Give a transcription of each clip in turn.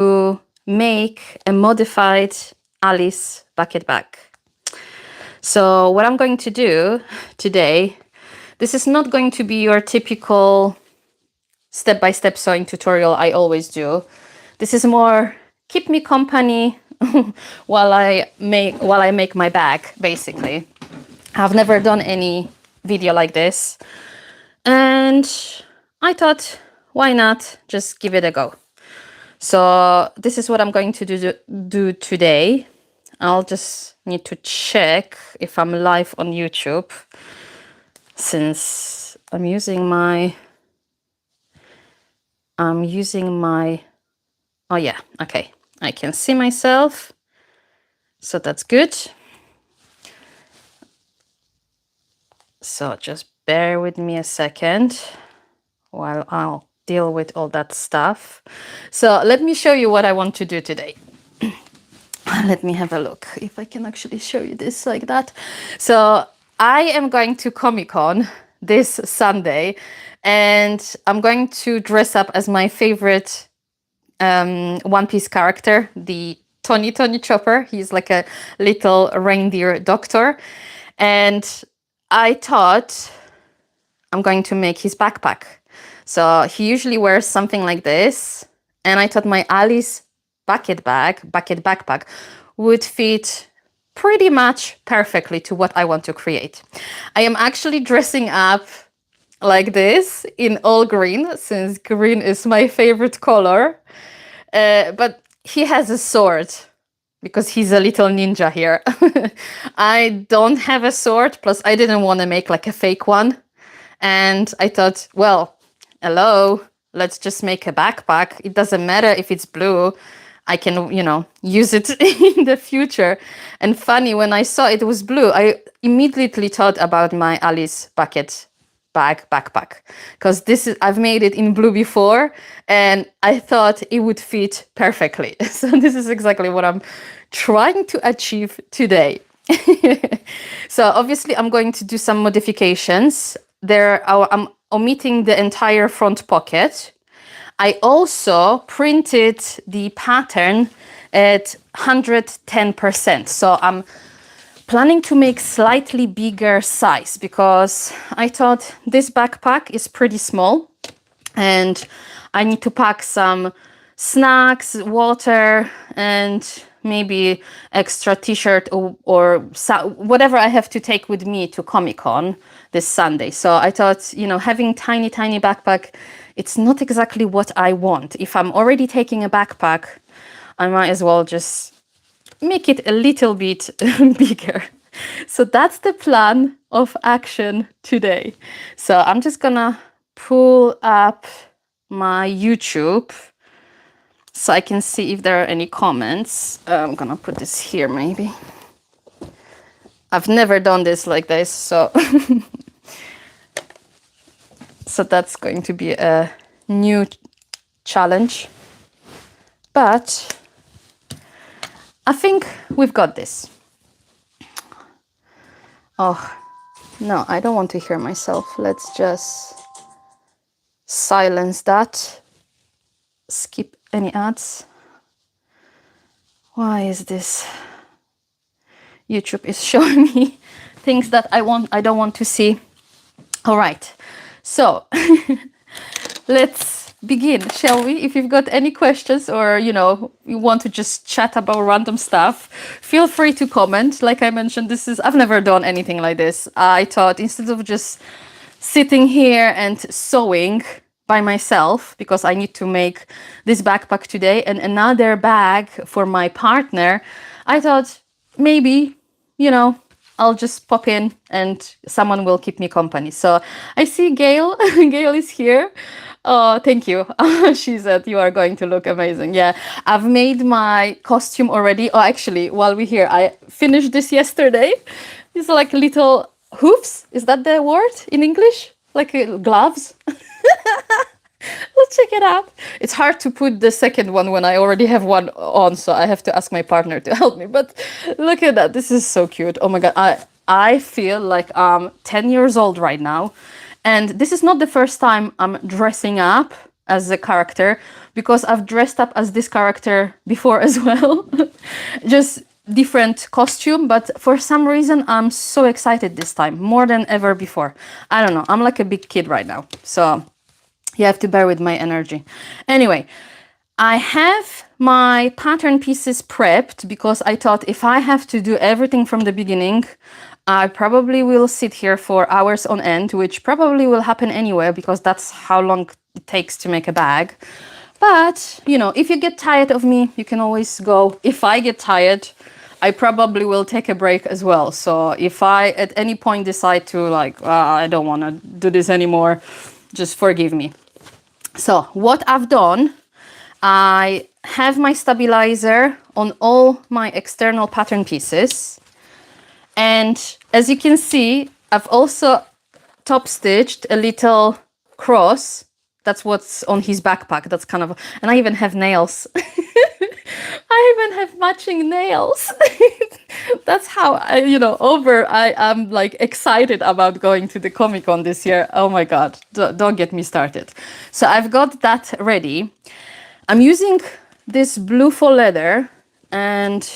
to make a modified Alice bucket bag. So what I'm going to do today, this is not going to be your typical step-by-step sewing tutorial I always do. This is more keep me company while I make my bag, basically. I've never done any video like this, and I thought, why not just give it a go? So this is what I'm going to do today. I'll just need to check if I'm live on YouTube, since I'm using my, oh yeah, okay. I can see myself, so that's good. So just bear with me a second while I'll deal with all that stuff. So let me show you what I want to do today. Let me have a look if I can actually show you this like that. So I am going to Comic-Con this Sunday, and I'm going to dress up as my favorite One Piece character, the Tony Chopper. He's like a little reindeer doctor, and I thought I'm going to make his backpack. So he usually wears something like this, and I thought my Alice bucket backpack would fit pretty much perfectly to what I want to create. I am actually dressing up like this in all green, since green is my favorite color. But he has a sword because he's a little ninja here. I don't have a sword, plus I didn't want to make like a fake one. And I thought, well, hello, let's just make a backpack. It doesn't matter if it's blue. I can, use it in the future. And funny, when I saw it was blue, I immediately thought about my Alice bucket bag backpack, because I've made it in blue before, and I thought it would fit perfectly. So this is exactly what I'm trying to achieve today. So obviously I'm going to do some modifications. I'm omitting the entire front pocket. I also printed the pattern at 110%. So I'm planning to make slightly bigger size, because I thought this backpack is pretty small and I need to pack some snacks, water, and maybe extra t-shirt or whatever I have to take with me to Comic-Con this Sunday. So I thought, having tiny backpack, it's not exactly what I want. If I'm already taking a backpack, I might as well just make it a little bit bigger. So that's the plan of action today. So I'm just gonna pull up my YouTube so I can see if there are any comments. I'm gonna put this here maybe. I've never done this like this, so so that's going to be a new challenge. But I think we've got this. Oh, no, I don't want to hear myself. Let's just silence that. Skip any ads. Why is this? YouTube is showing me things that I don't want to see. All right, so let's begin, shall we? If you've got any questions, or you want to just chat about random stuff, feel free to comment. Like I mentioned, I've never done anything like this. I thought, instead of just sitting here and sewing by myself, because I need to make this backpack today and another bag for my partner, I thought maybe I'll just pop in and someone will keep me company. So I see Gail. Gail is here. Oh, thank you. She said you are going to look amazing. Yeah, I've made my costume already. Oh, actually, while we're here, I finished this yesterday. These are like little hoofs. Is that the word in English? Like gloves? Let's check it out. It's hard to put the second one when I already have one on, so I have to ask my partner to help me. But look at that. This is so cute. Oh my God. I feel like I'm 10 years old right now. And this is not the first time I'm dressing up as a character, because I've dressed up as this character before as well. Just different costume, but for some reason I'm so excited this time, more than ever before. I don't know, I'm like a big kid right now, so you have to bear with my energy. Anyway, I have my pattern pieces prepped because I thought if I have to do everything from the beginning, I probably will sit here for hours on end, which probably will happen anyway because that's how long it takes to make a bag. But, you know, if you get tired of me, you can always go. If I get tired, I probably will take a break as well. So if I at any point decide to like, I don't want to do this anymore, just forgive me. So what I've done, I have my stabilizer on all my external pattern pieces. And as you can see, I've also top stitched a little cross. That's what's on his backpack. That's kind of, and I even have nails. I even have matching nails. That's how I am like excited about going to the Comic-Con this year. Oh my God, don't get me started. So I've got that ready. I'm using this blue faux leather, and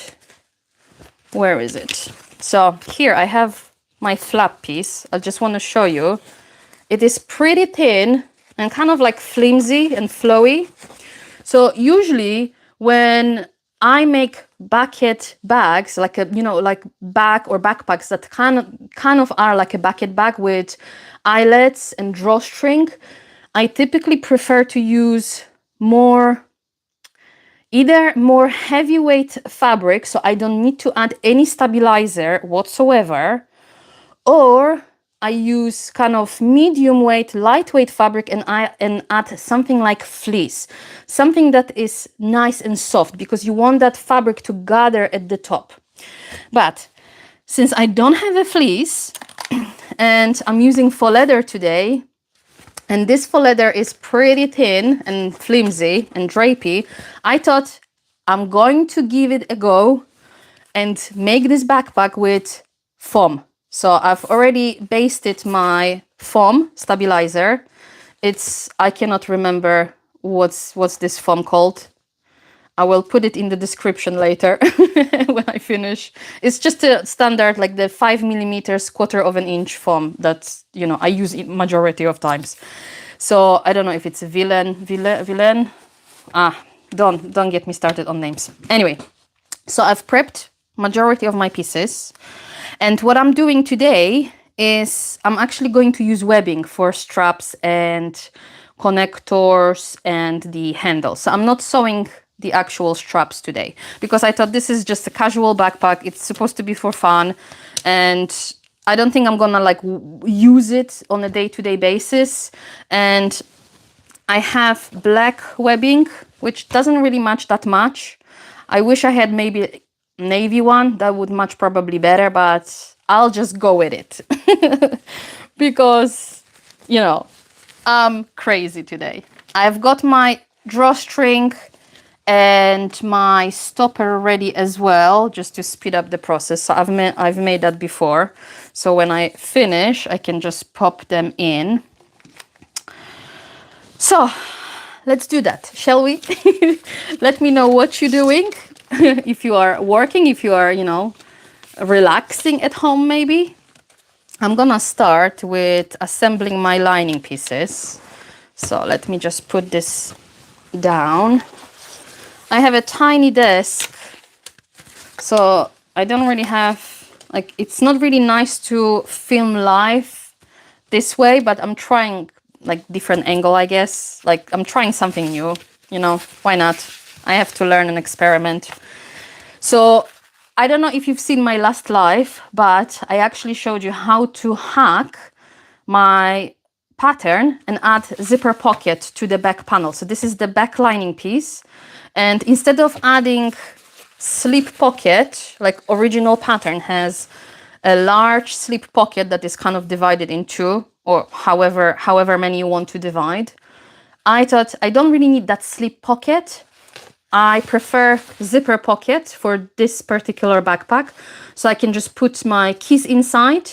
where is it? So here I have my flap piece. I just want to show you. It is pretty thin and kind of like flimsy and flowy. So usually when I make bucket bags, like like bag or backpacks that kind of are like a bucket bag with eyelets and drawstring, I typically prefer to use either more heavyweight fabric, so I don't need to add any stabilizer whatsoever, or I use kind of medium weight, lightweight fabric and add something like fleece, something that is nice and soft, because you want that fabric to gather at the top. But since I don't have a fleece and I'm using faux leather today, and this faux leather is pretty thin and flimsy and drapey, I thought I'm going to give it a go and make this backpack with foam. So I've already basted my foam stabilizer. I cannot remember what's this foam called. I will put it in the description later when I finish. It's just a standard, like the 5mm, quarter of an inch foam that, I use it majority of times. So I don't know if it's a villain. Don't get me started on names. Anyway, so I've prepped majority of my pieces. And what I'm doing today is I'm actually going to use webbing for straps and connectors and the handles. So I'm not sewing the actual straps today because I thought this is just a casual backpack. It's supposed to be for fun, and I don't think I'm gonna like use it on a day-to-day basis. And I have black webbing, which doesn't really match that much. I wish I had maybe navy one, that would match probably better, but I'll just go with it because I'm crazy today. I've got my drawstring and my stopper ready as well, just to speed up the process. So I've made that before, so when I finish I can just pop them in. So let's do that, shall we? Let me know what you're doing. If you are working, if you are relaxing at home, maybe. I'm gonna start with assembling my lining pieces. So let me just put this down. I have a tiny desk, so I don't really have, it's not really nice to film live this way, but I'm trying like different angle, I guess. Like I'm trying something new, why not? I have to learn and experiment. So I don't know if you've seen my last live, but I actually showed you how to hack my pattern and add zipper pocket to the back panel. So this is the back lining piece. And instead of adding slip pocket, like original pattern has a large slip pocket that is kind of divided in two, or however many you want to divide, I thought I don't really need that slip pocket. I prefer zipper pocket for this particular backpack. So I can just put my keys inside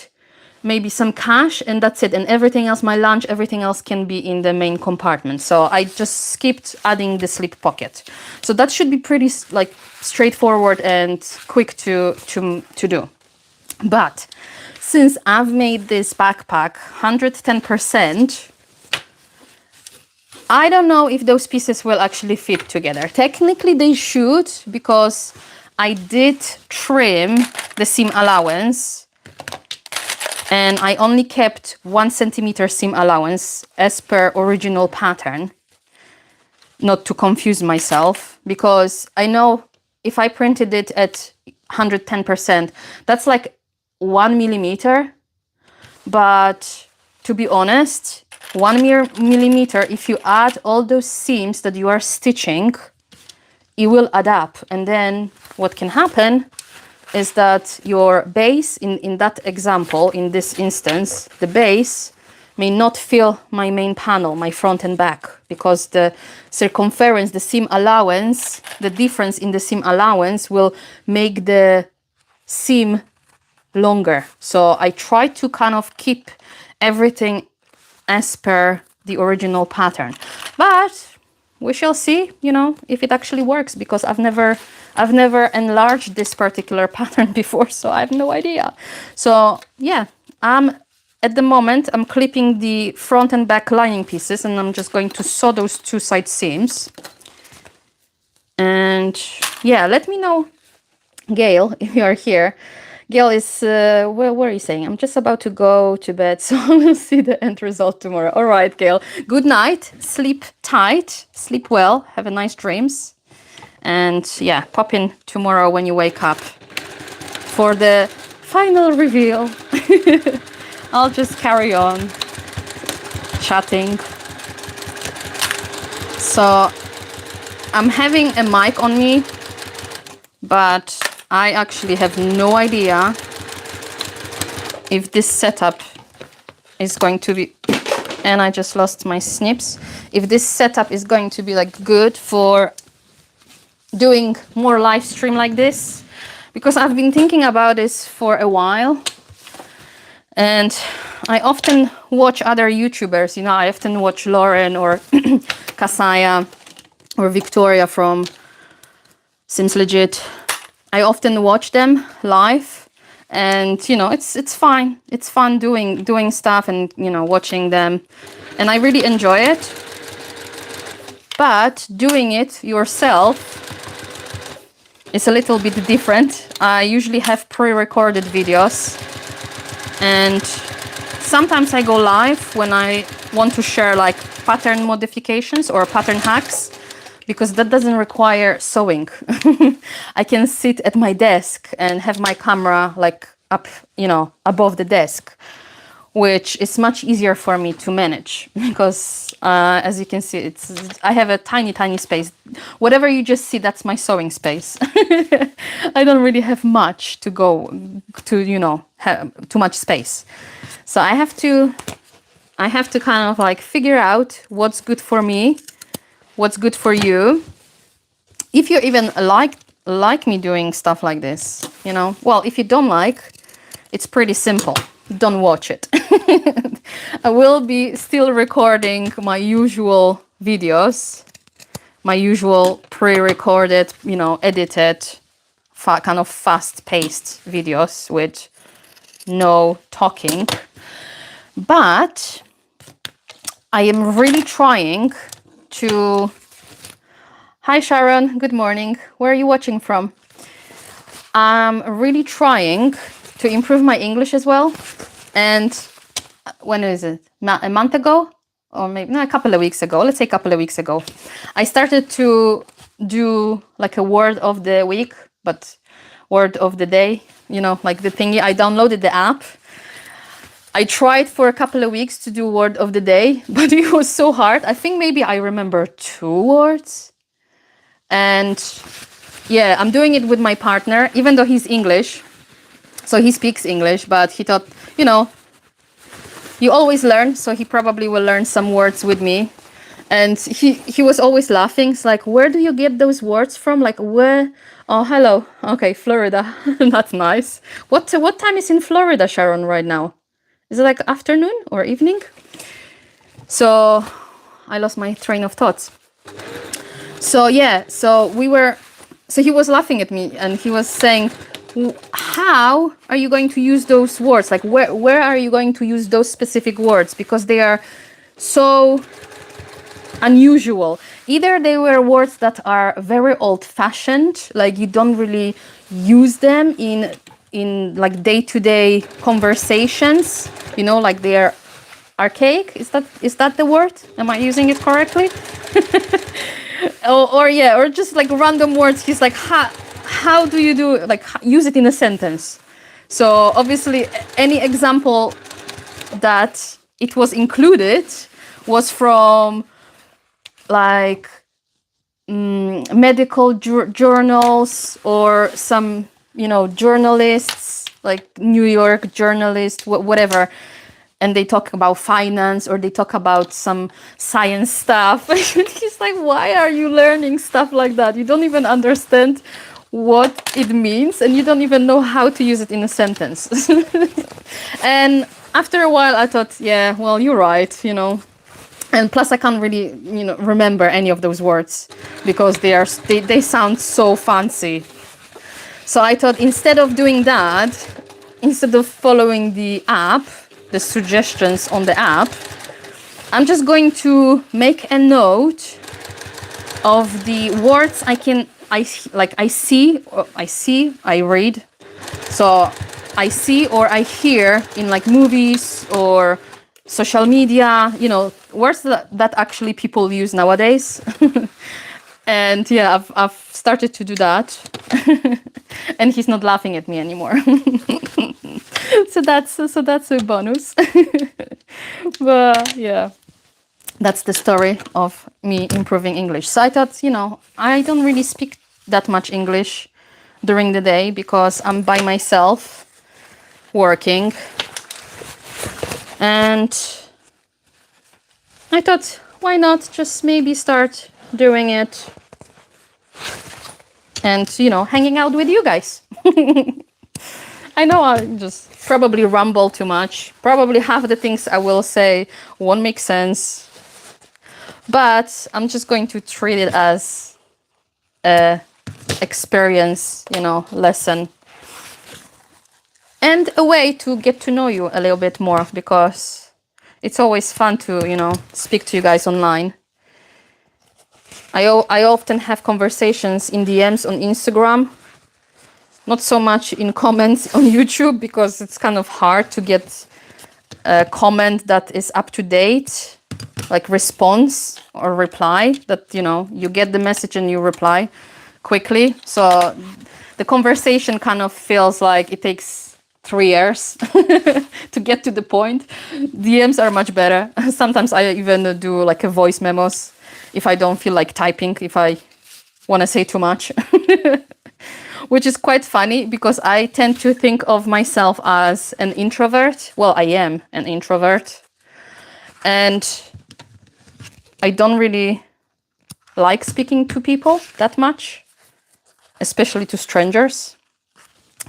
maybe some cash, and that's it. And everything else, my lunch, everything else can be in the main compartment. So I just skipped adding the slip pocket. So that should be pretty like straightforward and quick to do. But since I've made this backpack 110%, I don't know if those pieces will actually fit together. Technically they should, because I did trim the seam allowance and I only kept 1 centimeter seam allowance as per original pattern, not to confuse myself, because I know if I printed it at 110%, that's like 1 millimeter. But to be honest, 1 millimeter, if you add all those seams that you are stitching, it will add up. And then what can happen is that your base, in that example, in this instance, the base may not fill my main panel, my front and back, because the circumference, the seam allowance, the difference in the seam allowance will make the seam longer. So I try to kind of keep everything as per the original pattern, but we shall see, you know, if it actually works, because I've never enlarged this particular pattern before, so I have no idea. So yeah, at the moment I'm clipping the front and back lining pieces, and I'm just going to sew those 2 side seams. And yeah, let me know, Gail, if you are here. Gail is, what are you saying? I'm just about to go to bed, so we'll see the end result tomorrow. All right, Gail. Good night. Sleep tight. Sleep well. Have a nice dreams. And yeah, pop in tomorrow when you wake up for the final reveal. I'll just carry on chatting. So I'm having a mic on me, but I actually have no idea if this setup is going to be, and I just lost my snips, if this setup is going to be like good for doing more live stream like this, because I've been thinking about this for a while. And I often watch other YouTubers, you know, I often watch Lauren or Kasaya or Victoria from Sims Legit. I often watch them live, and you know, it's fine. It's fun doing stuff and, you know, watching them, and I really enjoy it. But doing it yourself is a little bit different. I usually have pre-recorded videos, and sometimes I go live when I want to share like pattern modifications or pattern hacks, because that doesn't require sewing. I can sit at my desk and have my camera like up, you know, above the desk, which is much easier for me to manage, because as you can see, I have a tiny space. Whatever you just see, that's my sewing space. I don't really have much to go to, you know, have too much space. So I have to kind of like figure out what's good for me, what's good for you. If you even like me doing stuff like this, you know, well, if you don't like, it's pretty simple. Don't watch it. I will be still recording my usual videos, my usual pre-recorded, you know, edited, kind of fast-paced videos with no talking. But I am really trying to... Hi Sharon, good morning. Where are you watching from? I'm really trying to improve my English as well. And when is it? A month ago? Or maybe a couple of weeks ago. Let's say a couple of weeks ago. I started to do like a word of the week, but word of the day, you know, like the thingy. I downloaded the app. I tried for a couple of weeks to do word of the day, but it was so hard. I think maybe I remember 2 words. And yeah, I'm doing it with my partner, even though he's English. So he speaks English, but he thought, you know, you always learn. So he probably will learn some words with me. And he was always laughing. It's like, where do you get those words from? Like, where? Oh, hello. Okay, Florida. That's nice. What time is in Florida, Sharon, right now? Is it like afternoon or evening? So I lost my train of thoughts. So yeah, so he was laughing at me and he was saying, how are you going to use those words? Like where are you going to use those specific words? Because they are so unusual. Either they were words that are very old-fashioned, like you don't really use them in like day-to-day conversations, you know, like they are archaic. Is that the word? Am I using it correctly? or yeah, or just like random words. He's like, how do you do, like, use it in a sentence? So obviously any example that it was included was from like medical journals or some, you know, journalists, like New York journalists, whatever. And they talk about finance or they talk about some science stuff. He's like, why are you learning stuff like that? You don't even understand what it means and you don't even know how to use it in a sentence. And after a while I thought, yeah, well, you're right, you know. And plus I can't really, you know, remember any of those words because they sound so fancy. So I thought instead of doing that, instead of following the app, the suggestions on the app, I'm just going to make a note of the words I read. So I see or I hear in like movies or social media, you know, words that actually people use nowadays. And yeah, I've started to do that. And he's not laughing at me anymore. so that's a bonus. But yeah, that's the story of me improving English. So I thought, you know, I don't really speak that much English during the day because I'm by myself working. And I thought, why not just maybe start doing it and, you know, hanging out with you guys. I know I just probably rumble too much. Probably half of the things I will say won't make sense. But I'm just going to treat it as a experience, you know, lesson. And a way to get to know you a little bit more because it's always fun to, you know, speak to you guys online. I often have conversations in DMs on Instagram, not so much in comments on YouTube because it's kind of hard to get a comment that is up to date, like response or reply that, you know, you get the message and you reply quickly. So the conversation kind of feels like it takes 3 years to get to the point. DMs are much better. Sometimes I even do like a voice memos if I don't feel like typing, if I want to say too much. Which is quite funny because I tend to think of myself as an introvert. Well, I am an introvert. And I don't really like speaking to people that much, especially to strangers.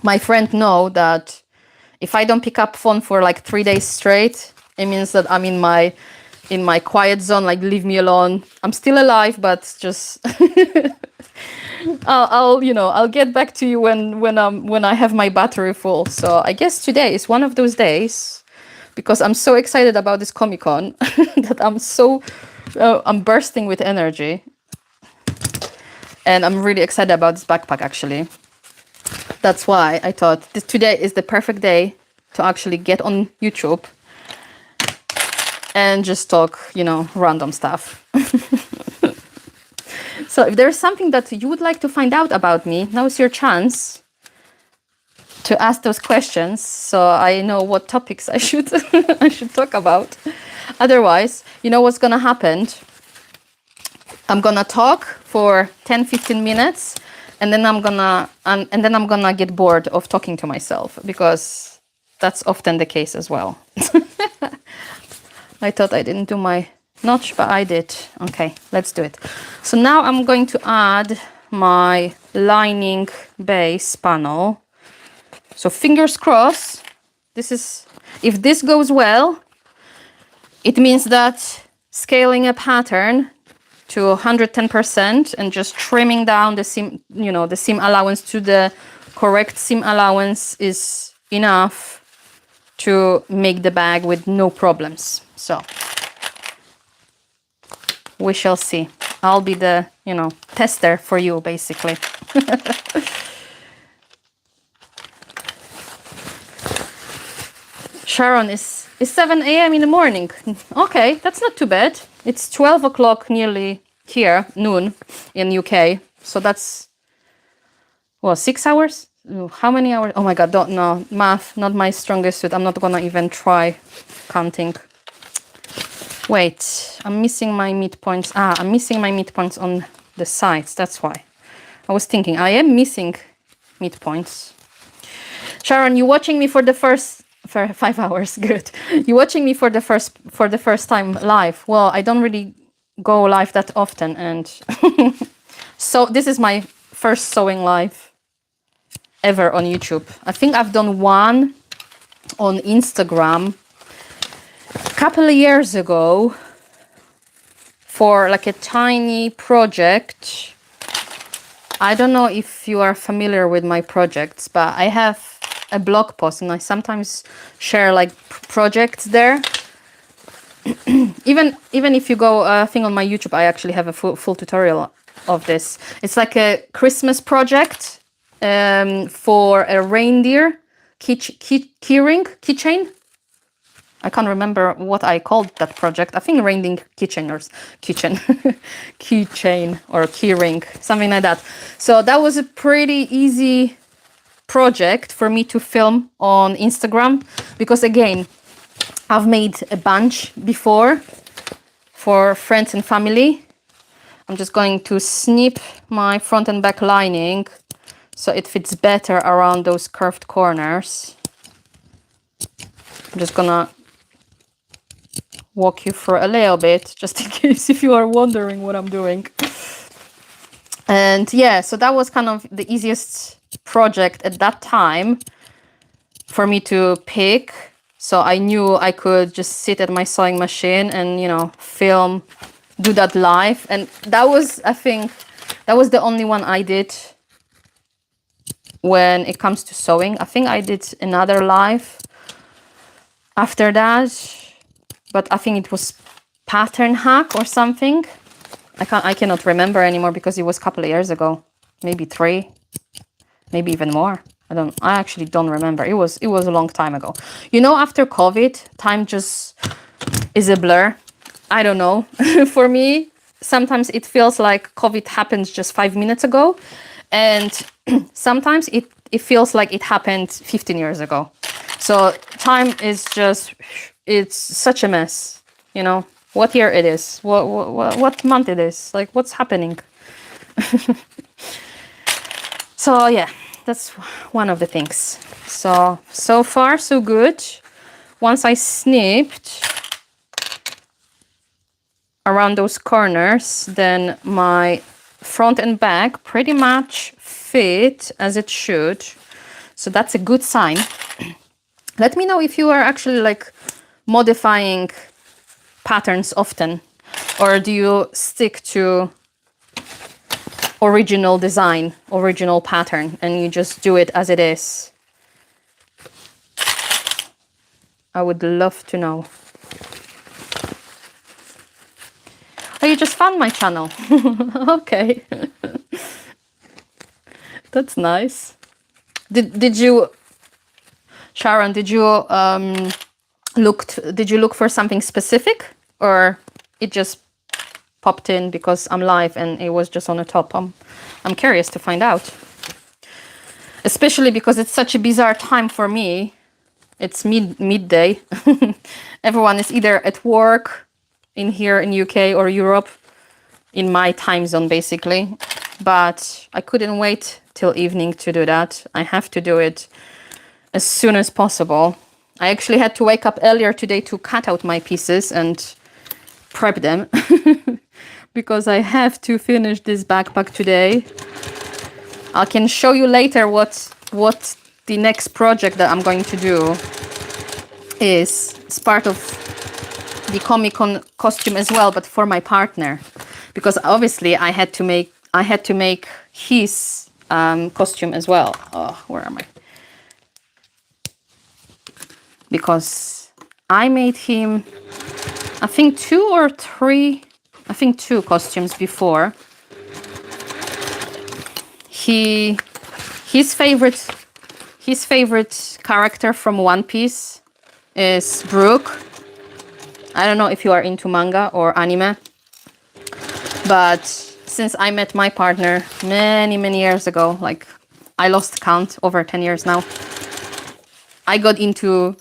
My friend know that if I don't pick up phone for like 3 days straight, it means that I'm in my quiet zone, like leave me alone. I'm still alive, but just I'll get back to you when I have my battery full. So I guess today is one of those days because I'm so excited about this Comic-Con that I'm bursting with energy. And I'm really excited about this backpack actually. That's why I thought today is the perfect day to actually get on YouTube and just talk, you know, random stuff. So if there's something that you would like to find out about me, now's your chance to ask those questions so I know what topics I should I should talk about. Otherwise, you know what's gonna happen? I'm gonna talk for 10-15 minutes and then I'm gonna get bored of talking to myself because that's often the case as well. I thought I didn't do my notch, but I did. Okay, let's do it. So now I'm going to add my lining base panel. So fingers crossed if this goes well, it means that scaling a pattern to 110% and just trimming down the seam, the seam allowance to the correct seam allowance is enough to make the bag with no problems. So we shall see. I'll be the, tester for you, basically. Sharon is 7 a.m. in the morning. Okay, that's not too bad. It's 12 o'clock nearly here, noon in UK. So that's, 6 hours? How many hours? Oh my God, don't know. Math, not my strongest suit. I'm not gonna even try counting. Wait, I'm missing my midpoints. I'm missing my midpoints on the sides. That's why. I was thinking, I am missing midpoints. Sharon, you watching me for 5 hours? Good. You watching me for the first time live? Well, I don't really go live that often, and so this is my first sewing live ever on YouTube. I think I've done one on Instagram a couple of years ago for like a tiny project. I don't know if you are familiar with my projects, but I have a blog post and I sometimes share like projects there. even if you go, I think on my YouTube, I actually have a full tutorial of this. It's like a Christmas project for a reindeer keychain. I can't remember what I called that project. I think reindeer keychain or keyring, something like that. So that was a pretty easy project for me to film on Instagram because, again, I've made a bunch before for friends and family. I'm just going to snip my front and back lining so it fits better around those curved corners. I'm just gonna walk you through a little bit just in case if you are wondering what I'm doing. And yeah, so that was kind of the easiest project at that time for me to pick. So I knew I could just sit at my sewing machine and, film, do that live. And that was, I think, that was the only one I did when it comes to sewing. I think I did another live after that, but I think it was Pattern Hack or something. I cannot remember anymore because it was a couple of years ago, maybe 3, maybe even more. I actually don't remember. It was a long time ago. After COVID, time just is a blur. I don't know. For me, sometimes it feels like COVID happened just 5 minutes ago, and sometimes it feels like it happened 15 years ago. So time is it's such a mess. What year it is, what month it is, like what's happening. So yeah, that's one of the things. So far so good. Once I snipped around those corners, then my front and back pretty much fit as it should. So that's a good sign. Let me know if you are actually like modifying patterns often, or do you stick to original design, original pattern, and you just do it as it is? I would love to know. Oh, you just found my channel. Okay. That's nice. Did you, Sharon, did you look for something specific, or it just popped in because I'm live and it was just on the top? I'm curious to find out, especially because it's such a bizarre time for me. It's midday. Everyone is either at work here in UK or Europe, in my time zone basically. But I couldn't wait till evening to do that. I have to do it as soon as possible. I actually had to wake up earlier today to cut out my pieces and prep them because I have to finish this backpack today. I can show you later what the next project that I'm going to do. is part of the Comic-Con costume as well, but for my partner, because obviously I had to make his costume as well. Oh, where am I? Because I made him, I think 2 costumes before. His favorite character from One Piece is Brook. I don't know if you are into manga or anime, but since I met my partner many years ago, like I lost count, over 10 years now, I got into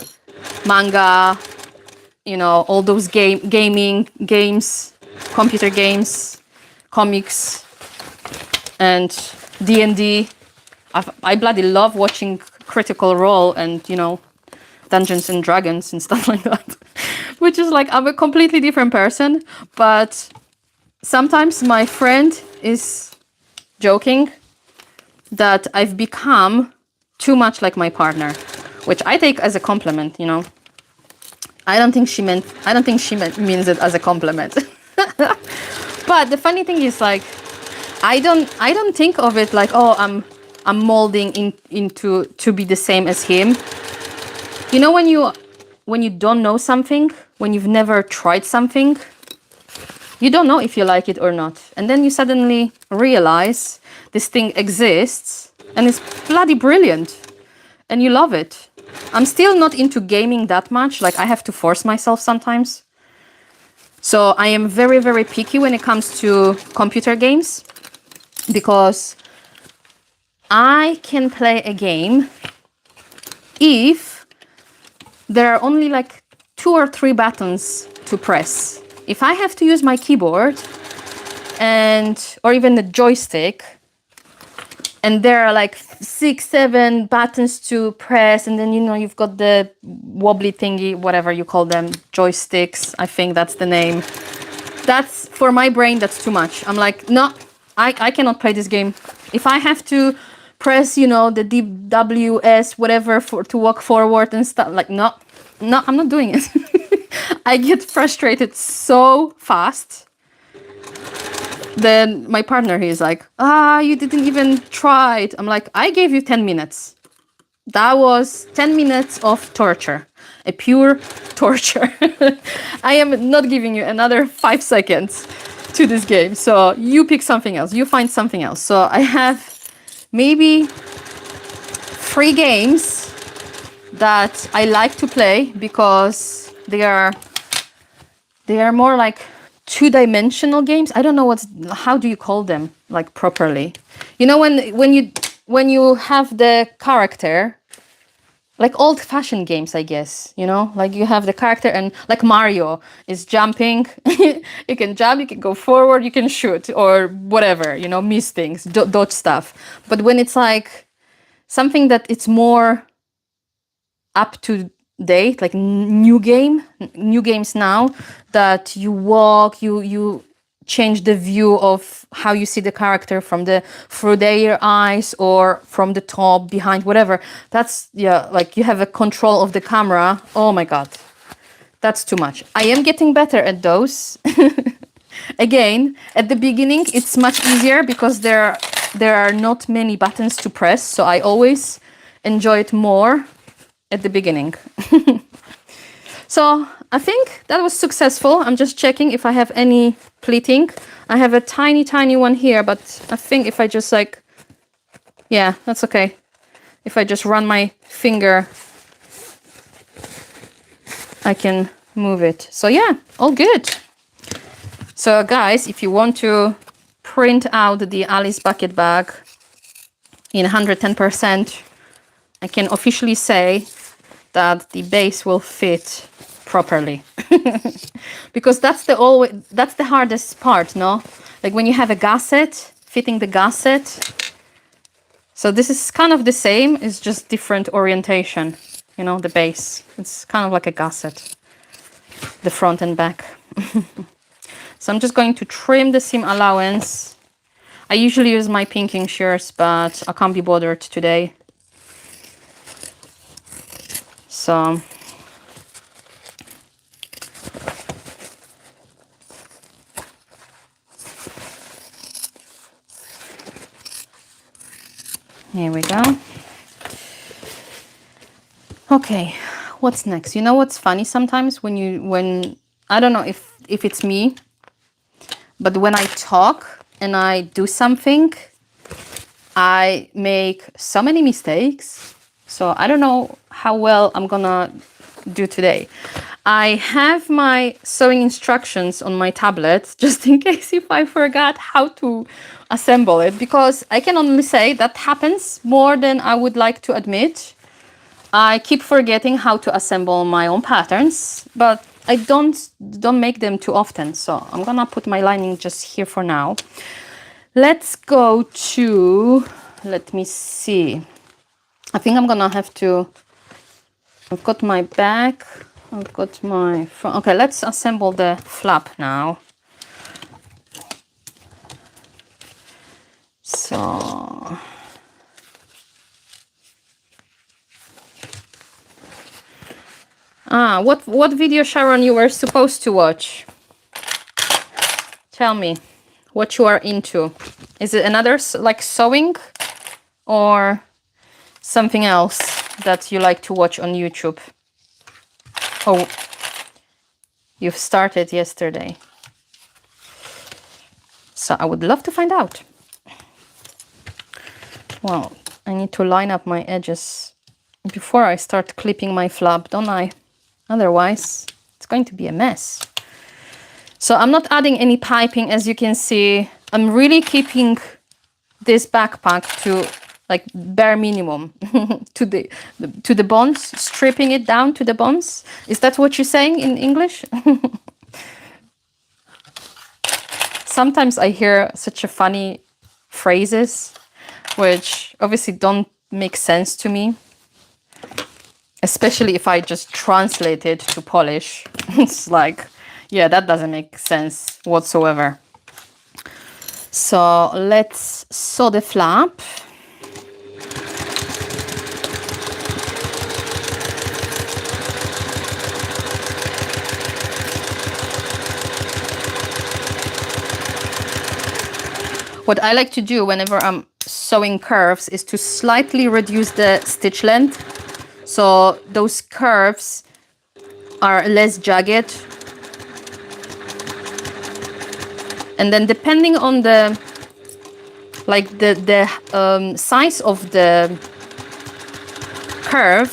manga, you know, all those gaming games, computer games, comics, and D&D. I bloody love watching Critical Role and, you know, Dungeons and Dragons and stuff like that. Which is like, I'm a completely different person. But sometimes my friend is joking that I've become too much like my partner, which I take as a compliment, you know. I don't think she means it as a compliment. But the funny thing is, like, I don't think of it like, oh, I'm molding into to be the same as him. You know, when you don't know something, when you've never tried something, you don't know if you like it or not. And then you suddenly realize this thing exists and it's bloody brilliant and you love it. I'm still not into gaming that much. Like, I have to force myself sometimes. So I am very picky when it comes to computer games, because I can play a game if there are only like 2 or 3 buttons to press. If I have to use my keyboard or even the joystick, and there are like 6, 7 buttons to press, and then, you know, you've got the wobbly thingy, whatever you call them, joysticks, I think that's the name. That's, for my brain, that's too much. I'm like, no, I cannot play this game. If I have to press, you know, the DWS, whatever, to walk forward and stuff, like, no, I'm not doing it. I get frustrated so fast. Then my partner, he's like, you didn't even try it. I'm like, I gave you 10 minutes. That was 10 minutes of torture, a pure torture. I am not giving you another 5 seconds to this game. So you pick something else, you find something else. So I have maybe 3 games that I like to play because they are more like 2-dimensional games. I don't know how do you call them, like, properly. You know, when you have the character, like old-fashioned games, I guess, you know, like you have the character, and like Mario is jumping. You can jump, you can go forward, you can shoot or whatever, you know, miss things, dodge stuff. But when it's like something that it's more up to date, like new games now, that you walk, you change the view of how you see the character through their eyes or from the top, behind, whatever. That's, yeah, like you have a control of the camera. Oh my god, that's too much. I am getting better at those. Again, at the beginning it's much easier because there are not many buttons to press, so I always enjoy it more at the beginning. So I think that was successful. I'm just checking if I have any pleating. I have a tiny one here, but I think if I just like, yeah, that's okay. If I just run my finger, I can move it. So yeah, all good. So guys, if you want to print out the Alice bucket bag in 110%, I can officially say that the base will fit properly. Because that's the hardest part, no? Like when you have a gasset, fitting the gasset. So this is kind of the same, it's just different orientation, you know, the base. It's kind of like a gasset, the front and back. So I'm just going to trim the seam allowance. I usually use my pinking shears, but I can't be bothered today. So Here we go. Okay, what's next? You know what's funny sometimes when I don't know if it's me, but when I talk and I do something, I make so many mistakes. So I don't know how well I'm gonna do today. I have my sewing instructions on my tablet just in case if I forgot how to assemble it, because I can only say that happens more than I would like to admit. I keep forgetting how to assemble my own patterns, but I don't make them too often. So I'm gonna put my lining just here for now. Let's go to, let me see. I think I'm gonna have to, I've got my back, I've got my front. Okay, let's assemble the flap now. So, what video, Sharon, you were supposed to watch? Tell me what you are into. Is it another like sewing or something else that you like to watch on YouTube? Oh, you've started yesterday. So I would love to find out. Well, I need to line up my edges before I start clipping my flap, don't I? Otherwise, it's going to be a mess. So I'm not adding any piping, as you can see. I'm really keeping this backpack to like bare minimum to the bones, stripping it down to the bones. Is that what you're saying in English? Sometimes I hear such a funny phrases which obviously don't make sense to me, especially if I just translate it to Polish. It's like, yeah, that doesn't make sense whatsoever. So let's sew the flap. What I like to do whenever I'm sewing curves is to slightly reduce the stitch length, so those curves are less jagged. And then depending on the size of the curve,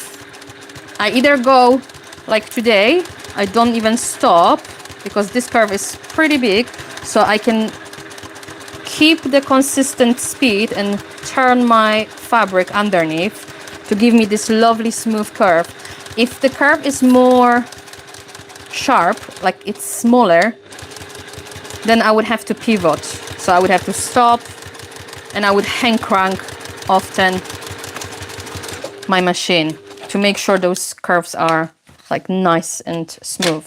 I either go like today, I don't even stop because this curve is pretty big, so I can keep the consistent speed and turn my fabric underneath to give me this lovely smooth curve. If the curve is more sharp, like it's smaller, then I would have to pivot. So I would have to stop and I would hand crank often my machine to make sure those curves are like nice and smooth.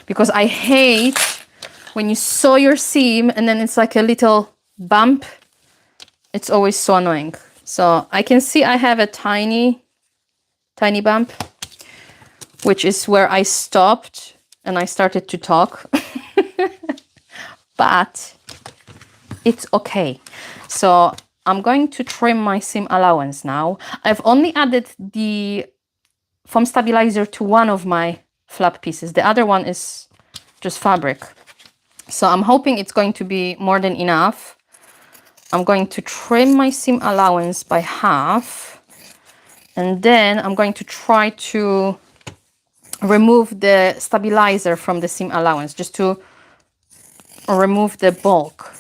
Because I hate when you sew your seam and then it's like a little bump. It's always so annoying. So I can see I have a tiny bump, which is where I stopped and I started to talk. But it's okay. So I'm going to trim my seam allowance now. I've only added the foam stabilizer to one of my flap pieces. The other one is just fabric. So I'm hoping it's going to be more than enough. I'm going to trim my seam allowance by half. And then I'm going to try to remove the stabilizer from the seam allowance, just to remove the bulk,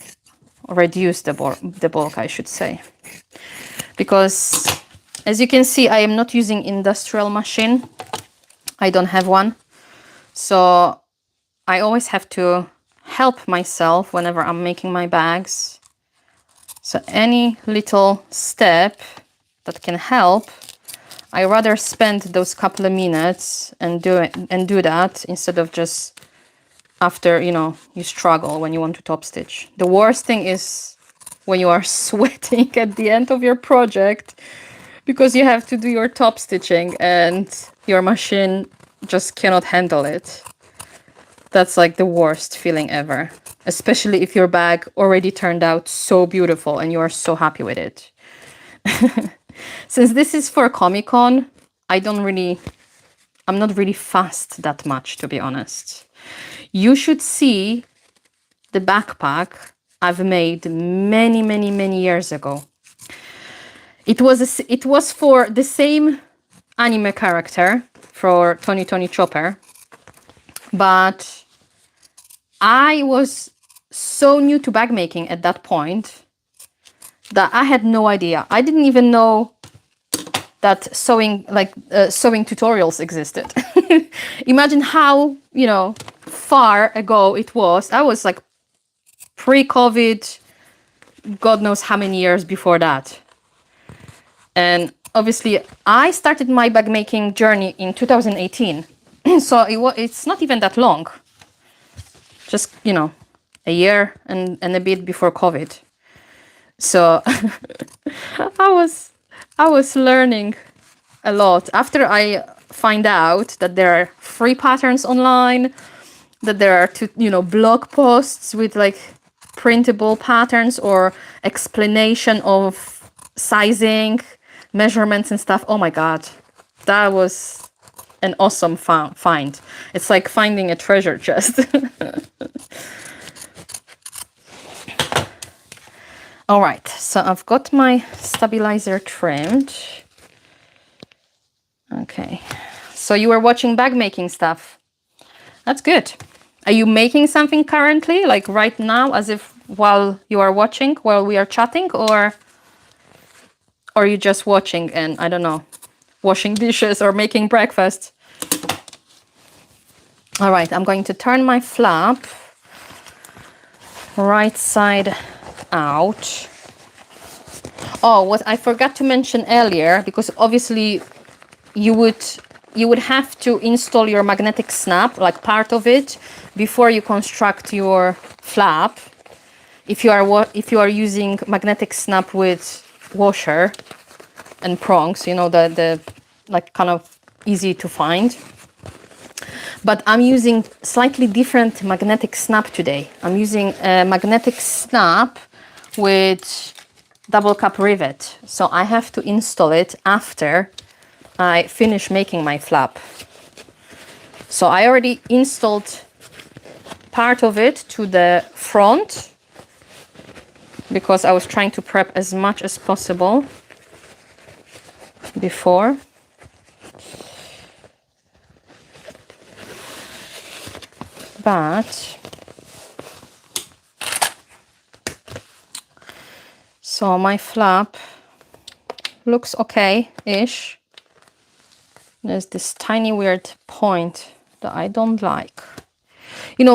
or reduce the bulk, I should say. Because as you can see, I am not using industrial machine. I don't have one. So I always have to help myself whenever I'm making my bags. So any little step that can help, I rather spend those couple of minutes and do that instead of just after, you know, you struggle when you want to top stitch. The worst thing is when you are sweating at the end of your project because you have to do your top stitching and your machine just cannot handle it. That's like the worst feeling ever, especially if your bag already turned out so beautiful and you are so happy with it. Since this is for Comic-Con, I'm not really fast that much, to be honest. You should see the backpack I've made many, many, many years ago. It was for the same anime character for Tony Chopper, but I was so new to bag making at that point that I had no idea. I didn't even know that sewing tutorials existed. Imagine how, far ago it was. I was like pre-COVID, God knows how many years before that. And obviously I started my bag making journey in 2018. So it's not even that long. Just, a year and a bit before COVID. So I was learning a lot after I find out that there are free patterns online, that there are blog posts with like printable patterns or explanation of sizing, measurements and stuff. Oh my God, that was an awesome find. It's like finding a treasure chest. All right, so I've got my stabilizer trimmed. Okay, so you were watching bag making stuff. That's good. Are you making something currently, like right now, as if while you are watching, while we are chatting, or are you just watching and, I don't know, washing dishes or making breakfast? All right, I'm going to turn my flap right side out. Oh, what I forgot to mention earlier, because obviously you would have to install your magnetic snap, like part of it, before you construct your flap. If you are using magnetic snap with washer and prongs, the like kind of easy to find. But I'm using slightly different magnetic snap today. I'm using a magnetic snap with double cap rivet. So I have to install it after I finish making my flap. So I already installed part of it to the front because I was trying to prep as much as possible before. But so my flap looks okay-ish. There's this tiny weird point that I don't like.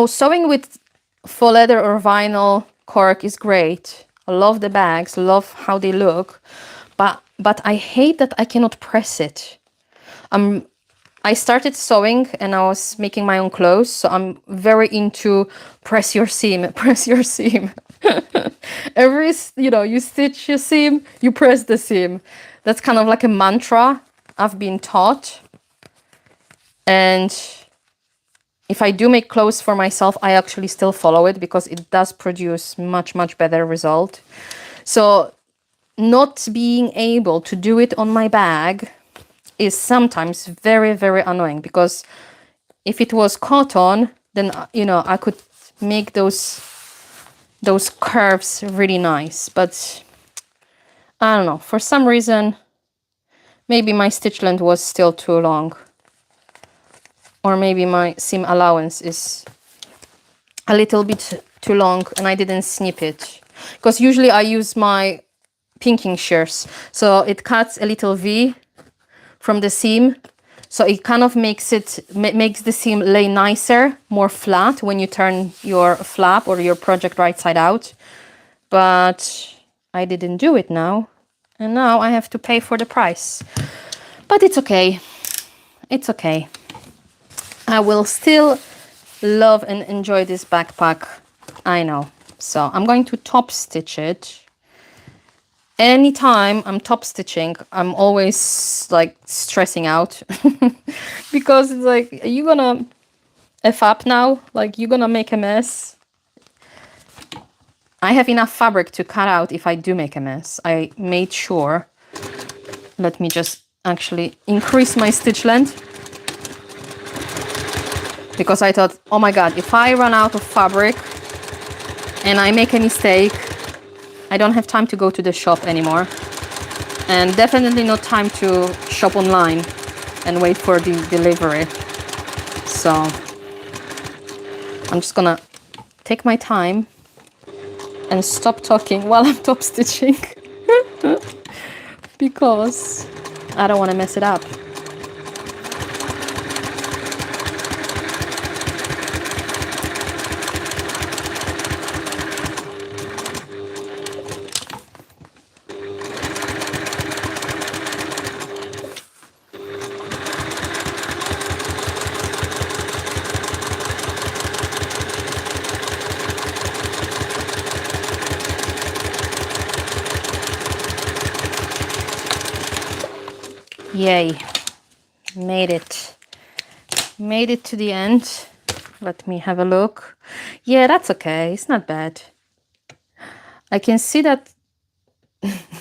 Sewing with faux leather or vinyl cork is great. I love the bags, love how they look, but I hate that I cannot press it. I started sewing and I was making my own clothes, so I'm very into press your seam, press your seam. You stitch your seam, you press the seam. That's kind of like a mantra I've been taught. And if I do make clothes for myself, I actually still follow it because it does produce much, much better result. So not being able to do it on my bag is sometimes very, very annoying, because if it was cotton, then I could make those curves really nice. But I don't know, for some reason, maybe my stitch length was still too long, or maybe my seam allowance is a little bit too long and I didn't snip it, because usually I use my pinking shears, so it cuts a little V from the seam, so it kind of makes the seam lay nicer, more flat when you turn your flap or your project right side out. But I didn't do it now, and now I have to pay for the price. But it's okay. It's okay. I will still love and enjoy this backpack, I know. So I'm going to top stitch it. Anytime I'm top stitching, I'm always like stressing out because it's like, are you gonna F up now? Like, you're gonna make a mess? I have enough fabric to cut out if I do make a mess. I made sure Let me just actually increase my stitch length, because I thought, oh my god, if I run out of fabric and I make a mistake, I don't have time to go to the shop anymore, and definitely not time to shop online and wait for the delivery. So I'm just gonna take my time and stop talking while I'm top stitching because I don't want to mess it up. Yay, made it to the end. Let me have a look. Yeah, that's okay, it's not bad. I can see that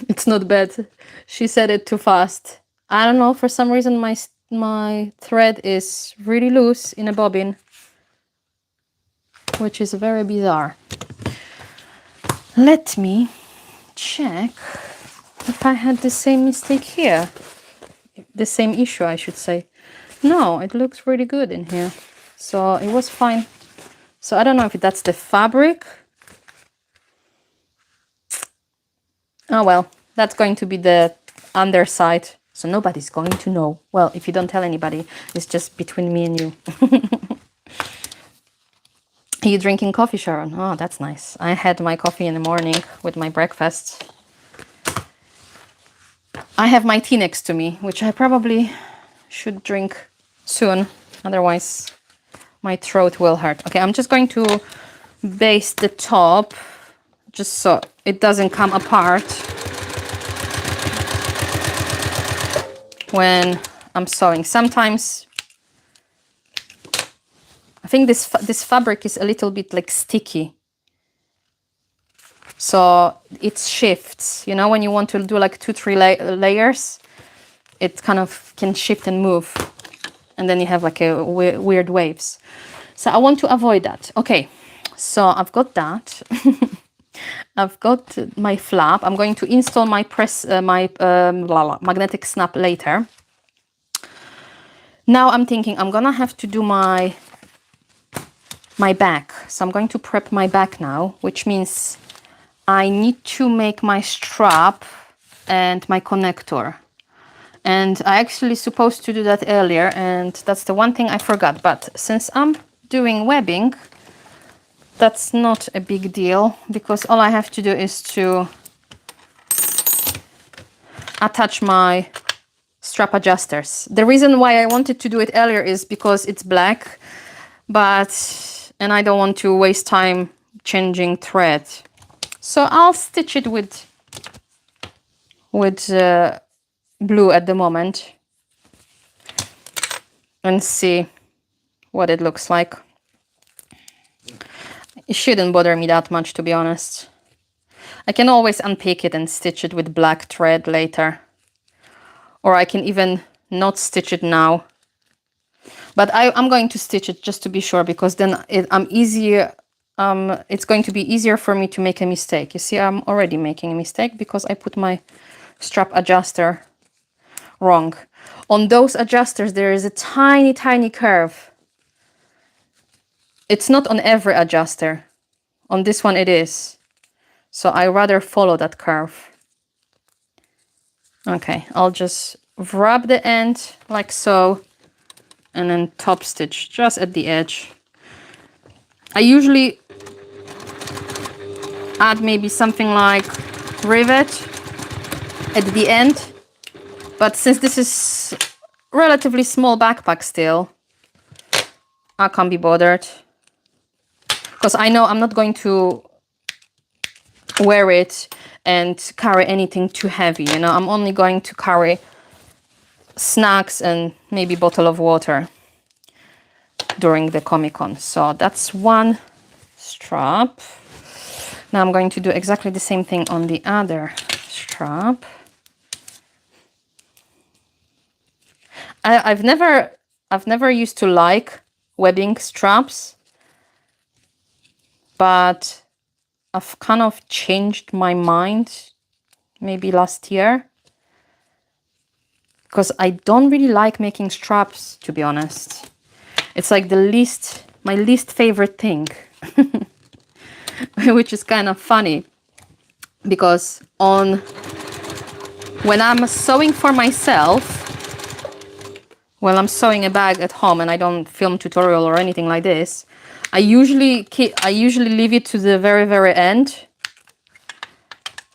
it's not bad. She said it too fast. I don't know, for some reason my thread is really loose in a bobbin, which is very bizarre. Let me check if I had the same mistake here. The same issue, I should say. No, it looks really good in here. So it was fine. So I don't know if that's the fabric. Oh well, that's going to be the underside. So nobody's going to know. Well, if you don't tell anybody, it's just between me and you. Are you drinking coffee, Sharon? Oh, that's nice. I had my coffee in the morning with my breakfast. I have my tea next to me, which I probably should drink soon. Otherwise, my throat will hurt. Okay, I'm just going to baste the top just so it doesn't come apart when I'm sewing. Sometimes I think this fabric is a little bit like sticky, so it shifts. You know, when you want to do like 2-3 layers, it kind of can shift and move, and then you have like a weird waves. So I want to avoid that. Okay, so I've got that. I've got my flap. I'm going to install my magnetic snap later. Now I'm thinking I'm gonna have to do my back. So I'm going to prep my back now, which means I need to make my strap and my connector. And I actually supposed to do that earlier, and that's the one thing I forgot. But since I'm doing webbing, that's not a big deal, because all I have to do is to attach my strap adjusters. The reason why I wanted to do it earlier is because it's black, and I don't want to waste time changing thread. So I'll stitch it with blue at the moment and see what it looks like. It shouldn't bother me that much, to be honest. I can always unpick it and stitch it with black thread later. Or I can even not stitch it now. But I'm going to stitch it just to be sure, because then it's going to be easier for me to make a mistake. You see, I'm already making a mistake because I put my strap adjuster wrong. On those adjusters, there is a tiny, tiny curve. It's not on every adjuster. On this one it is. So I rather follow that curve. Okay, I'll just wrap the end like so, and then top stitch just at the edge. I usually add maybe something like rivet at the end, but since this is relatively small backpack still, I can't be bothered, because I know I'm not going to wear it and carry anything too heavy. You know, I'm only going to carry snacks and maybe a bottle of water during the Comic-Con. So that's one strap. Now I'm going to do exactly the same thing on the other strap. I've never used to like wedding straps, but I've kind of changed my mind maybe last year, because I don't really like making straps, to be honest. It's like my least favorite thing, which is kind of funny, because when I'm sewing for myself, when I'm sewing a bag at home and I don't film tutorial or anything like this, I usually leave it to the very, very end,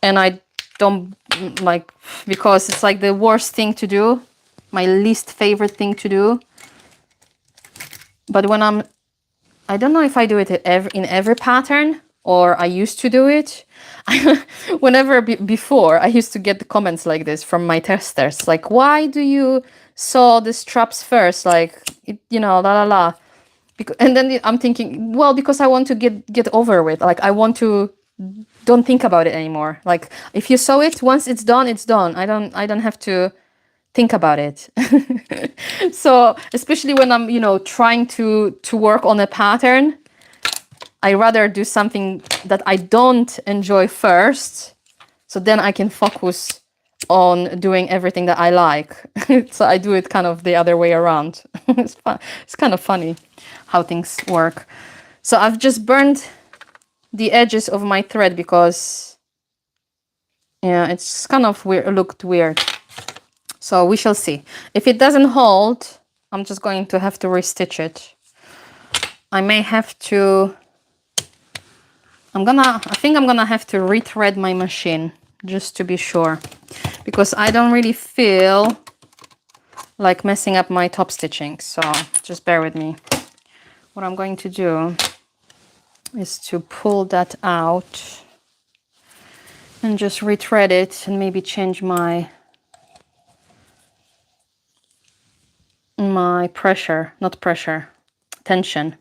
and I don't like, because it's like the worst thing to do, my least favorite thing to do. But when I don't know if I do it in every pattern, or I used to do it. Whenever before, I used to get the comments like this from my testers, like, why do you sew the straps first? Like, la la la. And then I'm thinking, well, because I want to get over with. Like, I want to don't think about it anymore. Like, if you sew it, once it's done, it's done. I don't have to think about it. So especially when I'm, trying to work on a pattern, I rather do something that I don't enjoy first, so then I can focus on doing everything that I like. So I do it kind of the other way around. It's fun. It's kind of funny how things work. So I've just burned the edges of my thread because, yeah, it's kind of weird, looked weird. So we shall see. If it doesn't hold, I'm just going to have to restitch it. I may have to, I think I'm gonna have to rethread my machine just to be sure, because I don't really feel like messing up my top stitching. So just bear with me. What I'm going to do is to pull that out and just rethread it and maybe change my pressure, not pressure, tension.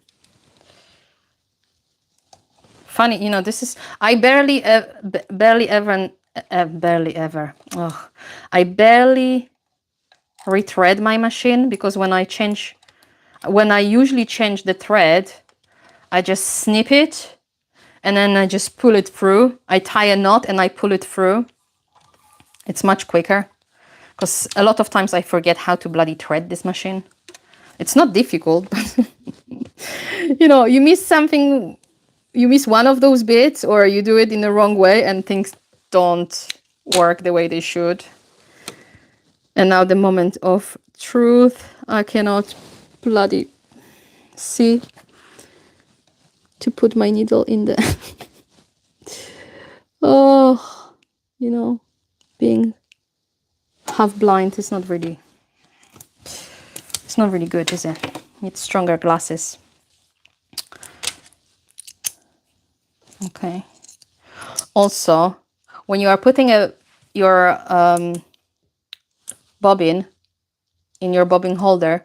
Funny, this is, I barely ever, I barely rethread my machine, because when I usually change the thread, I just snip it and then I just pull it through. I tie a knot and I pull it through. It's much quicker, because a lot of times I forget how to bloody thread this machine. It's not difficult, but you miss something, you miss one of those bits, or you do it in the wrong way and things don't work the way they should. And now the moment of truth, I cannot bloody see to put my needle in there. Oh, being half blind is not really, it's not really good, is it? Need stronger glasses. Okay. Also, when you are putting your bobbin in your bobbin holder,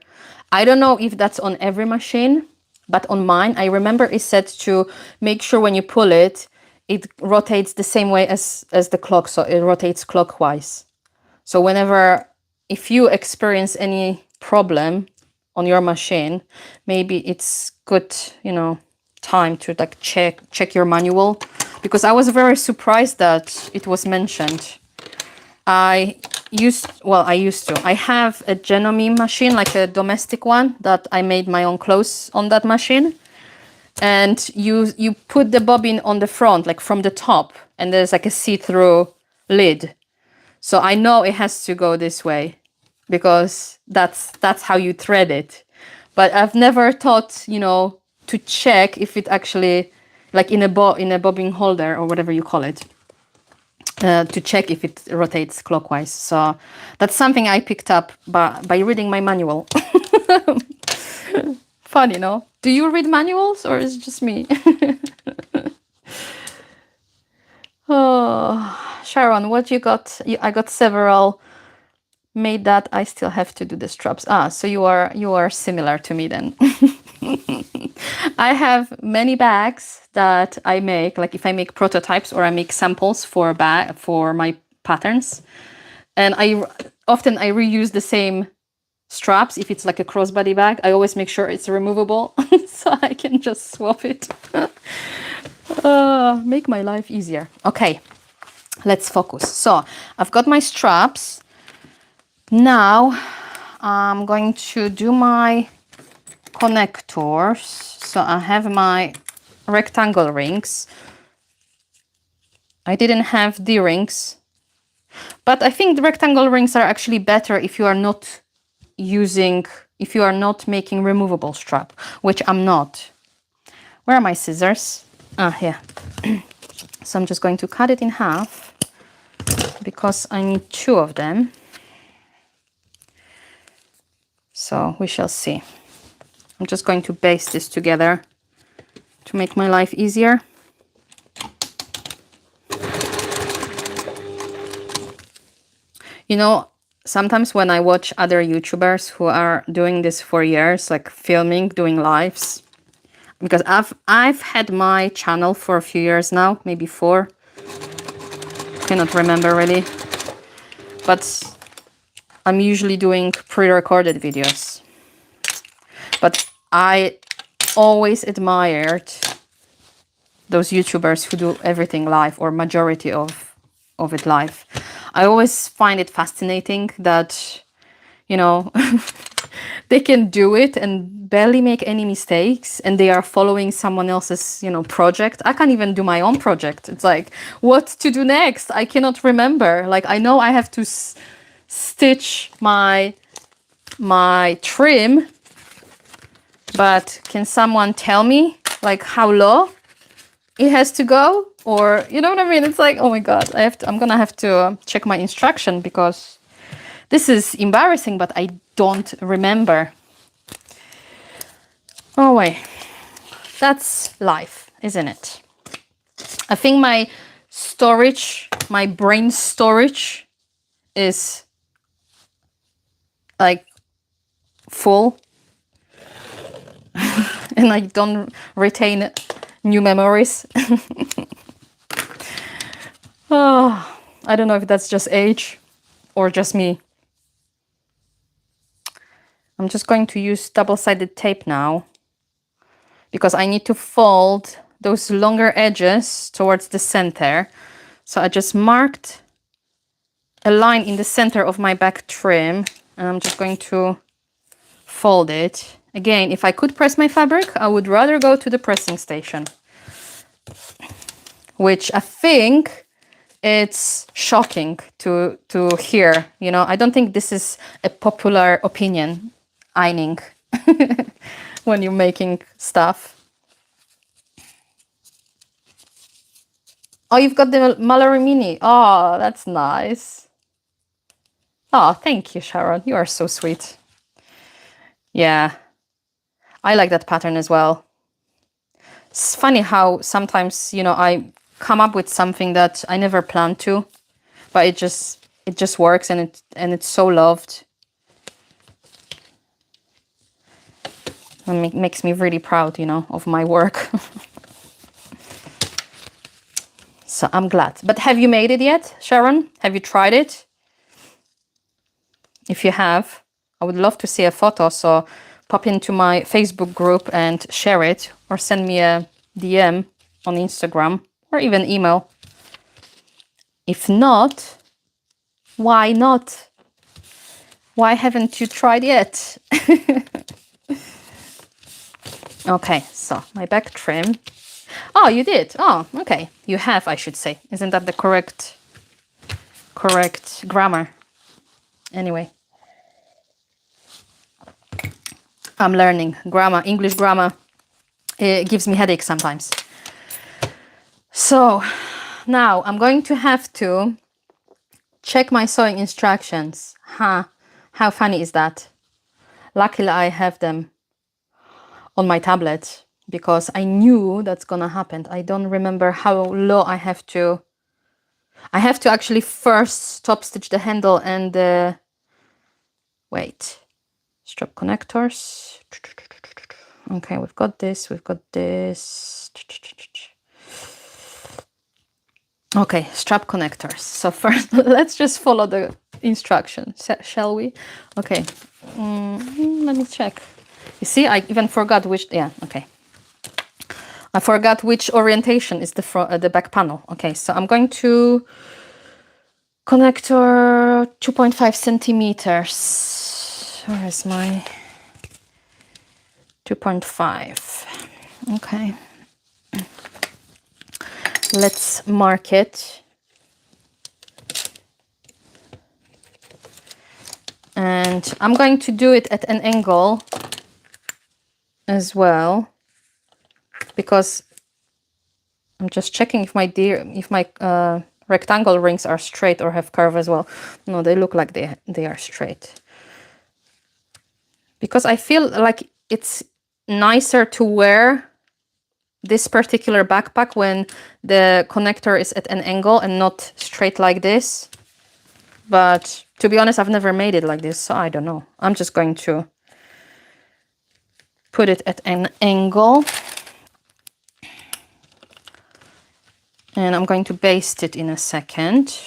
I don't know if that's on every machine, but on mine, I remember it said to make sure when you pull it, it rotates the same way as the clock, so it rotates clockwise. So if you experience any problem on your machine, maybe it's good, time to like check your manual, because I was very surprised that it was mentioned. I have a Genomeme machine, like a domestic one, that I made my own clothes on that machine. And you put the bobbin on the front, like from the top, and there's like a see-through lid. So I know it has to go this way, because that's how you thread it. But I've never thought, to check if it actually, like in a bobbin holder or whatever you call it, to check if it rotates clockwise. So that's something I picked up by reading my manual. Fun, Do you read manuals, or is it just me? Oh, Sharon, what you got? I got several. Made that I still have to do the straps. So you are similar to me then. I have many bags that I make, like if I make prototypes or I make samples for my patterns, and I often reuse the same straps, if it's like a crossbody bag, I always make sure it's removable so I can just swap it. Make my life easier. Okay, let's focus. So I've got my straps. Now I'm going to do my connectors. So I have my rectangle rings. I didn't have D-rings, but I think the rectangle rings are actually better if you are not making removable strap, which I'm not. Where are my scissors? Ah, here. So I'm just going to cut it in half because I need 2 of them. So we shall see. I'm just going to baste this together to make my life easier. You know, sometimes when I watch other YouTubers who are doing this for years, like filming, doing lives, because I've had my channel for a few years now, maybe 4. Cannot remember really. But I'm usually doing pre-recorded videos. But I always admired those YouTubers who do everything live, or majority of it live. I always find it fascinating that, you know, they can do it and barely make any mistakes, and they are following someone else's, you know, project. I can't even do my own project. It's like, what to do next? I cannot remember. Like, I know I have to stitch my trim, but can someone tell me like how low it has to go? Or, you know what I mean? It's like, oh my God, I'm gonna have to check my instruction, because this is embarrassing, but I don't remember. Oh wait, that's life, isn't it? I think my brain storage is like full and I don't retain new memories. Oh, I don't know if that's just age or just me. I'm just going to use double-sided tape now, because I need to fold those longer edges towards the center. So I just marked a line in the center of my back trim, and I'm just going to fold it. Again, if I could press my fabric, I would rather go to the pressing station, which I think it's shocking to hear. You know, I don't think this is a popular opinion, ironing, when you're making stuff. Oh, you've got the Mallory Mini. Oh, that's nice. Oh, thank you, Sharon. You are so sweet. Yeah, I like that pattern as well. It's funny how sometimes, you know, I come up with something that I never planned to, but it just works, and it's so loved. It makes me really proud, you know, of my work. So I'm glad. But have you made it yet, Sharon? Have you tried it? If you have, I would love to see a photo. So pop into my Facebook group and share it, or send me a DM on Instagram, or even email. If not, why not? Why haven't you tried yet? Okay, so my back trim. Oh, you did. Oh, okay. You have, I should say. Isn't that the correct grammar? Anyway, I'm learning grammar, English grammar. It gives me headaches sometimes. So now I'm going to have to check my sewing instructions. Huh? How funny is that? Luckily, I have them on my tablet, because I knew that's gonna happen. I don't remember how low I have to actually first stop stitch the handle and the strap connectors. Okay, we've got this. Okay, strap connectors. So first, let's just follow the instructions, shall we? Okay, let me check. You see, I even forgot which, yeah, okay. I forgot which orientation is the back panel. Okay, so I'm going to connector 2.5 centimeters. Where is my 2.5? Okay. Let's mark it. And I'm going to do it at an angle as well, because I'm just checking if my rectangle rings are straight or have curve as well. No, they look like they are straight. Because I feel like it's nicer to wear this particular backpack when the connector is at an angle and not straight like this. But to be honest, I've never made it like this, so I don't know. I'm just going to put it at an angle. And I'm going to baste it in a second.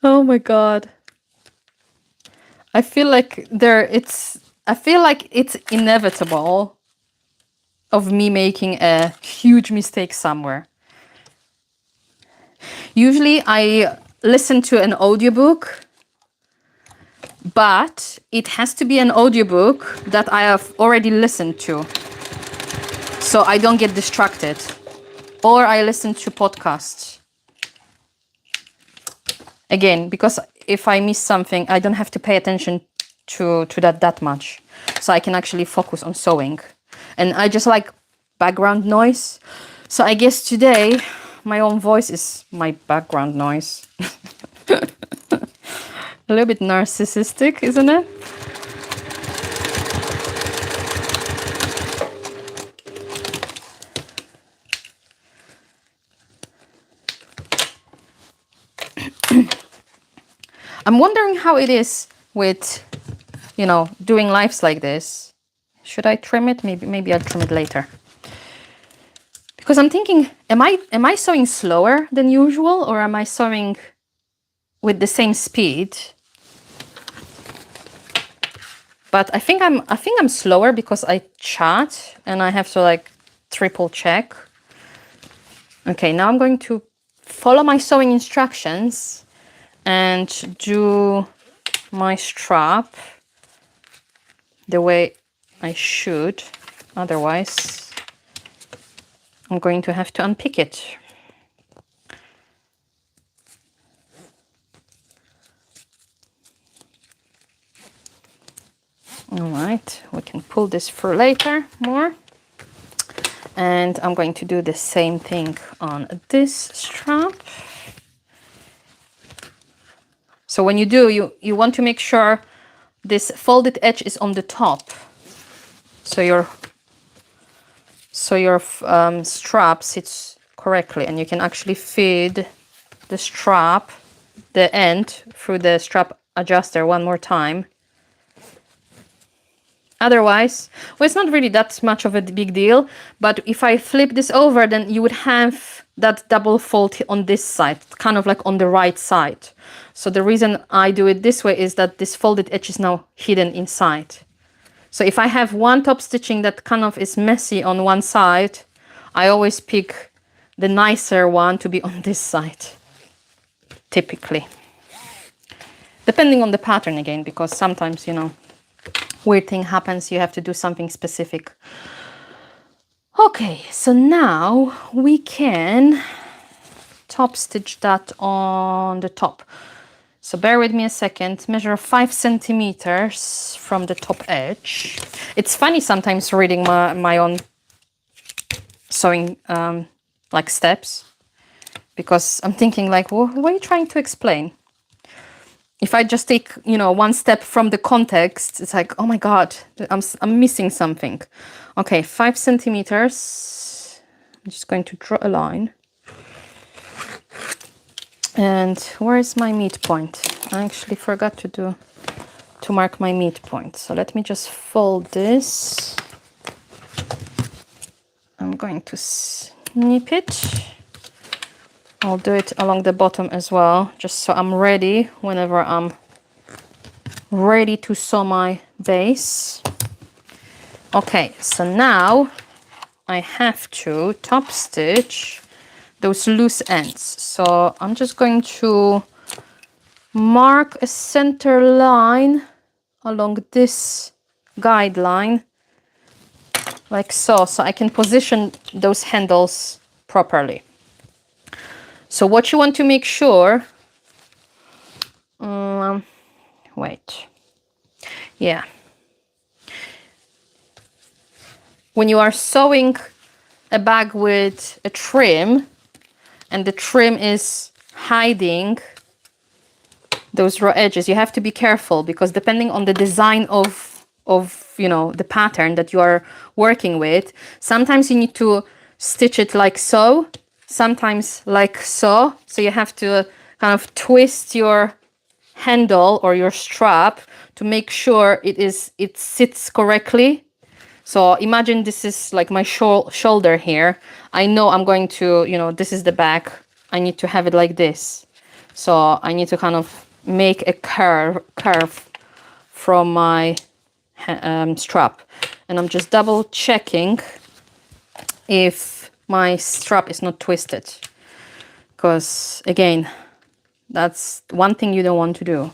Oh my God. I feel like it's inevitable of me making a huge mistake somewhere. Usually I listen to an audiobook, but it has to be an audiobook that I have already listened to, so I don't get distracted. Or I listen to podcasts. Again, because if I miss something, I don't have to pay attention to that much. So I can actually focus on sewing. And I just like background noise. So I guess today my own voice is my background noise. A little bit narcissistic, isn't it? I'm wondering how it is with, you know, doing lives like this. Should I trim it? Maybe I'll trim it later. Because I'm thinking, am I sewing slower than usual, or am I sewing with the same speed? But I think I'm slower because I chat and I have to like triple check. Okay, now I'm going to follow my sewing instructions and do my strap the way I should. Otherwise, I'm going to have to unpick it. All right, we can pull this through later more. And I'm going to do the same thing on this strap. So when you do, you want to make sure this folded edge is on the top. So your strap sits correctly, and you can actually feed the strap, the end, through the strap adjuster one more time. Otherwise, well, it's not really that much of a big deal, but if I flip this over, then you would have that double fold on this side, kind of like on the right side. So the reason I do it this way is that this folded edge is now hidden inside. So if I have one top stitching that kind of is messy on one side, I always pick the nicer one to be on this side, typically. Depending on the pattern again, because sometimes, you know, weird thing happens, you have to do something specific. Okay, so now we can top stitch that on the top. So bear with me a second, measure 5 centimeters from the top edge. It's funny sometimes reading my own sewing like steps, because I'm thinking like, well, what are you trying to explain? If I just take, you know, one step from the context, it's like, oh my God, I'm missing something. Okay, 5 centimeters. I'm just going to draw a line. And where is my midpoint? I actually forgot to mark my midpoint. So let me just fold this. I'm going to snip it. I'll do it along the bottom as well, just so I'm ready whenever I'm ready to sew my base. Okay, so now I have to top stitch those loose ends. So I'm just going to mark a center line along this guideline, like so, so I can position those handles properly. So what you want to make sure, wait, yeah. When you are sewing a bag with a trim and the trim is hiding those raw edges, you have to be careful, because depending on the design of you know, the pattern that you are working with, sometimes you need to stitch it like so, sometimes like so. So you have to kind of twist your handle or your strap to make sure it sits correctly. So imagine this is like my shoulder here. I know I'm going to, you know, this is the back. I need to have it like this. So I need to kind of make a curve from my strap. And I'm just double checking if my strap is not twisted. Because again, that's one thing you don't want to do.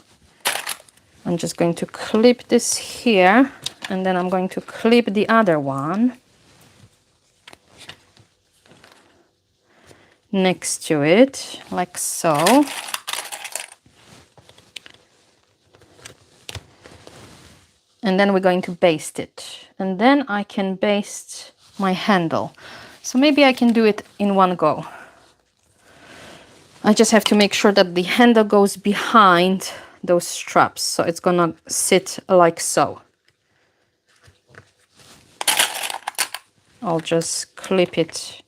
I'm just going to clip this here, and then I'm going to clip the other one next to it, like so. And then we're going to baste it. And then I can baste my handle. So maybe I can do it in one go. I just have to make sure that the handle goes behind those straps. So it's gonna sit like so. I'll just clip it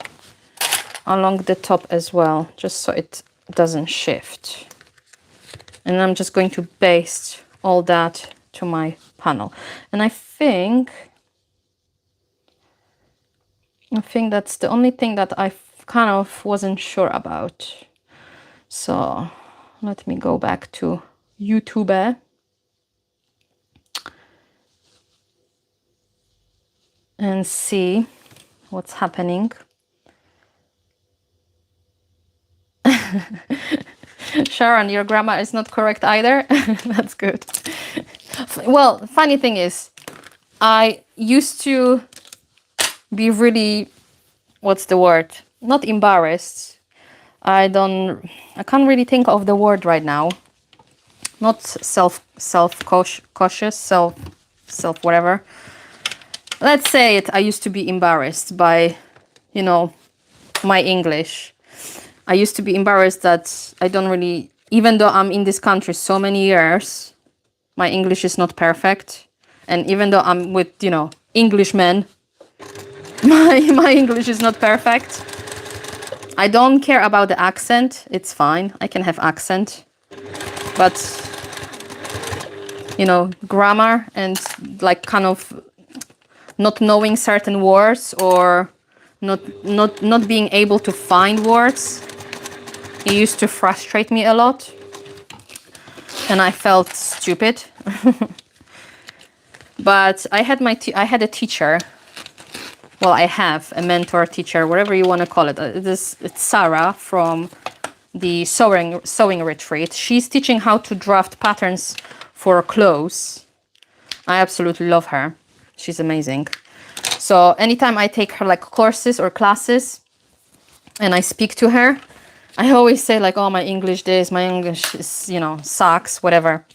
along the top as well, just so it doesn't shift. And I'm just going to baste all that to my panel. And I think that's the only thing that I kind of wasn't sure about. So let me go back to YouTube and see what's happening. Sharon, your grammar is not correct either. That's good. Well, funny thing is, I used to be really, what's the word? Not embarrassed. I can't really think of the word right now. Not cautious, self whatever. Let's say it. I used to be embarrassed by, you know, my English. I used to be embarrassed that I don't really, even though I'm in this country so many years, my English is not perfect. And even though I'm with, you know, Englishmen, my English is not perfect. I don't care about the accent. It's fine. I can have accent. But, you know, grammar and like kind of not knowing certain words or not being able to find words, it used to frustrate me a lot. And I felt stupid. But I had a teacher. Well, I have a mentor, teacher, whatever you want to call it. It's Sarah from the sewing retreat. She's teaching how to draft patterns for clothes. I absolutely love her. She's amazing. So anytime I take her like courses or classes and I speak to her, I always say like, oh, my English this, my English is, you know, sucks, whatever.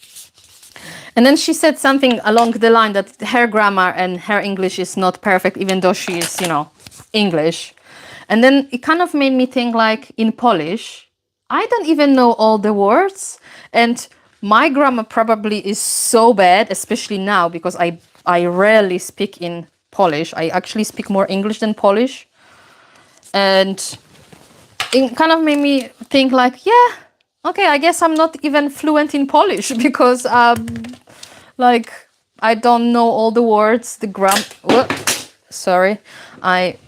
And then she said something along the line that her grammar and her English is not perfect, even though she is, you know, English. And then it kind of made me think like, in Polish, I don't even know all the words. And my grammar probably is so bad, especially now, because I rarely speak in Polish. I actually speak more English than Polish. And it kind of made me think like, yeah, okay, I guess I'm not even fluent in Polish because like I don't know all the words, the sorry, I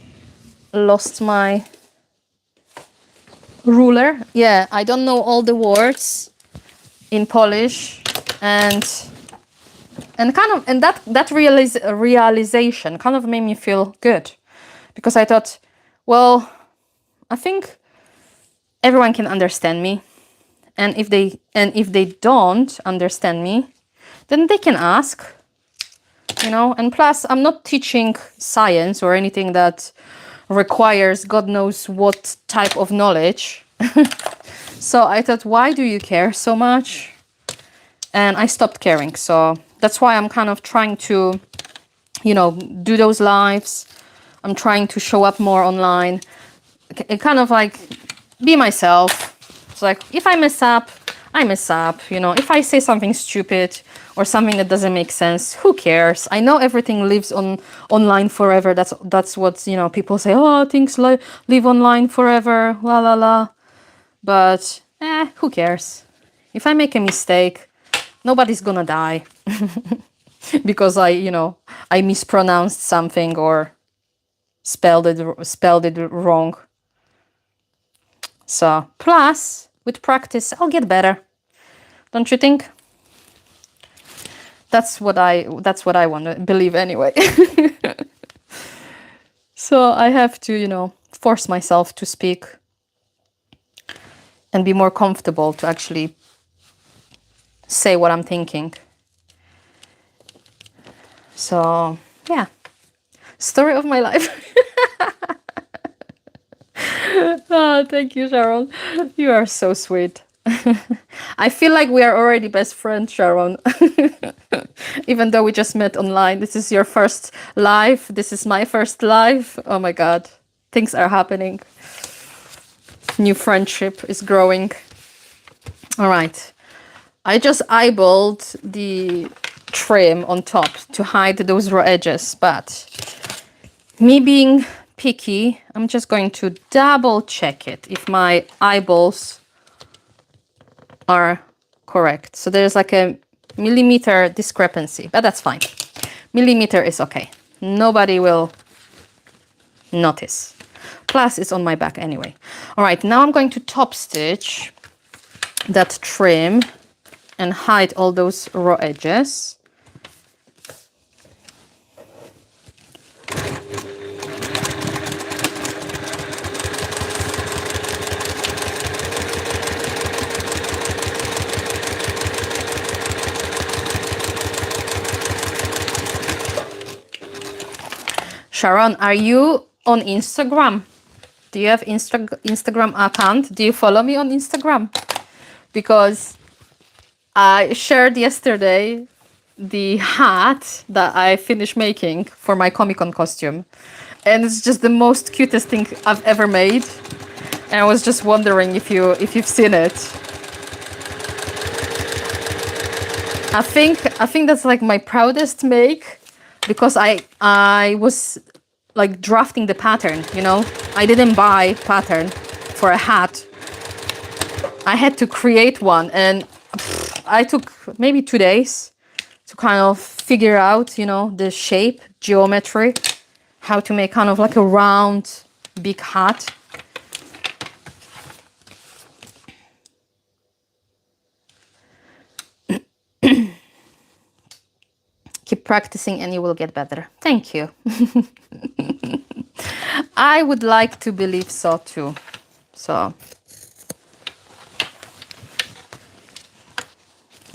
lost my ruler. Yeah, I don't know all the words in Polish, and kind of, and that realization kind of made me feel good, because I thought, well, I think everyone can understand me, and if they don't understand me, then they can ask, you know. And plus, I'm not teaching science or anything that requires God knows what type of knowledge. So I thought, why do you care so much? And I stopped caring. So that's why I'm kind of trying to, you know, do those lives. I'm trying to show up more online. Kind of like be myself. It's like, if I mess up, I mess up. You know, if I say something stupid or something that doesn't make sense, who cares? I know everything lives online forever. That's what, you know, people say. Oh, things live online forever. La la la. But who cares? If I make a mistake, nobody's gonna die because I mispronounced something or spelled it wrong. So plus, with practice, I'll get better. Don't you think? That's what I want to believe anyway. So I have to, you know, force myself to speak and be more comfortable to actually say what I'm thinking. So yeah, story of my life. Oh, thank you, Sharon. You are so sweet. I feel like we are already best friends, Sharon. Even though we just met online. This is your first live. This is my first live. Oh my God. Things are happening. New friendship is growing. All right. I just eyeballed the trim on top to hide those raw edges, but me being picky, I'm just going to double check it if my eyeballs are correct. So there's like a millimeter discrepancy, but that's fine. Millimeter is okay. Nobody will notice. Plus, it's on my back anyway. All right, now I'm going to top stitch that trim and hide all those raw edges. Sharon, are you on Instagram? Do you have Instagram account? Do you follow me on Instagram? Because I shared yesterday the hat that I finished making for my Comic-Con costume. And it's just the most cutest thing I've ever made. And I was just wondering if you've seen it. I think that's like my proudest make, because I was like drafting the pattern, you know. I didn't buy pattern for a hat. I had to create one, and I took maybe 2 days to kind of figure out, you know, the shape, geometry, how to make kind of like a round big hat. Keep practicing and you will get better. Thank you. I would like to believe so too. So,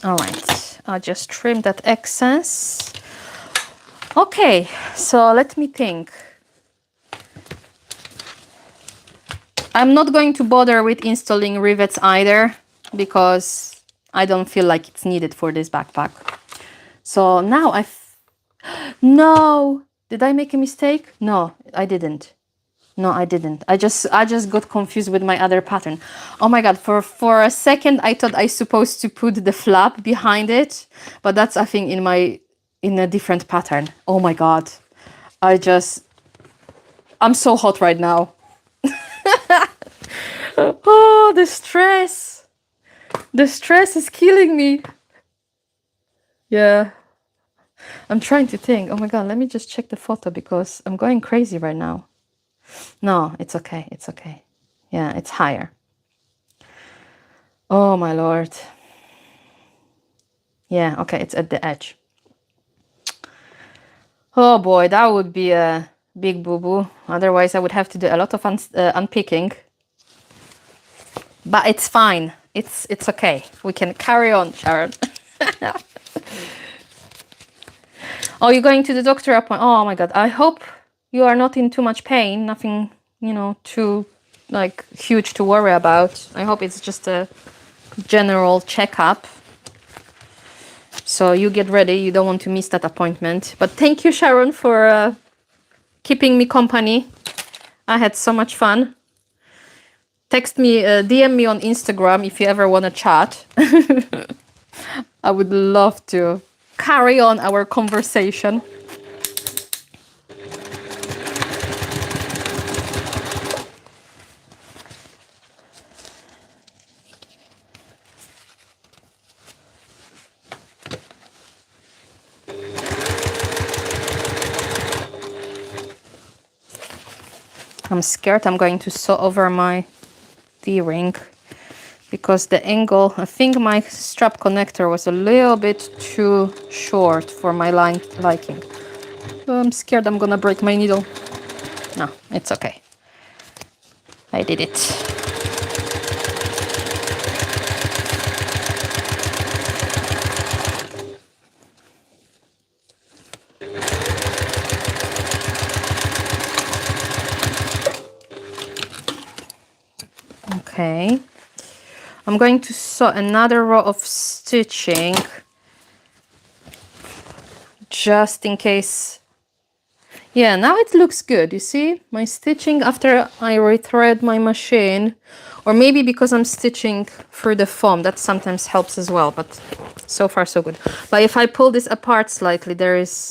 all right, I'll just trim that excess. Okay, so let me think. I'm not going to bother with installing rivets either, because I don't feel like it's needed for this backpack. So now no, did I make a mistake? No, I didn't. No, I didn't. I just got confused with my other pattern. Oh my God, for a second I thought I supposed to put the flap behind it, but that's, I think, in a different pattern. Oh my God. I'm so hot right now. Oh, the stress. The stress is killing me. Yeah. I'm trying to think. Oh my God, let me just check the photo, because I'm going crazy right now. No, it's okay. It's okay. Yeah, it's higher. Oh my lord. Yeah, okay, it's at the edge. Oh boy, that would be a big boo-boo. Otherwise, I would have to do a lot of unpicking. But it's fine. It's okay. We can carry on, Sharon. Oh, you're going to the doctor appointment. Oh my God. I hope you are not in too much pain. Nothing, too like huge to worry about. I hope it's just a general checkup. So you get ready. You don't want to miss that appointment. But thank you, Sharon, for keeping me company. I had so much fun. Text me, DM me on Instagram if you ever want to chat. I would love to carry on our conversation. I'm scared I'm going to sew over my D-ring because the angle, I think my strap connector was a little bit too short for my liking. I'm scared I'm gonna break my needle. No, it's okay. I did it. Okay. I'm going to sew another row of stitching just in case. Yeah, now it looks good. You see my stitching after I rethread my machine, or maybe because I'm stitching through the foam, that sometimes helps as well, but so far so good. But if I pull this apart slightly,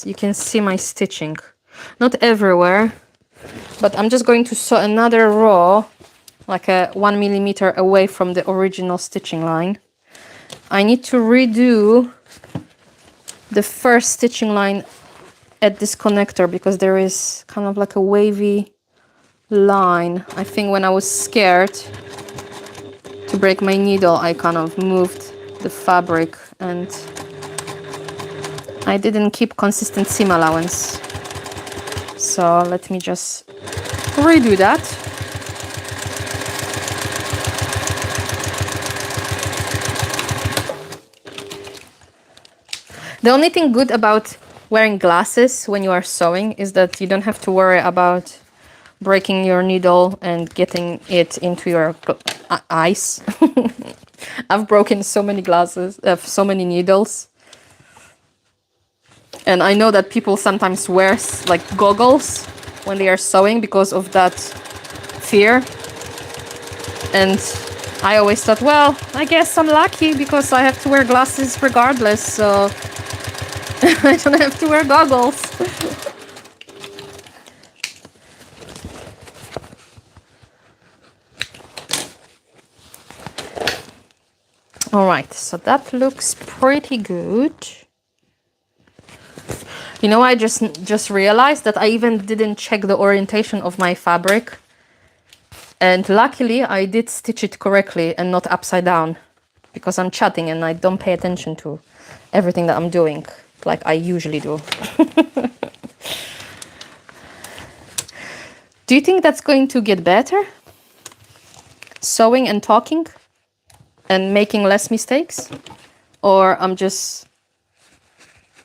you can see my stitching. Not everywhere, but I'm just going to sew another row, like a 1 millimeter away from the original stitching line. I need to redo the first stitching line at this connector because there is kind of like a wavy line. I think when I was scared to break my needle, I kind of moved the fabric and I didn't keep consistent seam allowance. So let me just redo that. The only thing good about wearing glasses when you are sewing is that you don't have to worry about breaking your needle and getting it into your eyes. I've broken so many glasses, so many needles. And I know that people sometimes wear like goggles when they are sewing because of that fear. And I always thought, well, I guess I'm lucky because I have to wear glasses regardless, so I don't have to wear goggles. All right, so that looks pretty good. You know, I just realized that I even didn't check the orientation of my fabric. And luckily, I did stitch it correctly and not upside down because I'm chatting and I don't pay attention to everything that I'm doing like I usually do. Do you think that's going to get better? Sewing and talking and making less mistakes? Or I'm just,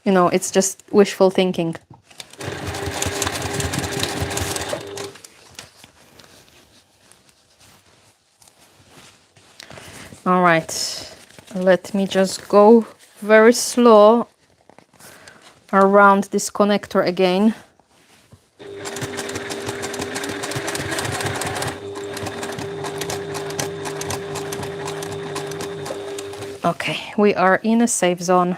it's just wishful thinking? All right, let me just go very slow around this connector again. Okay, we are in a safe zone.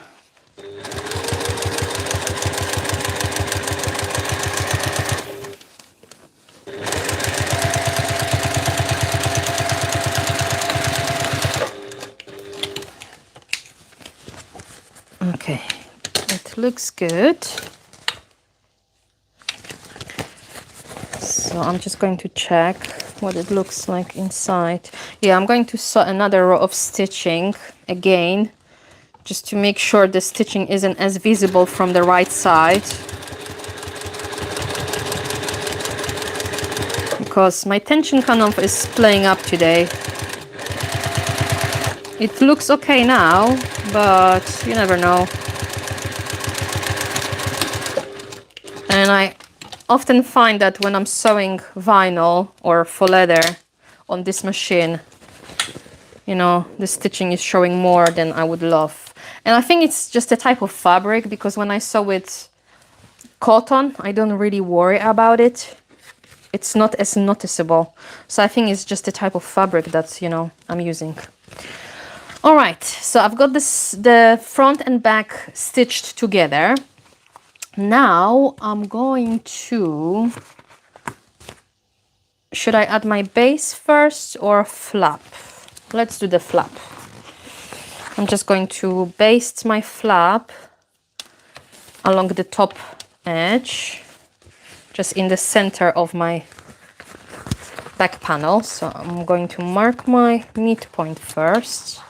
Okay, it looks good. So I'm just going to check what it looks like inside. Yeah, I'm going to sew another row of stitching again, just to make sure the stitching isn't as visible from the right side. Because my tension cannon is playing up today. It looks okay now, but you never know. And I often find that when I'm sewing vinyl or faux leather on this machine, you know, the stitching is showing more than I would love. And I think it's just a type of fabric, because when I sew with cotton, I don't really worry about it. It's not as noticeable. So I think it's just a type of fabric that, you know, I'm using. All right, so I've got the front and back stitched together. Now I'm going to... Should I add my base first or flap? Let's do the flap. I'm just going to baste my flap along the top edge, just in the center of my back panel. So I'm going to mark my midpoint first.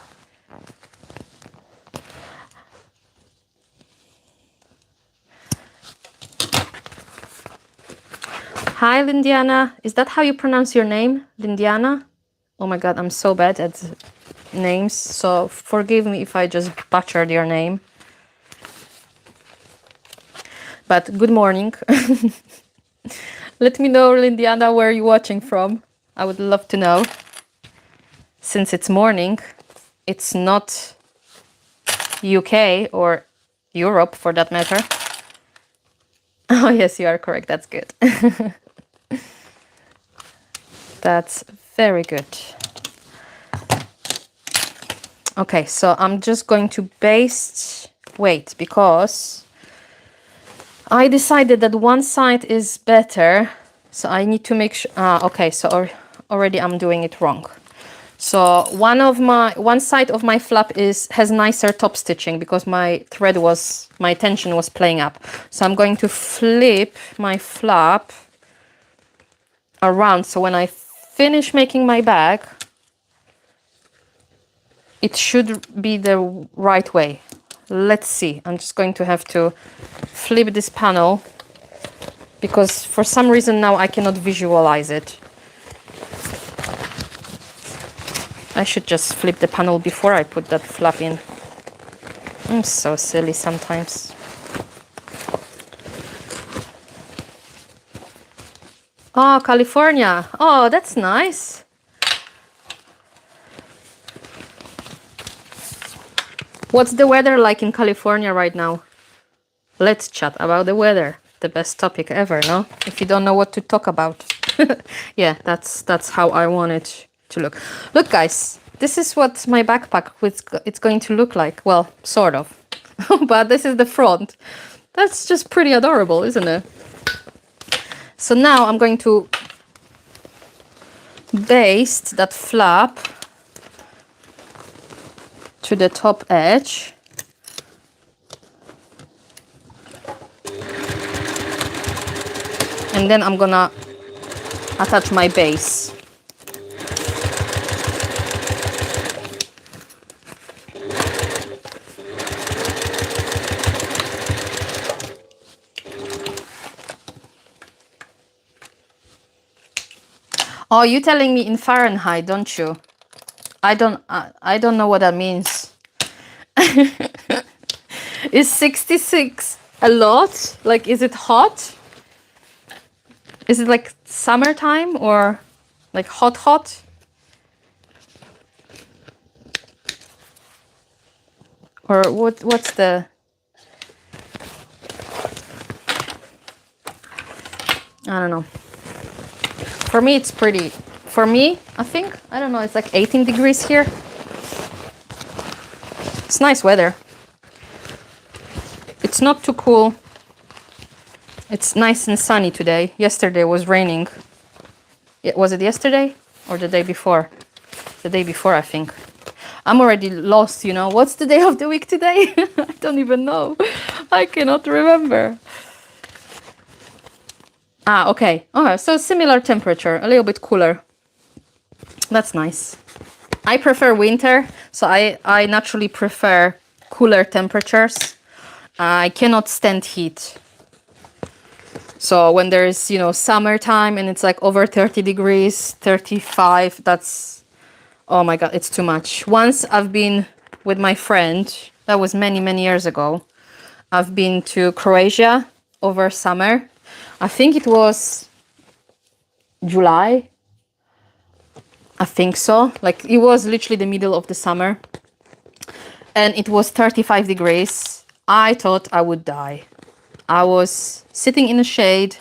Hi, Lindiana. Is that how you pronounce your name, Lindiana? Oh my God, I'm so bad at names, so forgive me if I just butchered your name. But good morning. Let me know, Lindiana, where you're watching from. I would love to know. Since it's morning, it's not UK or Europe for that matter. Oh yes, you are correct. That's good. That's very good. Okay, so I'm just going to baste, wait, because I decided that one side is better, so I need to make sure, okay, so already I'm doing it wrong. So one side of my flap has nicer top stitching because my tension was playing up. So I'm going to flip my flap around, so when I finish making my bag, it should be the right way. Let's see. I'm just going to have to flip this panel because for some reason now I cannot visualize it. I should just flip the panel before I put that flap in. I'm so silly sometimes. Oh, California. Oh, that's nice. What's the weather like in California right now? Let's chat about the weather. The best topic ever, no? If you don't know what to talk about. Yeah, that's how I want it to look. Look, guys, this is what my backpack it's going to look like. Well, sort of. But this is the front. That's just pretty adorable, isn't it? So now I'm going to baste that flap to the top edge. And then I'm gonna attach my base. Oh, you're telling me in Fahrenheit, don't you? I don't know what that means. Is 66 a lot? Like, is it hot? Is it like summertime or like hot? Or what's the... I don't know. For me, it's pretty... For me, I think, I don't know, it's like 18 degrees here. It's nice weather. It's not too cool. It's nice and sunny today. Yesterday was raining. Was it yesterday or the day before? The day before, I think. I'm already lost, you know. What's the day of the week today? I don't even know. I cannot remember. Ah, okay. Oh, so similar temperature, a little bit cooler. That's nice. I prefer winter, so I naturally prefer cooler temperatures. I cannot stand heat. So when there's, you know, summertime and it's like over 30 degrees, 35, that's, oh my God, it's too much. Once I've been with my friend, that was many, many years ago. I've been to Croatia over summer. I think it was July. I think so. Like it was literally the middle of the summer. And it was 35 degrees. I thought I would die. I was sitting in the shade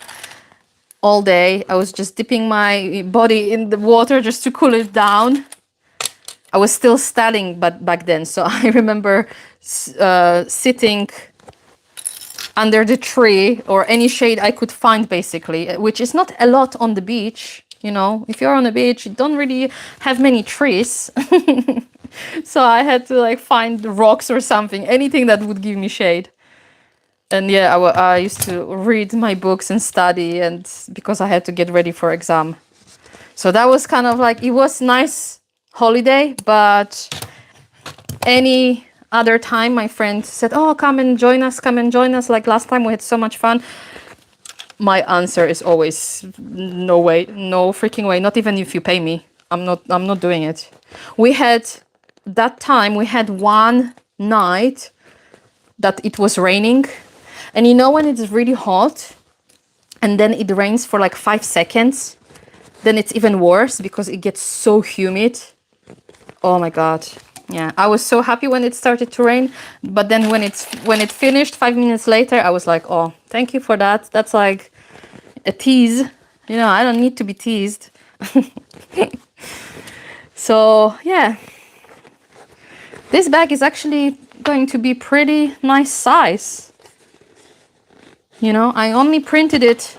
all day. I was just dipping my body in the water just to cool it down. I was still studying but back then. So I remember sitting under the tree or any shade I could find, basically, which is not a lot on the beach. You know, if you're on the beach, you don't really have many trees. So I had to like find rocks or something, anything that would give me shade. And yeah, I used to read my books and study, and because I had to get ready for exam. So that was kind of like, it was nice holiday, but any other time my friend said, oh, come and join us, come and join us. Like last time we had so much fun. My answer is always no way, no freaking way. Not even if you pay me. I'm not doing it. We had one night that it was raining. And you know when it's really hot and then it rains for like 5 seconds, then it's even worse because it gets so humid. Oh my God. Yeah, I was so happy when it started to rain, but then when it finished 5 minutes later, I was like, oh, thank you for that. That's like a tease. You know, I don't need to be teased. So yeah, this bag is actually going to be pretty nice size. You know, I only printed it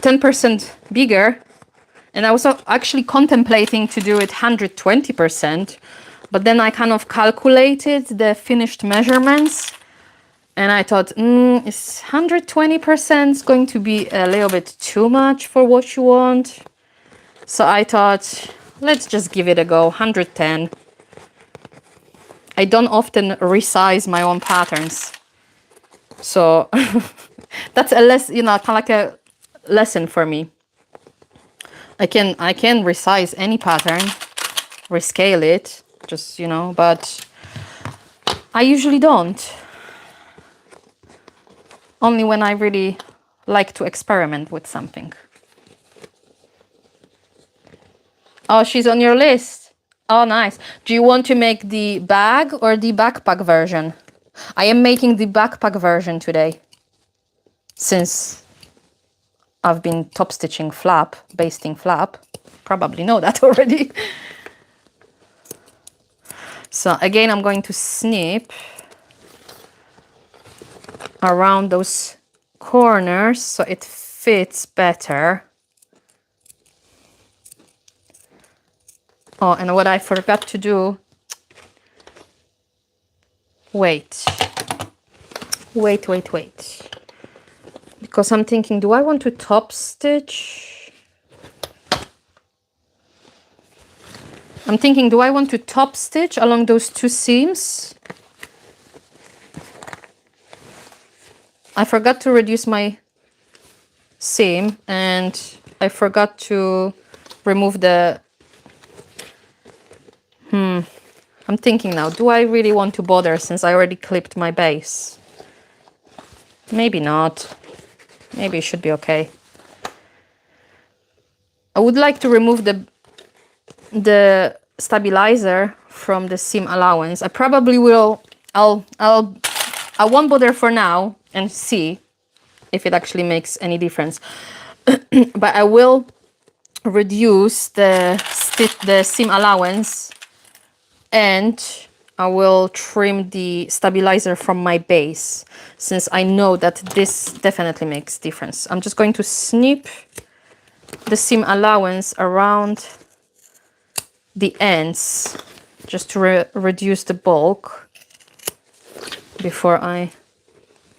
10% bigger, and I was actually contemplating to do it 120%, but then I kind of calculated the finished measurements, and I thought, is 120% going to be a little bit too much for what you want? So I thought, let's just give it a go, 110. I don't often resize my own patterns. So that's a kind of like a lesson for me. I can resize any pattern, rescale it, just, you know, but I usually don't. Only when I really like to experiment with something. Oh, she's on your list. Oh, nice. Do you want to make the bag or the backpack version? I am making the backpack version today, since I've been top stitching flap, basting flap. Probably know that already. So again, I'm going to snip around those corners so it fits better. Oh, and what I forgot to do, wait. Because I'm thinking, do I want to top stitch? I'm thinking, do I want to top stitch along those two seams? I forgot to reduce my seam, and I forgot to remove the... I'm thinking now, do I really want to bother since I already clipped my base? Maybe not. Maybe it should be okay. I would like to remove the stabilizer from the seam allowance. I probably will. I won't bother for now and see if it actually makes any difference. But I will reduce the seam allowance, and I will trim the stabilizer from my base, since I know that this definitely makes difference. I'm just going to snip the seam allowance around the ends just to reduce the bulk before I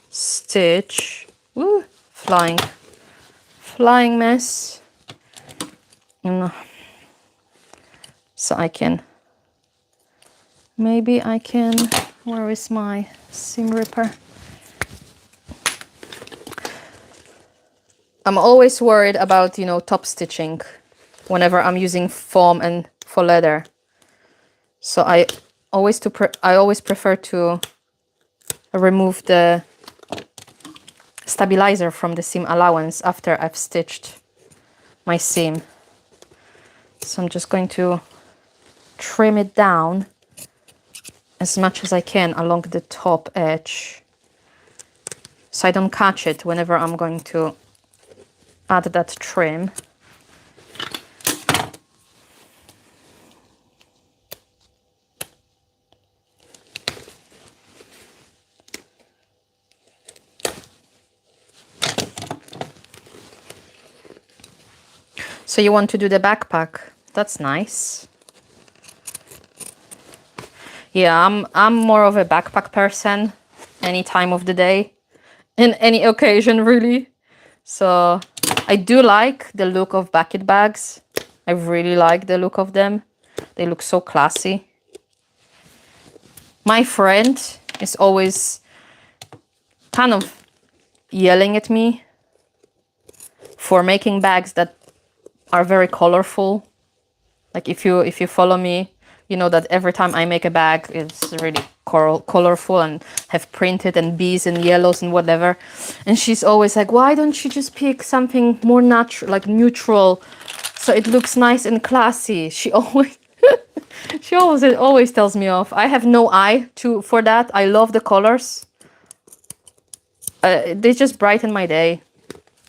stitch. Woo, flying mess. So I can, maybe I can, where is my seam ripper? I'm always worried about, you know, top stitching whenever I'm using foam and for leather. So I always prefer to remove the stabilizer from the seam allowance after I've stitched my seam. So I'm just going to trim it down as much as I can along the top edge, so I don't catch it whenever I'm going to add that trim. So you want to do the backpack? That's nice. Yeah, I'm more of a backpack person any time of the day, in any occasion really. So I do like the look of bucket bags. I really like the look of them. They look so classy. My friend is always kind of yelling at me for making bags that are very colorful. Like if you follow me, you know that every time I make a bag, it's really colorful and have printed and bees and yellows and whatever. And she's always like, why don't you just pick something more natural, like neutral, so it looks nice and classy? She always she always tells me off. I have no eye for that. I love the colors. They just brighten my day.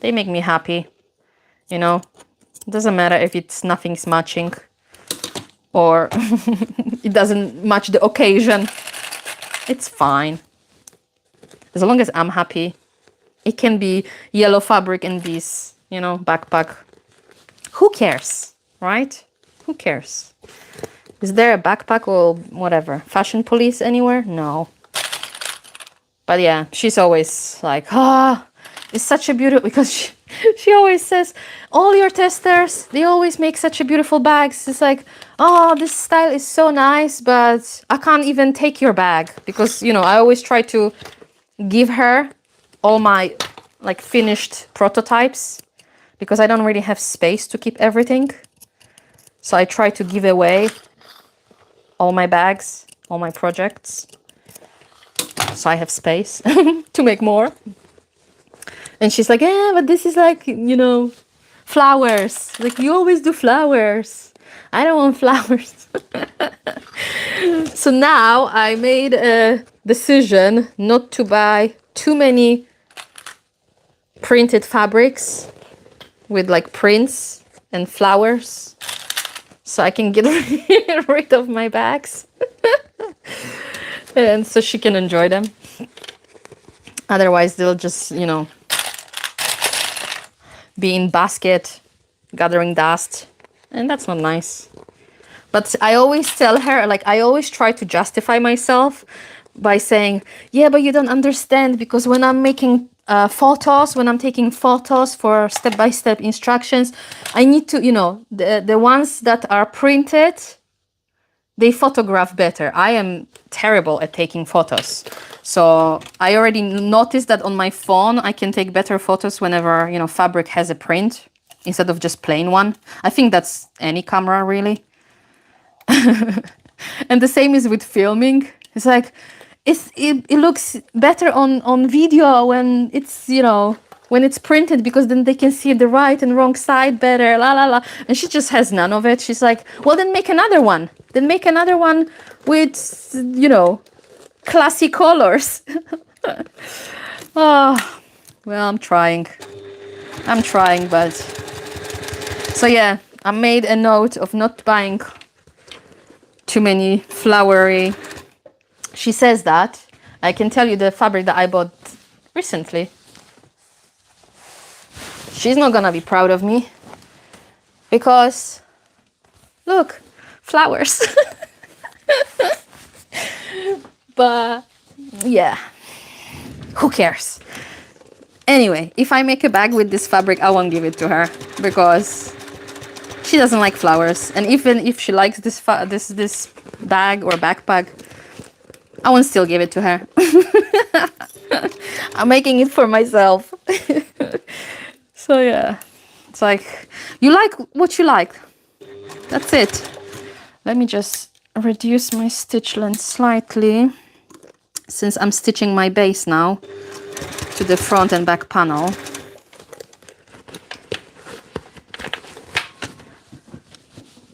They make me happy. You know, it doesn't matter if it's nothing's matching or it doesn't match the occasion. It's fine. As long as I'm happy. It can be yellow fabric in this, you know, backpack. Who cares, right? Who cares? Is there a backpack or whatever? Fashion police anywhere? No. But yeah, she's always like, it's such a beautiful, because she always says, all your testers, they always make such a beautiful bags. It's like, oh, this style is so nice, but I can't even take your bag, because, you know, I always try to give her all my like finished prototypes, because I don't really have space to keep everything. So I try to give away all my bags, all my projects, so I have space to make more. And she's like, yeah, but this is like, you know, flowers. Like, you always do flowers. I don't want flowers. So now I made a decision not to buy too many printed fabrics with like prints and flowers, so I can get rid of my bags. And so she can enjoy them. Otherwise they'll just, you know, be in basket gathering dust, and that's not nice. But I always tell her, like, I always try to justify myself by saying, yeah, but you don't understand, because when I'm making photos, when I'm taking photos for step-by-step instructions, I need to, you know, the ones that are printed, they photograph better. I am terrible at taking photos. So I already noticed that on my phone, I can take better photos whenever, you know, fabric has a print instead of just plain one. I think that's any camera really. And the same is with filming. It's like, it looks better on video when it's, you know, when it's printed, because then they can see the right and wrong side better, la la la. And she just has none of it. She's like, well, then make another one. Then make another one with, you know, classy colors. Oh, well, I'm trying, but... So yeah, I made a note of not buying too many flowery. She says that. I can tell you the fabric that I bought recently. She's not gonna be proud of me, because look, flowers. But yeah, who cares? Anyway, if I make a bag with this fabric, I won't give it to her, because She doesn't like flowers, and even if she likes this bag or backpack, I won't still give it to her. I'm making it for myself. So yeah, it's like, you like what you like. That's it. Let me just reduce my stitch length slightly, since I'm stitching my base now to the front and back panel.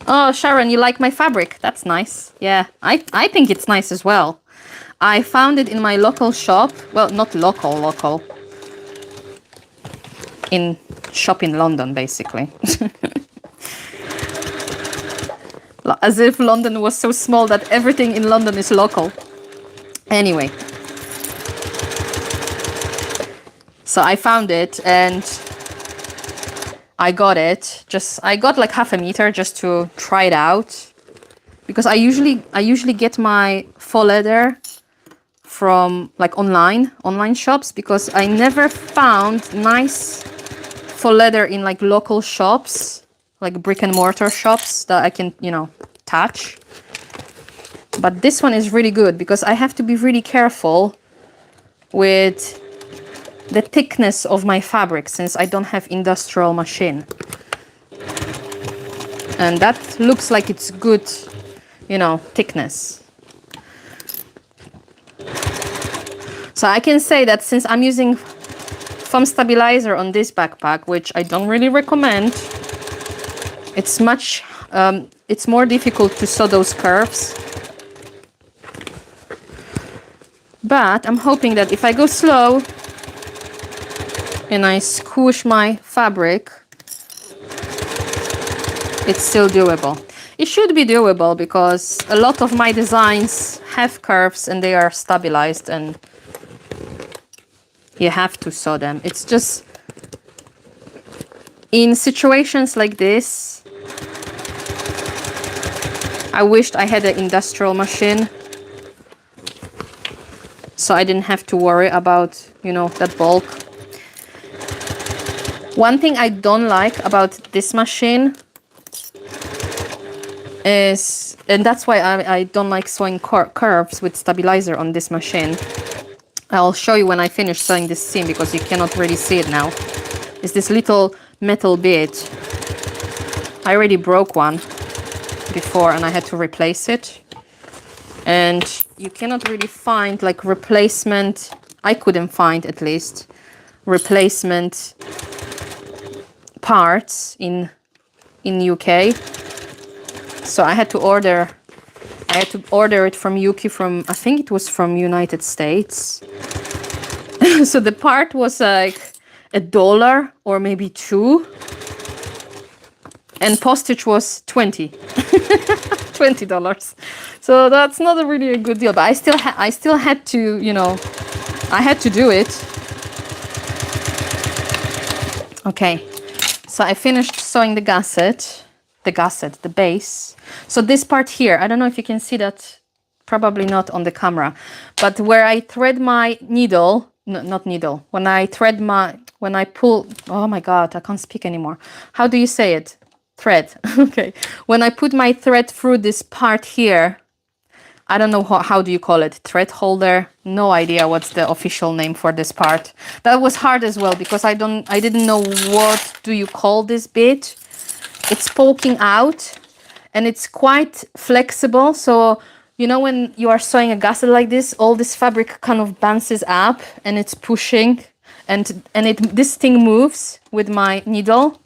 Oh, Sharon, you like my fabric? That's nice. Yeah, I think it's nice as well. I found it in my local shop. Well, not local. In shop in London, basically. As if London was so small that everything in London is local. Anyway. So I found it and I got it. I got like half a meter just to try it out. Because I usually get my faux leather from like online shops, because I never found nice faux leather in like local shops, like brick and mortar shops that I can, touch. But this one is really good because I have to be really careful with the thickness of my fabric, since I don't have industrial machine. And that looks like it's good, thickness. So I can say that since I'm using foam stabilizer on this backpack, which I don't really recommend, it's more difficult to sew those curves. But I'm hoping that if I go slow and I squish my fabric, it's still doable. It should be doable because a lot of my designs have curves and they are stabilized and you have to sew them. It's just in situations like this, I wished I had an industrial machine so I didn't have to worry about, that bulk. One thing I don't like about this machine is, and that's why I don't like sewing curves with stabilizer on this machine. I'll show you when I finish sewing this seam because you cannot really see it now. It's this little metal bit. I already broke one before and I had to replace it. And you cannot really find like replacement, I couldn't find at least, replacement parts in UK. So I had to order it from UK, I think it was from United States. So the part was like $1 or maybe $2, and postage was $20. $20. So that's not really a good deal, but I still had to, I had to do it. Okay, so I finished sewing the base. So this part here, I don't know if you can see that, probably not on the camera, but where I thread my needle, when I pull, oh my God, I can't speak anymore. How do you say it? Thread. Okay. When I put my thread through this part here, I don't know how do you call it? Thread holder? No idea what's the official name for this part. That was hard as well because I didn't know what do you call this bit. It's poking out and it's quite flexible. So, when you are sewing a gusset like this, all this fabric kind of bounces up and it's pushing and this thing moves with my needle.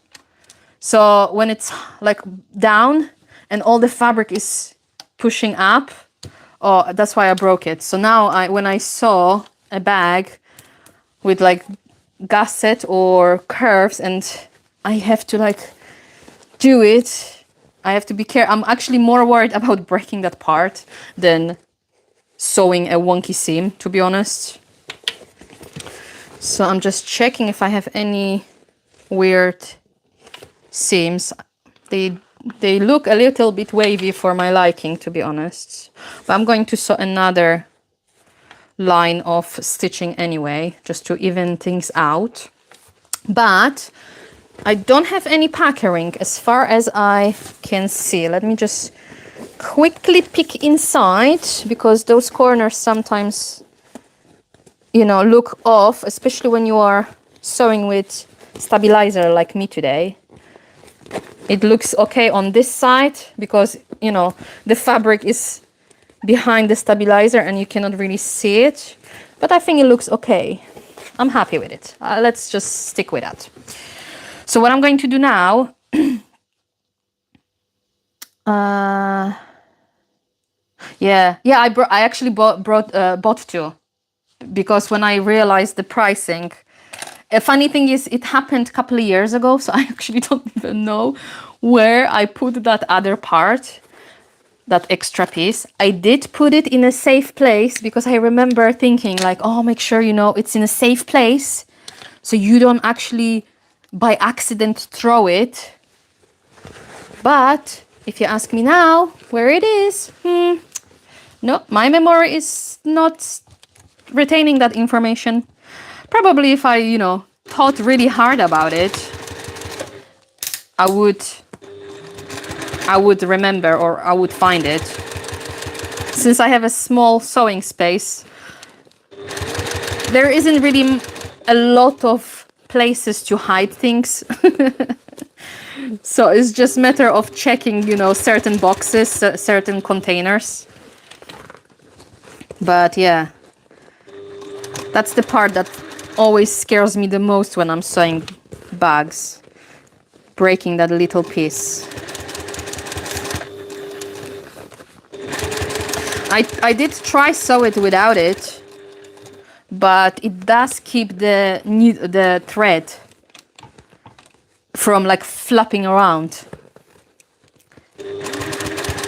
So when it's like down and all the fabric is pushing up, oh, that's why I broke it. So now when I sew a bag with like gusset or curves and I have to like do it, I have to be careful. I'm actually more worried about breaking that part than sewing a wonky seam, to be honest. So I'm just checking if I have any weird seams. They look a little bit wavy for my liking, to be honest. But I'm going to sew another line of stitching anyway, just to even things out. But I don't have any packering as far as I can see. Let me just quickly peek inside, because those corners sometimes, you know, look off, especially when you are sewing with stabilizer like me today. It looks okay on this side because, you know, the fabric is behind the stabilizer and you cannot really see it. But I think it looks okay. I'm happy with it. Let's just stick with that. So what I'm going to do now, I actually bought two, because when I realized the pricing, a funny thing is it happened a couple of years ago, so I actually don't even know where I put that other part, that extra piece. I did put it in a safe place, because I remember thinking like, oh, make sure, you know, it's in a safe place so you don't actually by accident throw it. But if you ask me now where it is, no, my memory is not retaining that information. Probably if I, you know, thought really hard about it, I would remember, or I would find it. Since I have a small sewing space, there isn't really a lot of places to hide things. So it's just a matter of checking, you know, certain boxes, certain containers. But yeah, that's the part that always scares me the most when I'm sewing bags. Breaking that little piece. I did try sew it without it, but it does keep the thread from like flapping around.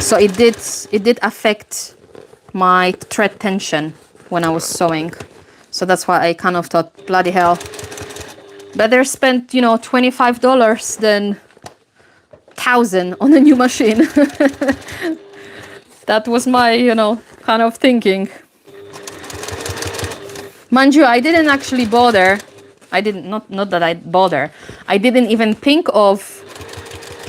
So it did affect my thread tension when I was sewing. So that's why I kind of thought, bloody hell, better spend, you know, $25 than $1,000 on a new machine. That was my, you know, kind of thinking. Mind you, I didn't actually bother. I didn't, not that I bother. I didn't even think of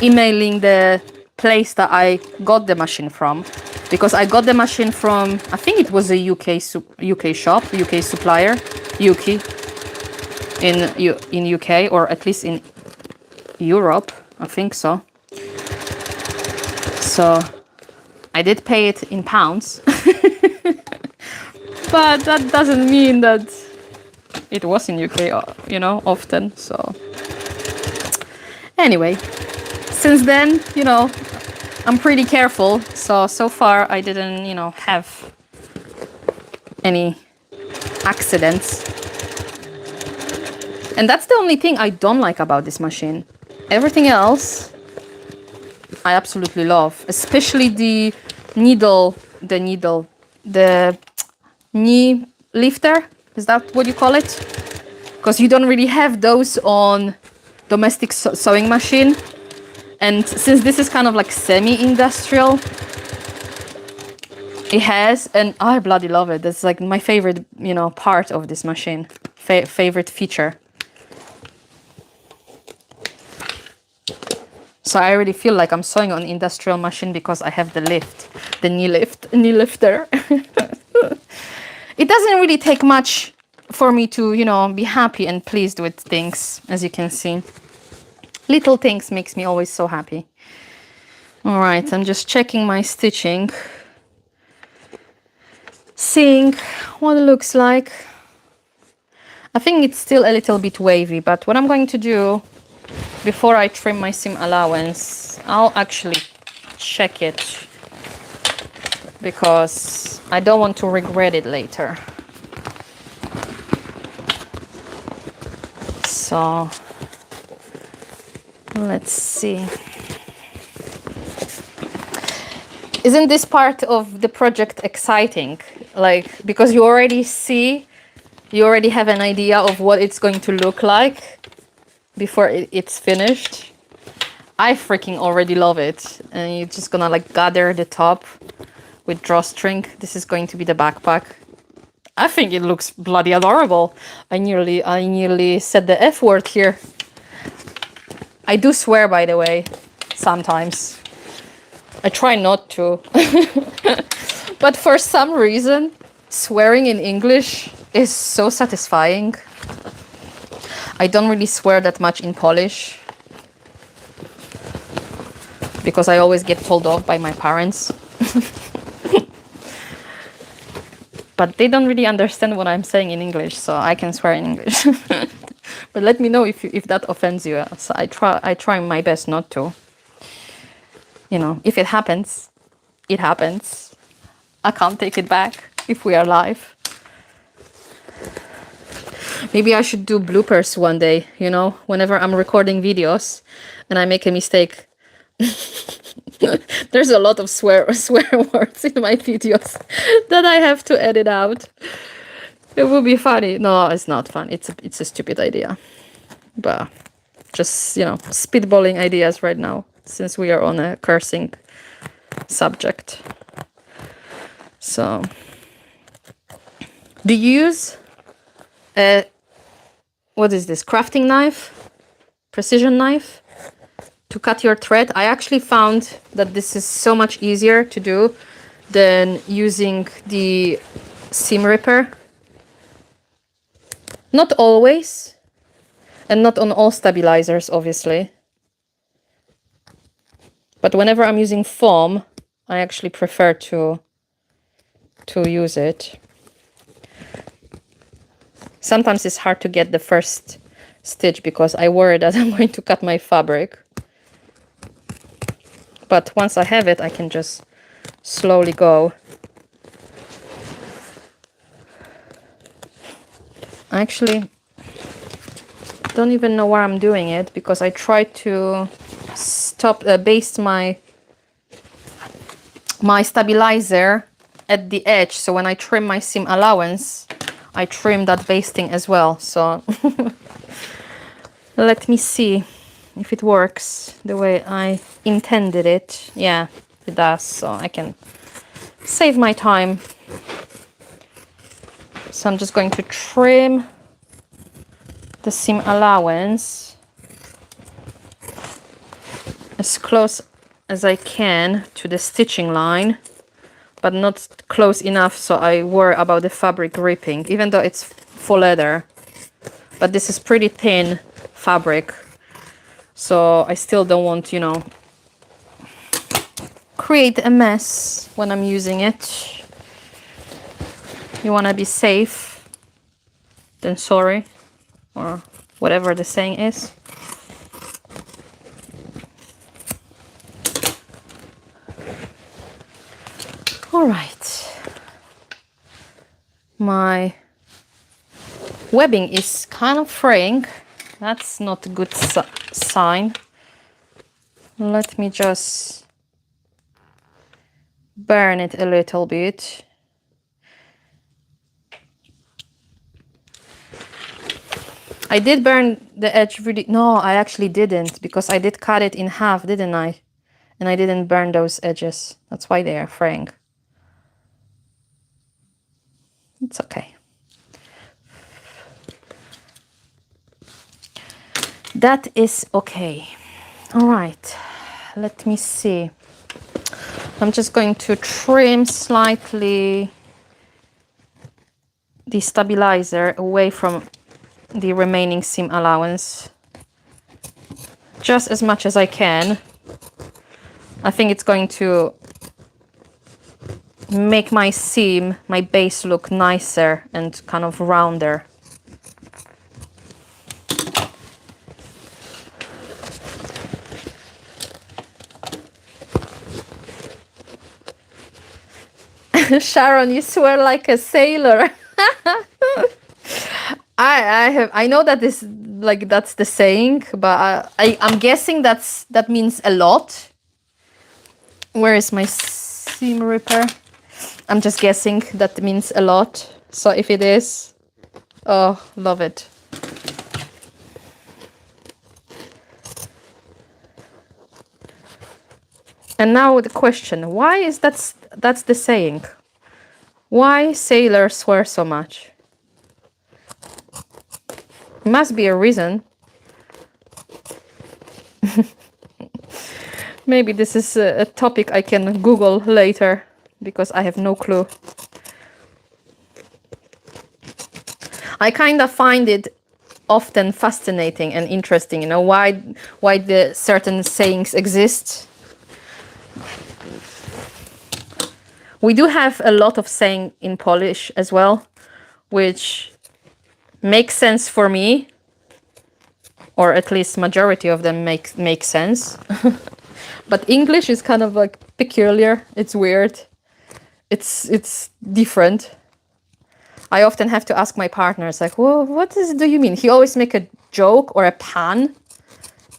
emailing the place that I got the machine from, because I got the machine from, I think it was a UK shop, UK supplier, UK in UK, or at least in Europe, I think so. So I did pay it in pounds, but that doesn't mean that it was in UK, you know, often. So anyway, since then, you know, I'm pretty careful. So far I didn't, you know, have any accidents. And that's the only thing I don't like about this machine. Everything else I absolutely love, especially the knee lifter. Is that what you call it? Because you don't really have those on domestic sewing machine. And since this is kind of like semi-industrial, it has, and I bloody love it. That's like my favorite, you know, part of this machine. Favorite feature. So I already feel like I'm sewing on industrial machine because I have the knee lifter. It doesn't really take much for me to, you know, be happy and pleased with things, as you can see. Little things makes me always so happy. All right, I'm just checking my stitching, seeing what it looks like. I think it's still a little bit wavy, but what I'm going to do before I trim my seam allowance, I'll actually check it, because I don't want to regret it later. So let's see. Isn't this part of the project exciting? Like, because you already have an idea of what it's going to look like before it's finished. I freaking already love it. And you're just gonna like gather the top with drawstring. This is going to be the backpack. I think it looks bloody adorable. I nearly said the F word here. I do swear, by the way, sometimes. I try not to. But for some reason, swearing in English is so satisfying. I don't really swear that much in Polish because I always get told off by my parents. But they don't really understand what I'm saying in English, so I can swear in English. But let me know if that offends you. So I try my best not to. You know, if it happens, it happens. I can't take it back if we are live. Maybe I should do bloopers one day, you know, whenever I'm recording videos and I make a mistake. There's a lot of swear words in my videos that I have to edit out. It would be funny. No, it's not fun. It's a stupid idea. But just, you know, spitballing ideas right now since we are on a cursing subject. So, do you use a, what is this, crafting knife? Precision knife? To cut your thread? I actually found that this is so much easier to do than using the seam ripper. Not always, and not on all stabilizers, obviously. But whenever I'm using foam, I actually prefer to use it. Sometimes it's hard to get the first stitch because I worry that I'm going to cut my fabric. But once I have it, I can just slowly go. I actually don't even know where I'm doing it because I tried to baste my stabilizer at the edge. So when I trim my seam allowance, I trim that basting as well. So let me see if it works the way I intended it. Yeah, it does. So I can save my time. So I'm just going to trim the seam allowance as close as I can to the stitching line, but not close enough so I worry about the fabric ripping, even though it's faux leather. But this is pretty thin fabric, so I still don't want, you know, create a mess when I'm using it. You want to be safe than sorry, or whatever the saying is. All right, my webbing is kind of fraying. That's not a good sign. Let me just burn it a little bit. I did burn the edge really. No, I actually didn't, because I did cut it in half, didn't I? And I didn't burn those edges. That's why they are fraying. It's okay. That is okay. All right, let me see. I'm just going to trim slightly the stabilizer away from the remaining seam allowance, just as much as I can. I think it's going to make my seam, my base, look nicer and kind of rounder. Sharon, you swear like a sailor. I know that this, like, that's the saying, but I'm guessing that means a lot. Where is my seam ripper? I'm just guessing that means a lot. So if it is, oh, love it. And now the question, why is that's the saying? Why sailors swear so much? Must be a reason. Maybe this is a topic I can Google later, because I have no clue. I kind of find it often fascinating and interesting, why the certain sayings exist. We do have a lot of saying in Polish as well, which makes sense for me, or at least majority of them make sense. But English is kind of like peculiar. It's weird. It's different. I often have to ask my partner, it's like, well, do you mean? He always make a joke or a pun,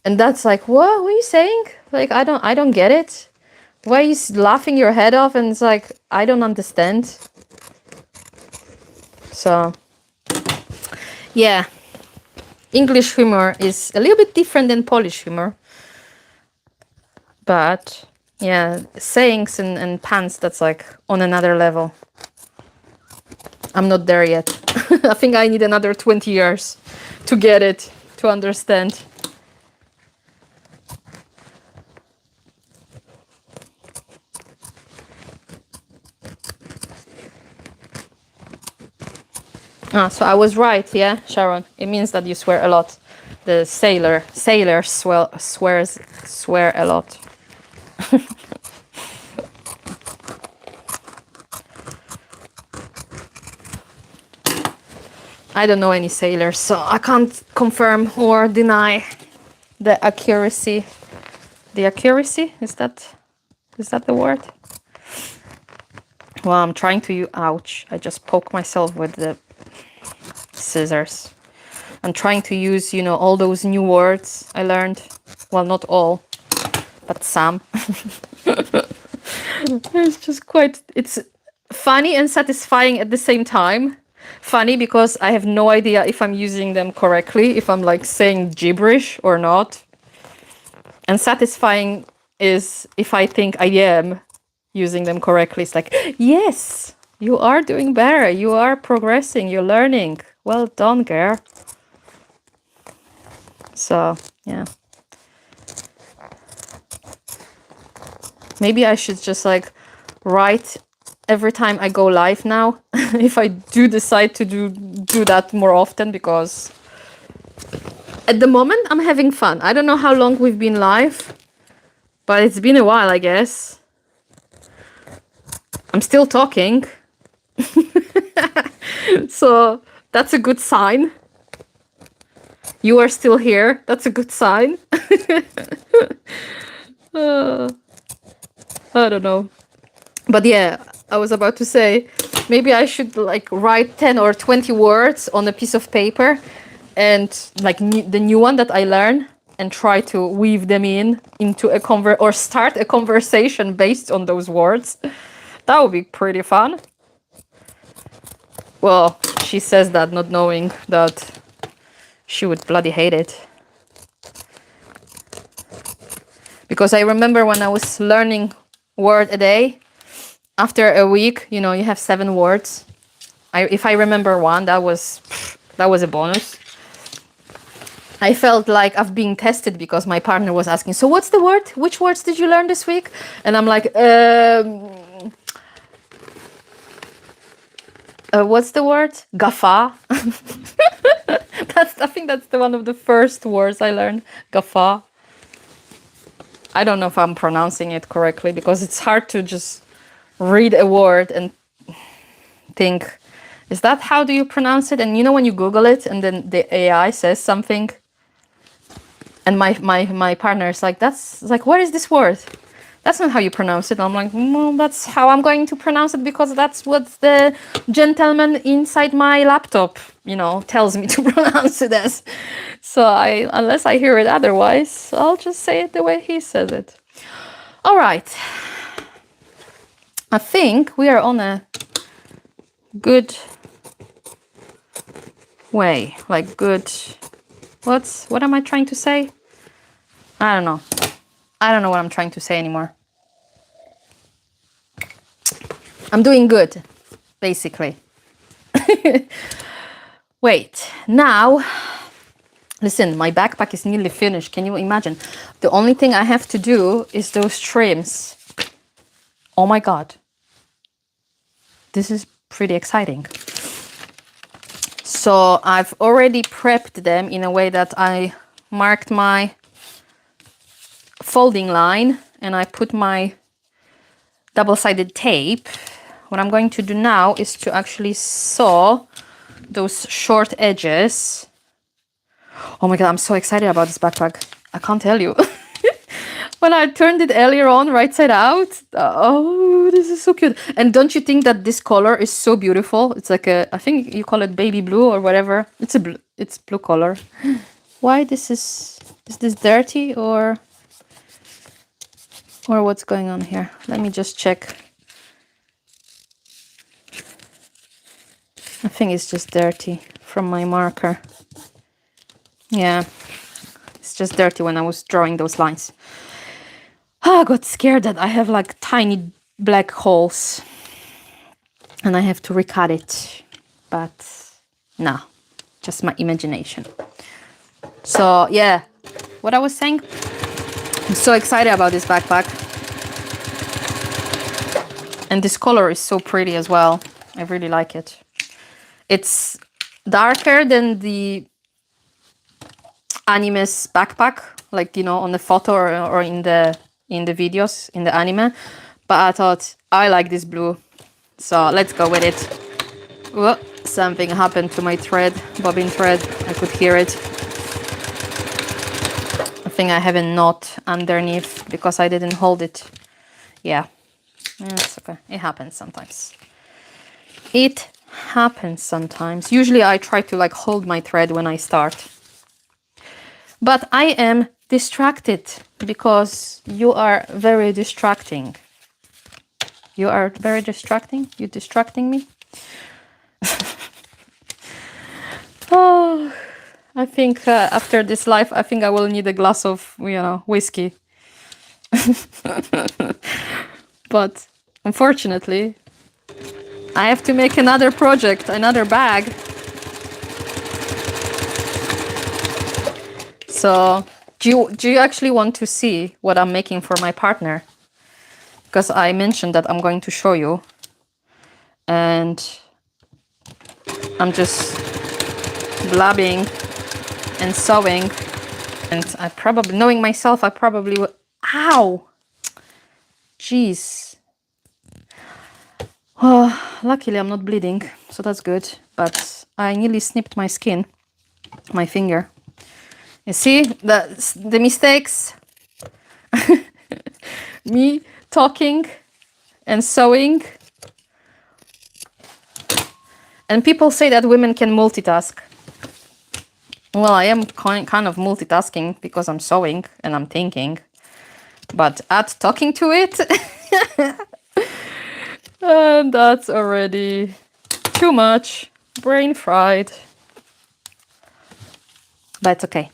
and that's like, what are you saying? Like, I don't get it. Why are you laughing your head off? And it's like, I don't understand. So, yeah, English humor is a little bit different than Polish humor. But yeah, sayings and puns, that's like on another level. I'm not there yet. I think I need another 20 years to get it, to understand. So I was right, yeah, Sharon. It means that you swear a lot. The sailors swear a lot. I don't know any sailors, so I can't confirm or deny the accuracy. The accuracy, is that the word? Well, I'm trying to ouch, I just poked myself with the scissors. I'm trying to use, all those new words I learned. Well, not all, but some. It's funny and satisfying at the same time. Funny because I have no idea if I'm using them correctly, if I'm like saying gibberish or not. And satisfying is if I think I am using them correctly. It's like, yes, you are doing better. You are progressing. You're learning. Well done, girl. So, yeah. Maybe I should just like write every time I go live now, if I do decide to do that more often, because at the moment I'm having fun. I don't know how long we've been live, but it's been a while, I guess. I'm still talking. So that's a good sign. You are still here. That's a good sign. I don't know. But yeah, I was about to say, maybe I should like write 10 or 20 words on a piece of paper, and like the new one that I learn, and try to weave them into a or start a conversation based on those words. That would be pretty fun. Well, she says that not knowing that she would bloody hate it. Because I remember when I was learning word a day, after a week, you have 7 words. If I remember one, that was a bonus. I felt like I've been tested because my partner was asking, so what's the word? Which words did you learn this week? And I'm like, what's the word? Gaffa. I think that's one of the first words I learned. Gaffa. I don't know if I'm pronouncing it correctly, because it's hard to just read a word and think, is that how do you pronounce it? And when you Google it and then the AI says something, and my partner is like, that's like, what is this word? That's not how you pronounce it. And I'm like, well, that's how I'm going to pronounce it, because that's what the gentleman inside my laptop, tells me to pronounce it as. So unless I hear it otherwise, I'll just say it the way he says it. All right. I think we are on a good way, like good. What am I trying to say? I don't know. I don't know what I'm trying to say anymore. I'm doing good, basically. Wait, now Listen, my backpack is nearly finished. Can you imagine? The only thing I have to do is those trims. Oh my God. This is pretty exciting. So I've already prepped them in a way that I marked my folding line and I put my double-sided tape. What I'm going to do now is to actually sew those short edges. Oh my God, I'm so excited about this backpack. I can't tell you. When I turned it earlier on, right side out, oh, this is so cute. And don't you think that this color is so beautiful? It's like a, I think you call it baby blue or whatever. It's a blue, it's blue color. Why this is this dirty or what's going on here? Let me just check. I think it's just dirty from my marker. Yeah, it's just dirty when I was drawing those lines. Oh, I got scared that I have like tiny black holes and I have to recut it, but no, just my imagination. So yeah, what I was saying, I'm so excited about this backpack. And this color is so pretty as well. I really like it. It's darker than the anime's backpack, like, you know, on the photo or in the videos, in the anime. But I thought, I like this blue, so let's go with it. Whoa, something happened to my thread, bobbin thread. I could hear it. I think I have a knot underneath because I didn't hold it. Yeah, it's okay. It happens sometimes. It happens sometimes. Usually I try to like hold my thread when I start. But I am distracted because you are very distracting. You are very distracting. You're distracting me. Oh, I think after this life, I think I will need a glass of, you know, whiskey. But unfortunately, I have to make another project, another bag. So do you actually want to see what I'm making for my partner? Because I mentioned that I'm going to show you. And I'm just blabbing and sewing. And I probably, knowing myself, I probably will... Ow! Jeez. Oh, luckily I'm not bleeding, so that's good. But I nearly snipped my skin, my finger. You see the mistakes? Me talking and sewing. And people say that women can multitask. Well, I am kind of multitasking because I'm sewing and I'm thinking. But add talking to it, and that's already too much. Brain fried. But it's okay.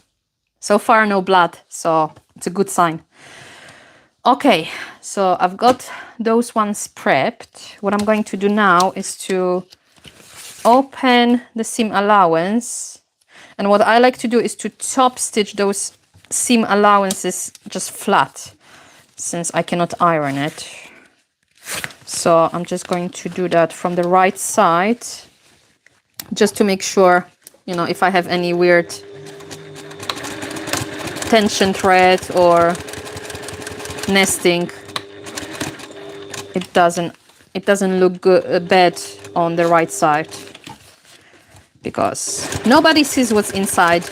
So far, no blood, so it's a good sign. Okay, so I've got those ones prepped. What I'm going to do now is to open the seam allowance. And what I like to do is to top stitch those seam allowances just flat, since I cannot iron it. So I'm just going to do that from the right side, just to make sure, you know, if I have any weird tension thread or nesting, it doesn't look good, bad on the right side, because nobody sees what's inside.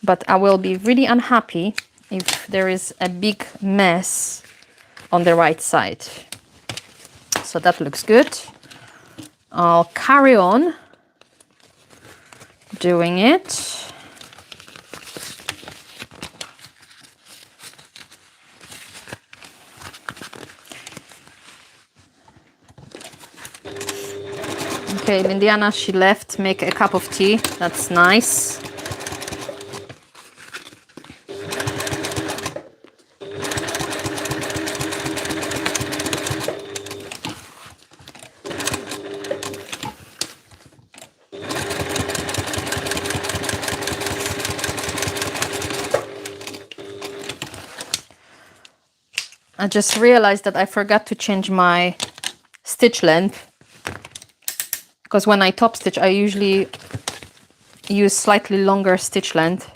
But I will be really unhappy if there is a big mess on the right side. So that looks good. I'll carry on doing it. Okay, Lindiana, she left, make a cup of tea. That's nice. I just realized that I forgot to change my stitch length, because when I top stitch, I usually use slightly longer stitch length.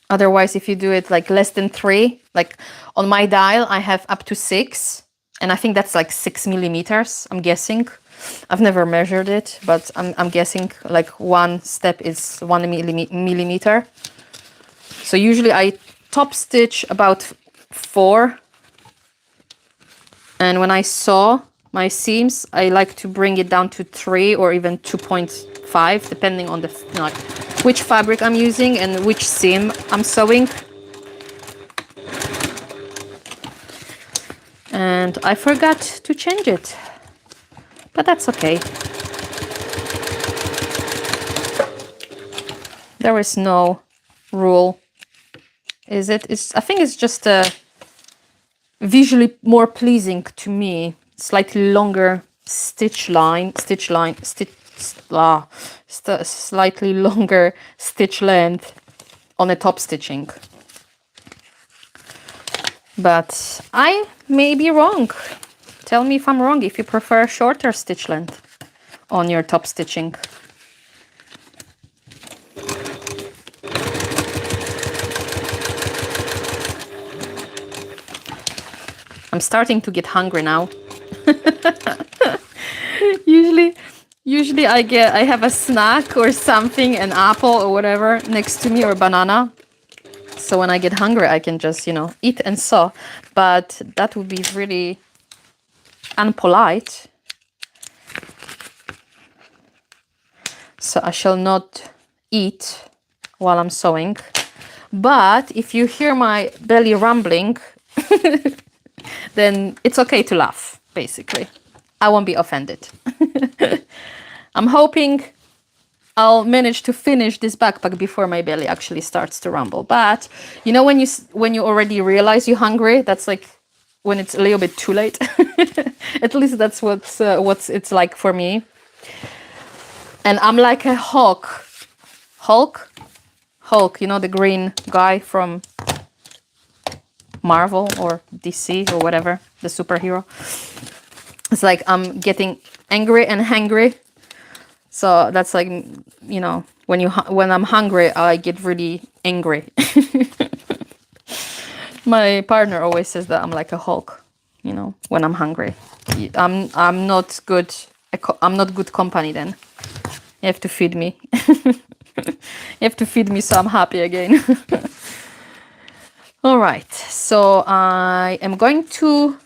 Otherwise, if you do it like less than 3, like on my dial, I have up to 6, and I think that's like 6 millimeters, I'm guessing. I've never measured it, but I'm guessing like one step is 1 millimeter. So usually I top stitch about 4. And when I sew my seams, I like to bring it down to 3 or even 2.5, depending on the like which fabric I'm using and which seam I'm sewing. And I forgot to change it, but that's okay. There is no rule, is it? I think it's just visually more pleasing to me. Slightly longer slightly longer stitch length on a top stitching. But I may be wrong. Tell me if I'm wrong, if you prefer shorter stitch length on your top stitching. I'm starting to get hungry now. Usually I have a snack or something, an apple or whatever next to me, or banana. So when I get hungry, I can just, eat and sew. But that would be really unpolite. So I shall not eat while I'm sewing. But if you hear my belly rumbling, then it's okay to laugh, basically. I won't be offended. I'm hoping I'll manage to finish this backpack before my belly actually starts to rumble. But when you already realize you're hungry, that's like when it's a little bit too late. At least that's what's it's like for me. And I'm like a Hulk, the green guy from Marvel or DC or whatever, the superhero. It's like I'm getting angry and hangry. So that's like, when I'm hungry, I get really angry. My partner always says that I'm like a Hulk, when I'm hungry. I'm not good. I'm not good company then. You have to feed me. You have to feed me so I'm happy again. All right, so I am going to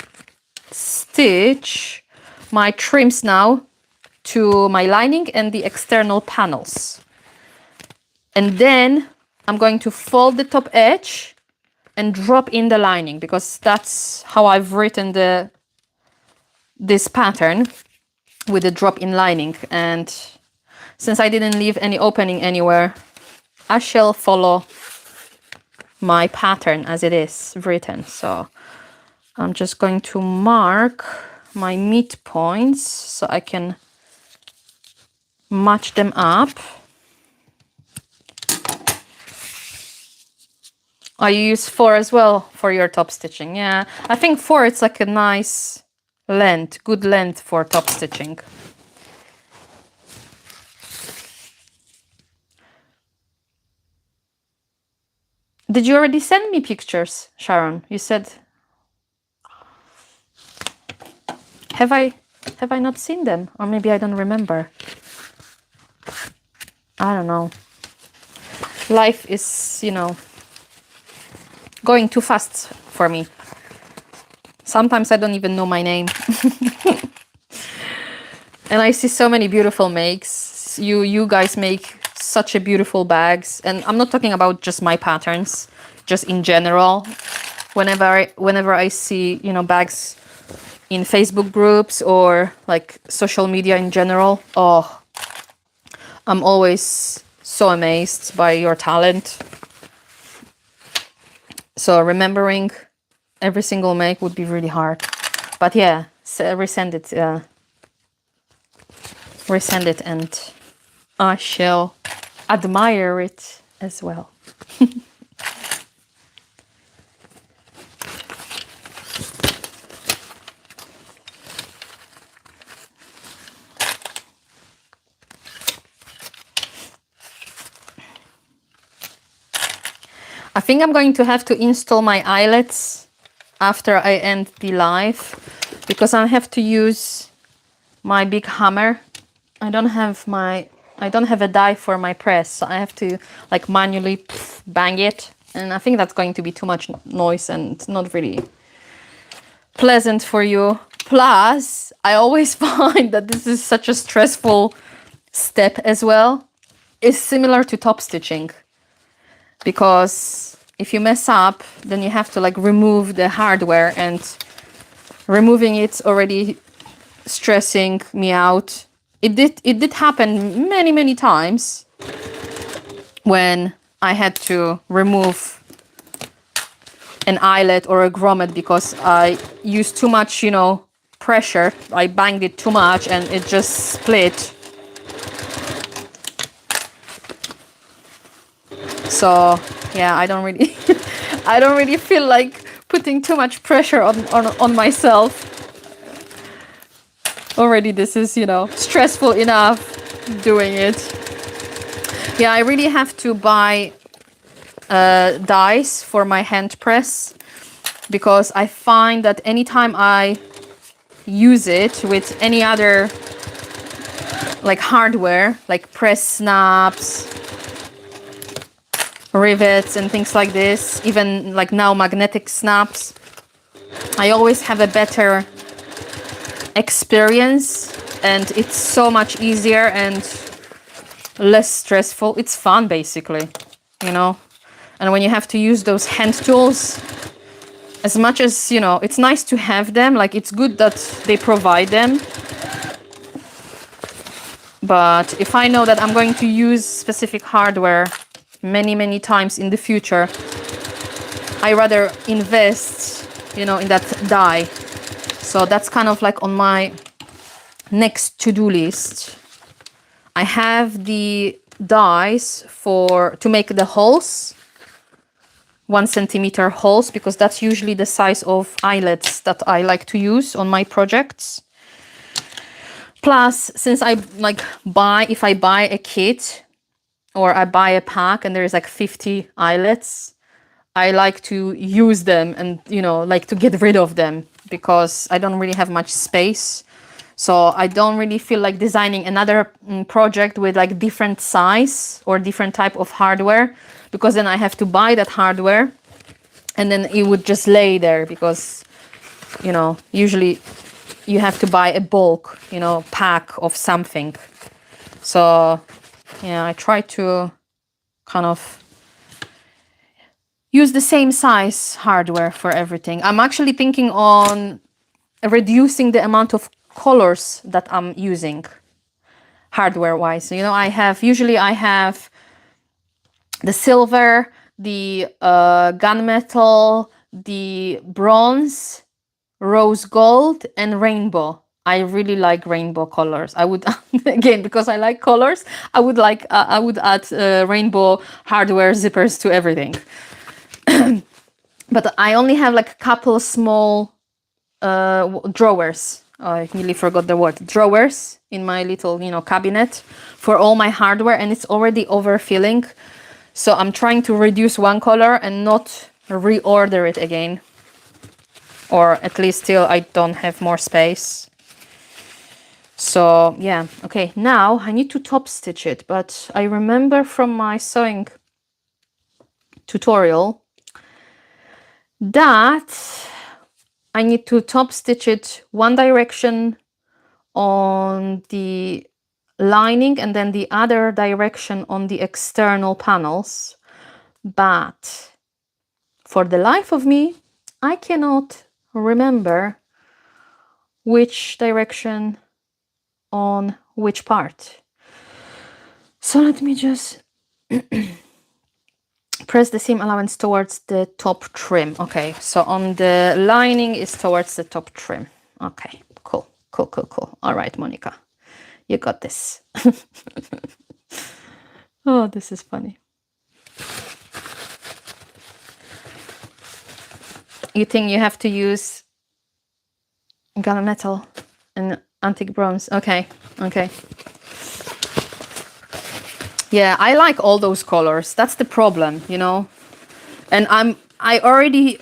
stitch my trims now to my lining and the external panels. And then I'm going to fold the top edge and drop in the lining, because that's how I've written this pattern, with the drop in lining. And since I didn't leave any opening anywhere, I shall follow my pattern as it is written. So I'm just going to mark my midpoints so I can match them up. Oh, you use 4 as well for your top stitching. Yeah, I think 4, it's like a nice length, good length for top stitching. Did you already send me pictures, Sharon? You said... Have I not seen them? Or maybe I don't remember. I don't know. Life is, going too fast for me. Sometimes I don't even know my name. And I see so many beautiful makes. You guys make such a beautiful bags. And I'm not talking about just my patterns, just in general. Whenever I see, bags in Facebook groups or like social media in general, oh, I'm always so amazed by your talent. So remembering every single make would be really hard. But yeah, resend it. Resend it and I shall admire it as well. I think I'm going to have to install my eyelets after I end the live, because I have to use my big hammer. I don't have a die for my press, so I have to like manually bang it, and I think that's going to be too much noise and not really pleasant for you. Plus, I always find that this is such a stressful step as well. It's similar to top stitching, because if you mess up, then you have to like remove the hardware, and removing it's already stressing me out. It did happen many times when I had to remove an eyelet or a grommet because I used too much, you know, pressure. I banged it too much and it just split. So yeah, I don't really I don't really feel like putting too much pressure on myself. Already this is, you know, stressful enough doing it. Yeah, I really have to buy dies for my hand press, because I find that anytime I use it with any other like hardware, like press snaps, rivets and things like this, even like now magnetic snaps, I always have a better experience, and it's so much easier and less stressful. It's fun basically, you know. And when you have to use those hand tools, as much as, you know, it's nice to have them, like it's good that they provide them, but if I know that I'm going to use specific hardware many times in the future, I rather invest, you know, in that die. So that's kind of like on my next to-do list. I have the dies to make the holes, 1 centimeter holes, because that's usually the size of eyelets that I like to use on my projects. Plus, since I like if I buy a kit or I buy a pack and there's like 50 eyelets, I like to use them and, you know, like to get rid of them, because I don't really have much space. So I don't really feel like designing another project with like different size or different type of hardware, because then I have to buy that hardware and then it would just lay there, because, you know, usually you have to buy a bulk, you know, pack of something. So yeah, I try to kind of use the same size hardware for everything. I'm actually thinking on reducing the amount of colors that I'm using hardware wise. You know, usually I have the silver, the gunmetal, the bronze, rose gold, and rainbow. I really like rainbow colors. I would again, because I like colors, I would add rainbow hardware zippers to everything. But I only have like a couple small drawers. I nearly forgot the word. Drawers in my little, you know, cabinet for all my hardware, and it's already overfilling. So I'm trying to reduce one color and not reorder it again. Or at least till I don't have more space. So yeah, okay, now I need to top stitch it, but I remember from my sewing tutorial that I need to top stitch it one direction on the lining and then the other direction on the external panels. But for the life of me, I cannot remember which direction on which part. So let me just press the seam allowance towards the top trim. Okay, so on the lining is towards the top trim. Okay, cool. All right, Monica, you got this. Oh, this is funny. You think you have to use gunmetal and antique bronze? Okay. Yeah, I like all those colors. That's the problem, you know. And I already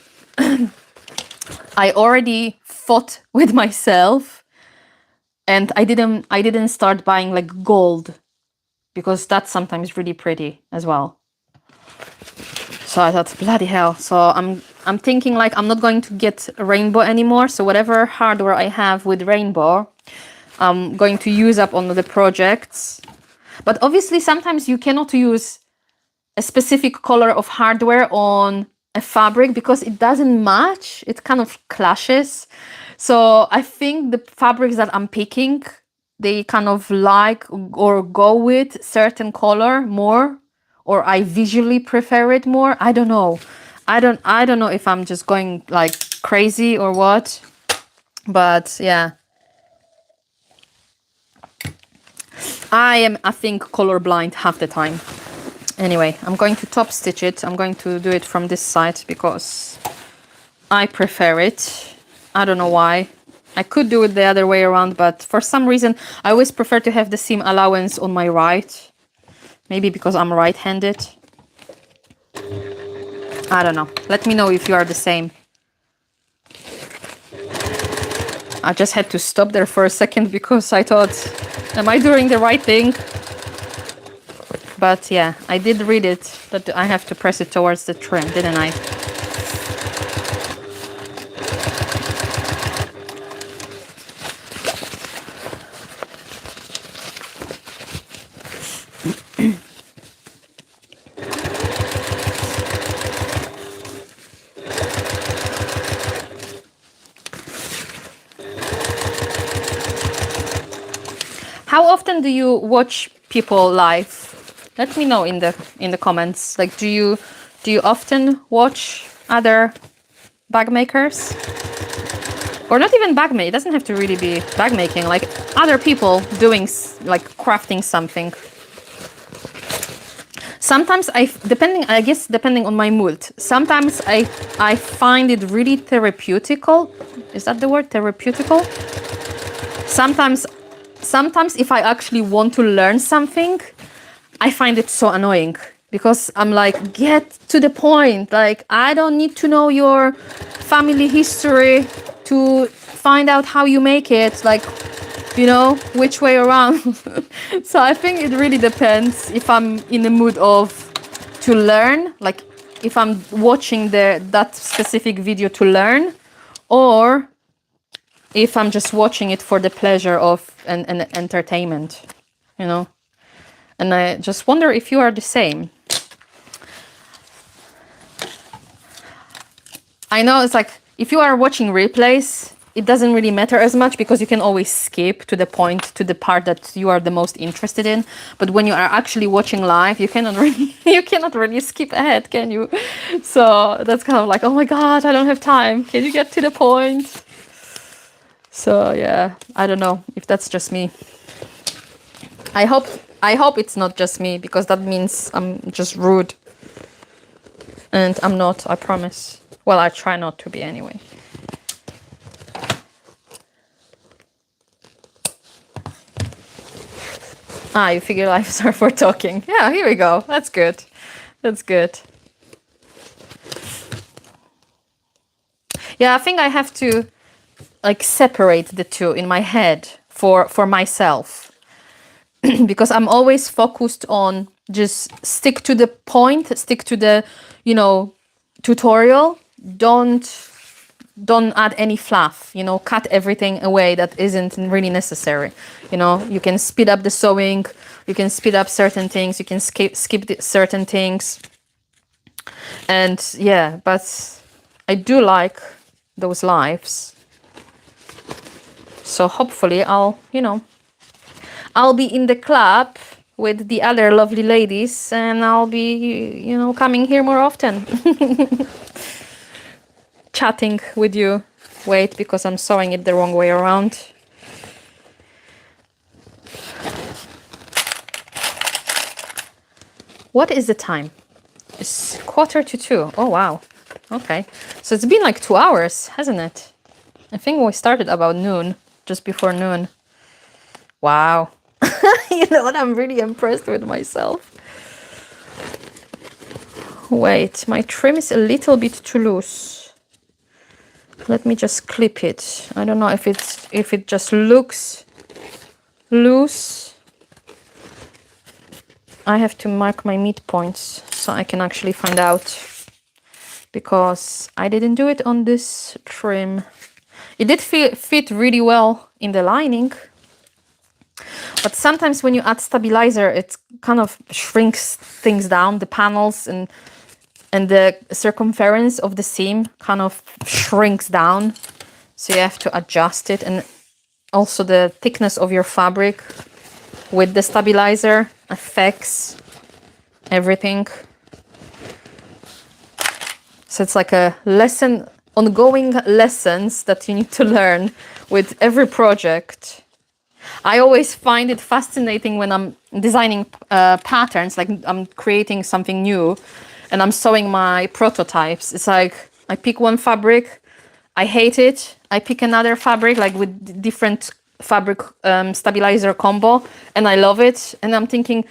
fought with myself, and I didn't start buying like gold, because that's sometimes really pretty as well. So I thought, bloody hell. So I'm thinking like I'm not going to get rainbow anymore. So whatever hardware I have with rainbow, I'm going to use up on the projects. But obviously sometimes you cannot use a specific color of hardware on a fabric because it doesn't match. It kind of clashes. So I think the fabrics that I'm picking, they kind of like or go with certain color more, or I visually prefer it more. I don't know. I don't know if I'm just going like crazy or what. But yeah. I think colorblind half the time. Anyway, I'm going to top stitch it. I'm going to do it from this side because I prefer it. I don't know why. I could do it the other way around, but for some reason, I always prefer to have the seam allowance on my right. Maybe because I'm right-handed. I don't know. Let me know if you are the same. I just had to stop there for a second because I thought, am I doing the right thing? But yeah, I did read it, that I have to press it towards the trim, didn't I? How often do you watch people live? Let me know in the comments. Like, do you often watch other bag makers? Or not even bag make. It doesn't have to really be bag making. Like other people doing like crafting something. Sometimes depending on my mood. Sometimes I find it really therapeutical. Is that the word, therapeutical? Sometimes if I actually want to learn something, I find it so annoying because I'm like, get to the point. Like, I don't need to know your family history to find out how you make it. Like, you know, which way around. So I think it really depends if I'm in the mood to learn, like if I'm watching that specific video to learn, or if I'm just watching it for the pleasure of an entertainment, you know. And I just wonder if you are the same. I know it's like, if you are watching replays, it doesn't really matter as much because you can always skip to the point, to the part that you are the most interested in. But when you are actually watching live, you cannot really skip ahead, can you? So that's kind of like, oh my God, I don't have time. Can you get to the point? So yeah, I don't know if that's just me. I hope it's not just me, because that means I'm just rude. And I'm not, I promise. Well, I try not to be anyway. Ah, you figure lives are for talking. Yeah, here we go. That's good. That's good. Yeah, I think I have to like separate the two in my head for myself. Because I'm always focused on just stick to the point, stick to the, you know, tutorial. Don't add any fluff, you know, cut everything away that isn't really necessary. You know, you can speed up the sewing, you can speed up certain things, you can skip certain things. And yeah, but I do like those lives. So hopefully I'll be in the club with the other lovely ladies, and I'll be, you know, coming here more often. Chatting with you. Wait, because I'm sewing it the wrong way around. What is the time? It's 1:45. Oh, wow. Okay. So it's been like 2 hours, hasn't it? I think we started about noon, just before noon. Wow. You know what? I'm really impressed with myself. Wait, my trim is a little bit too loose. Let me just clip it. I don't know if it just looks loose. I have to mark my midpoints so I can actually find out, because I didn't do it on this trim. It did fit really well in the lining, but sometimes when you add stabilizer, it kind of shrinks things down. The panels and the circumference of the seam kind of shrinks down, so you have to adjust it. And also the thickness of your fabric with the stabilizer affects everything. So it's like a lesson, ongoing lessons that you need to learn with every project. I always find it fascinating when I'm designing patterns, like I'm creating something new and I'm sewing my prototypes. It's like I pick one fabric, I hate it. I pick another fabric, like with different fabric stabilizer combo, and I love it. And I'm thinking,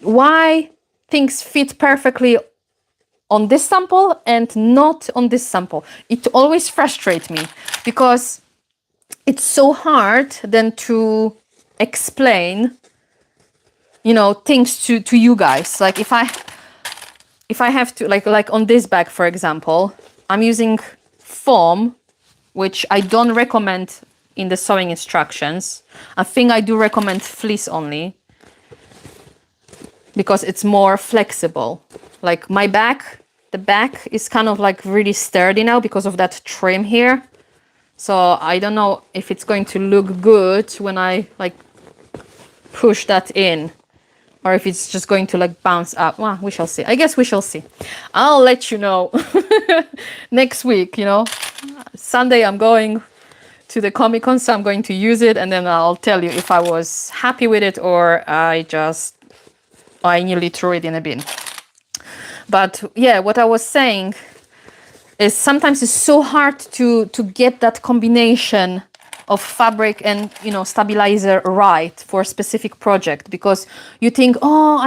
why things fit perfectly on this sample and not on this sample? It always frustrates me because it's so hard then to explain, you know, things to you guys. Like if I have to, like on this bag, for example, I'm using foam, which I don't recommend in the sewing instructions. I think I do recommend fleece only because it's more flexible. Like my back, the back is kind of like really sturdy now because of that trim here. So I don't know if it's going to look good when I like push that in, or if it's just going to like bounce up. Well, we shall see. I guess we shall see. I'll let you know next week, you know. Sunday I'm going to the Comic-Con, so I'm going to use it, and then I'll tell you if I was happy with it or I nearly threw it in a bin. But yeah, what I was saying is sometimes it's so hard to get that combination of fabric and, you know, stabilizer right for a specific project, because you think, oh,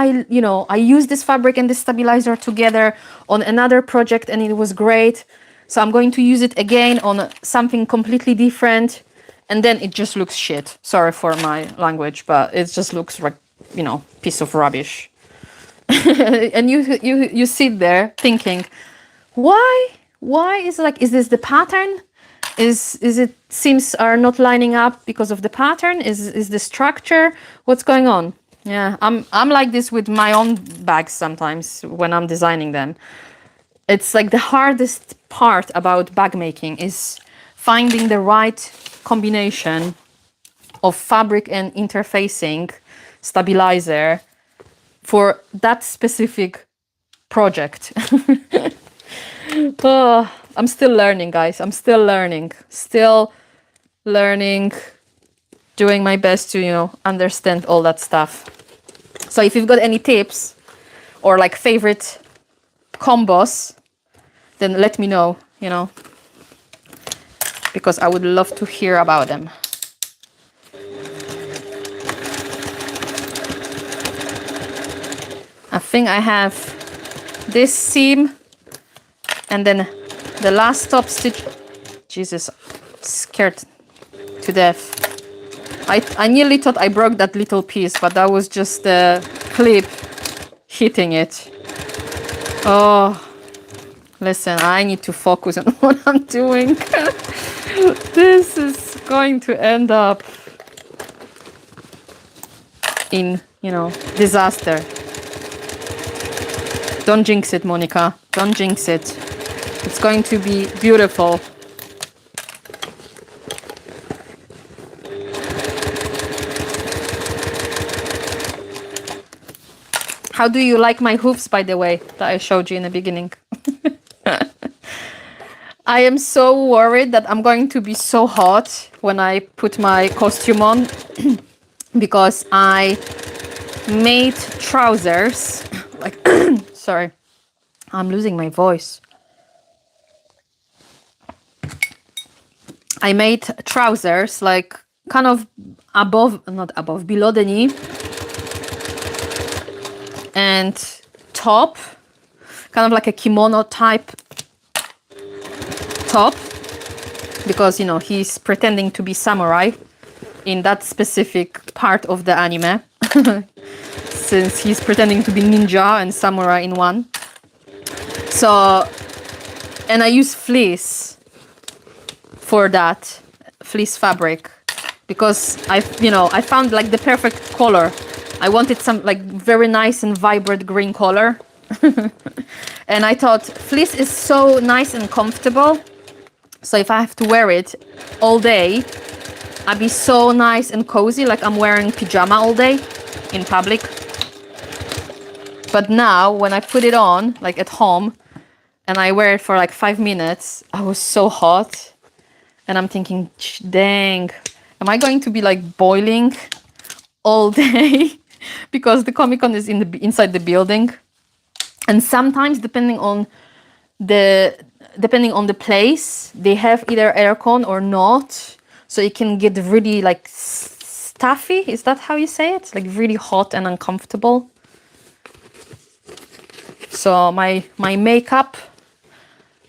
I use this fabric and this stabilizer together on another project and it was great, so I'm going to use it again on something completely different, and then it just looks shit. Sorry for my language, but it just looks like, you know, piece of rubbish. And you sit there thinking, why is this the pattern? Is it seams are not lining up because of the pattern? Is the structure? What's going on? Yeah, I'm like this with my own bags sometimes when I'm designing them. It's like the hardest part about bag making is finding the right combination of fabric and interfacing stabilizer for that specific project. Oh, I'm still learning, guys. I'm still learning. Still learning, doing my best to, you know, understand all that stuff. So if you've got any tips or like favorite combos, then let me know, you know, because I would love to hear about them. I think I have this seam and then the last top stitch. Jesus, scared to death. I nearly thought I broke that little piece, but that was just the clip hitting it. Oh, listen, I need to focus on what I'm doing. This is going to end up in, you know, disaster. Don't jinx it, Monica. Don't jinx it. It's going to be beautiful. How do you like my hoofs, by the way, that I showed you in the beginning? I am so worried that I'm going to be so hot when I put my costume on because I made trousers. Like, sorry, I'm losing my voice. I made trousers like kind of below the knee, and top kind of like a kimono type top, because, you know, he's pretending to be samurai in that specific part of the anime, since he's pretending to be ninja and samurai in one. So, and I use fleece for that, fleece fabric, because I found like the perfect color. I wanted some like very nice and vibrant green color. And I thought fleece is so nice and comfortable. So if I have to wear it all day, I'd be so nice and cozy, like I'm wearing pajama all day in public. But now when I put it on, like at home, and I wear it for like 5 minutes, I was so hot. And I'm thinking, dang, am I going to be like boiling all day? Because the Comic-Con is inside the building. And sometimes, depending on the place, they have either aircon or not, so it can get really like stuffy. Is that how you say it? Like really hot and uncomfortable. So my makeup,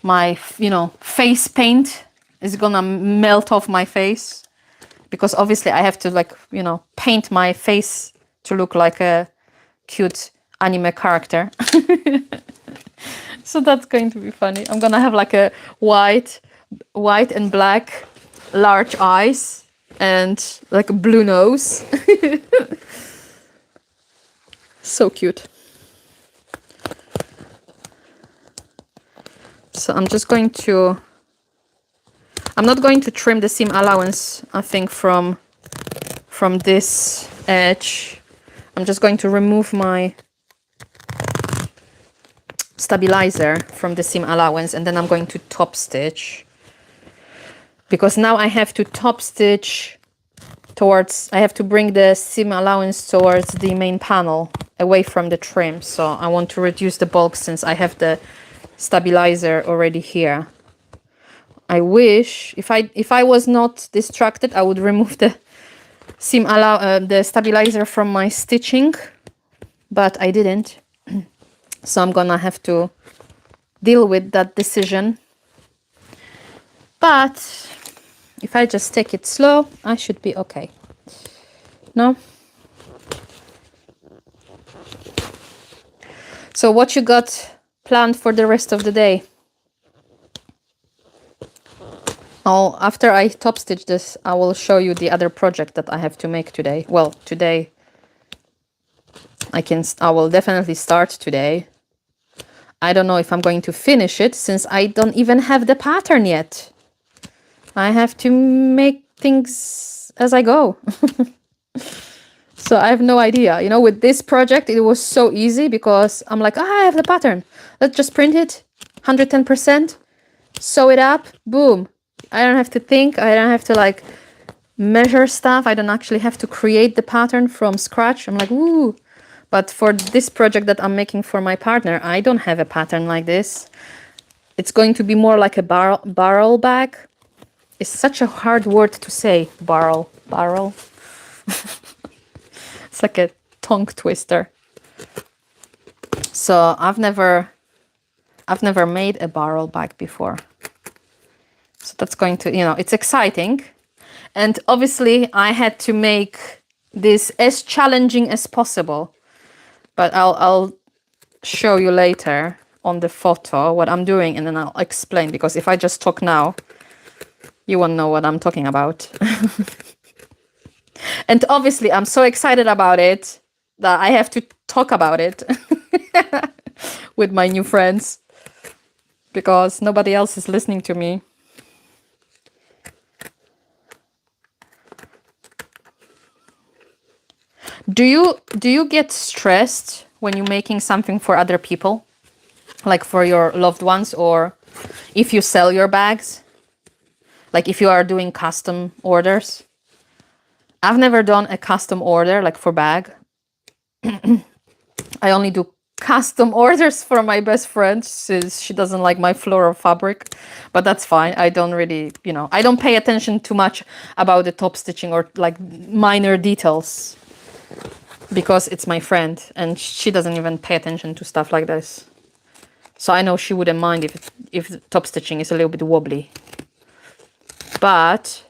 my face paint is gonna melt off my face, because obviously I have to like paint my face to look like a cute anime character. So that's going to be funny. I'm gonna have like a white and black large eyes and like a blue nose. So cute. So I'm not going to trim the seam allowance, I think, from this edge. I'm just going to remove my stabilizer from the seam allowance, and then I'm going to top stitch, because now I have to top stitch I have to bring the seam allowance towards the main panel, away from the trim. So I want to reduce the bulk since I have the stabilizer already here. I wish if I was not distracted, I would remove the the stabilizer from my stitching, but I didn't. So I'm gonna have to deal with that decision. But if I just take it slow, I should be okay. No? So what you got planned for the rest of the day? Oh, after I top stitch this, I will show you the other project that I have to make today. Well, today I will definitely start today. I don't know if I'm going to finish it, since I don't even have the pattern yet. I have to make things as I go. So I have no idea. With this project, it was so easy, because I'm like, I have the pattern. Let's just print it, 110%, sew it up, boom. I don't have to think. I don't have to like measure stuff. I don't actually have to create the pattern from scratch. I'm like, woo. But for this project that I'm making for my partner, I don't have a pattern like this. It's going to be more like a barrel bag. It's such a hard word to say, barrel. It's like a tongue twister. So I've never made a barrel bag before. So that's going to, it's exciting. And obviously I had to make this as challenging as possible. But I'll show you later on the photo what I'm doing, and then I'll explain, because if I just talk now, you won't know what I'm talking about. And obviously I'm so excited about it that I have to talk about it with my new friends, because nobody else is listening to me. Do you get stressed when you're making something for other people, like for your loved ones, or if you sell your bags, like if you are doing custom orders? I've never done a custom order like for bag. I only do custom orders for my best friend, since she doesn't like my floral fabric, but that's fine. I don't really, I don't pay attention too much about the top stitching or like minor details, because it's my friend and she doesn't even pay attention to stuff like this. So I know she wouldn't mind if the top stitching is a little bit wobbly. But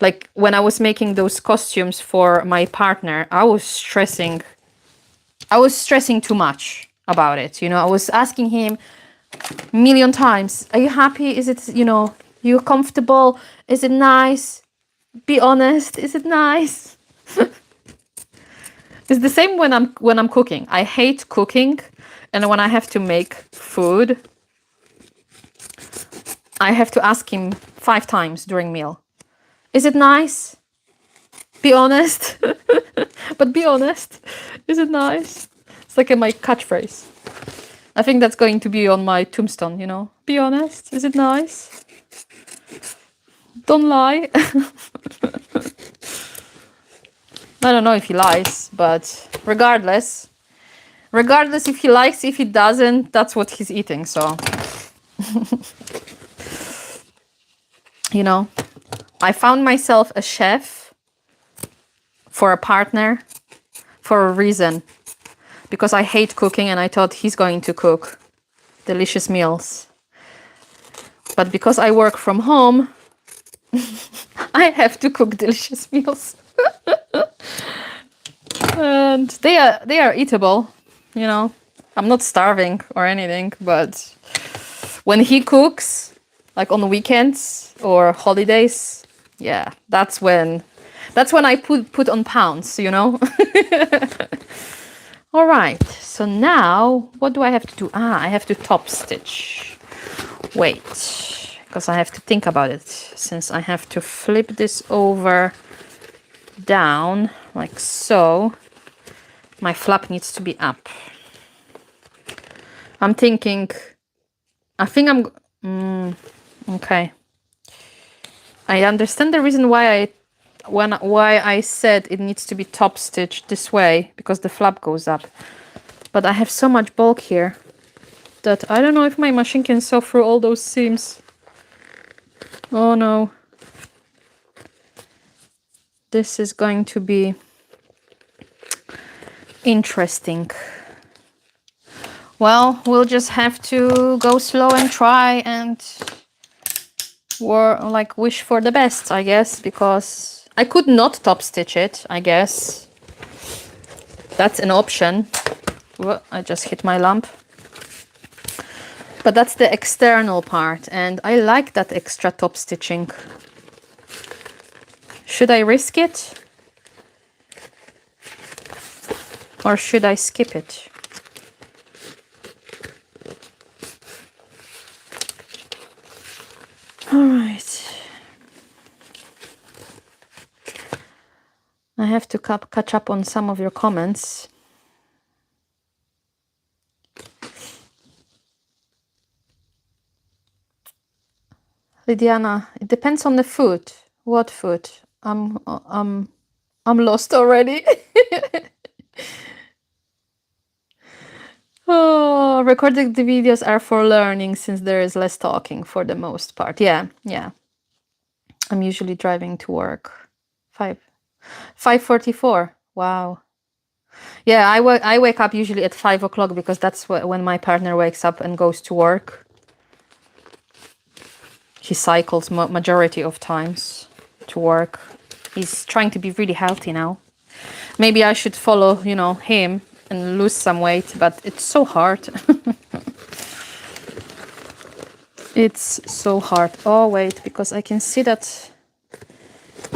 like when I was making those costumes for my partner, I was stressing too much about it. You know, I was asking him a million times, are you happy? Is it, you know, you comfortable? Is it nice? Be honest, is it nice? It's the same when I'm cooking. I hate cooking, and when I have to make food, I have to ask him 5 times during meal. Is it nice? Be honest. But be honest. Is it nice? It's like my catchphrase. I think that's going to be on my tombstone, you know. Be honest. Is it nice? Don't lie. I don't know if he lies, but regardless if he likes, if he doesn't, that's what he's eating, so. You know, I found myself a chef for a partner for a reason. Because I hate cooking and I thought he's going to cook delicious meals. But because I work from home, I have to cook delicious meals. And they are eatable, you know. I'm not starving or anything, but when he cooks, like on the weekends or holidays, yeah, that's when I put on pounds, you know. All right, so now what do I have to do? I have to top stitch. Wait, because I have to think about it, since I have to flip this over down like so. My flap needs to be up. I'm thinking, okay. I understand the reason why I said it needs to be top stitched this way, because the flap goes up. But I have so much bulk here that I don't know if my machine can sew through all those seams. Oh no. This is going to be interesting. Well, we'll just have to go slow and try and wish for the best, I guess, because I could not top stitch it, I guess. That's an option. Well, I just hit my lamp. But that's the external part, and I like that extra top stitching. Should I risk it? Or should I skip it? All right. I have to catch up on some of your comments. Lydiana, it depends on the food. What food? I'm lost already. Oh, recording the videos are for learning, since there is less talking for the most part. Yeah. I'm usually driving to work. 5:44. Wow. Yeah, I wake up usually at 5 o'clock, because that's when my partner wakes up and goes to work. He cycles majority of times to work. He's trying to be really healthy now. Maybe I should follow, you know, him and lose some weight, but it's so hard. It's so hard. Oh, wait, because I can see that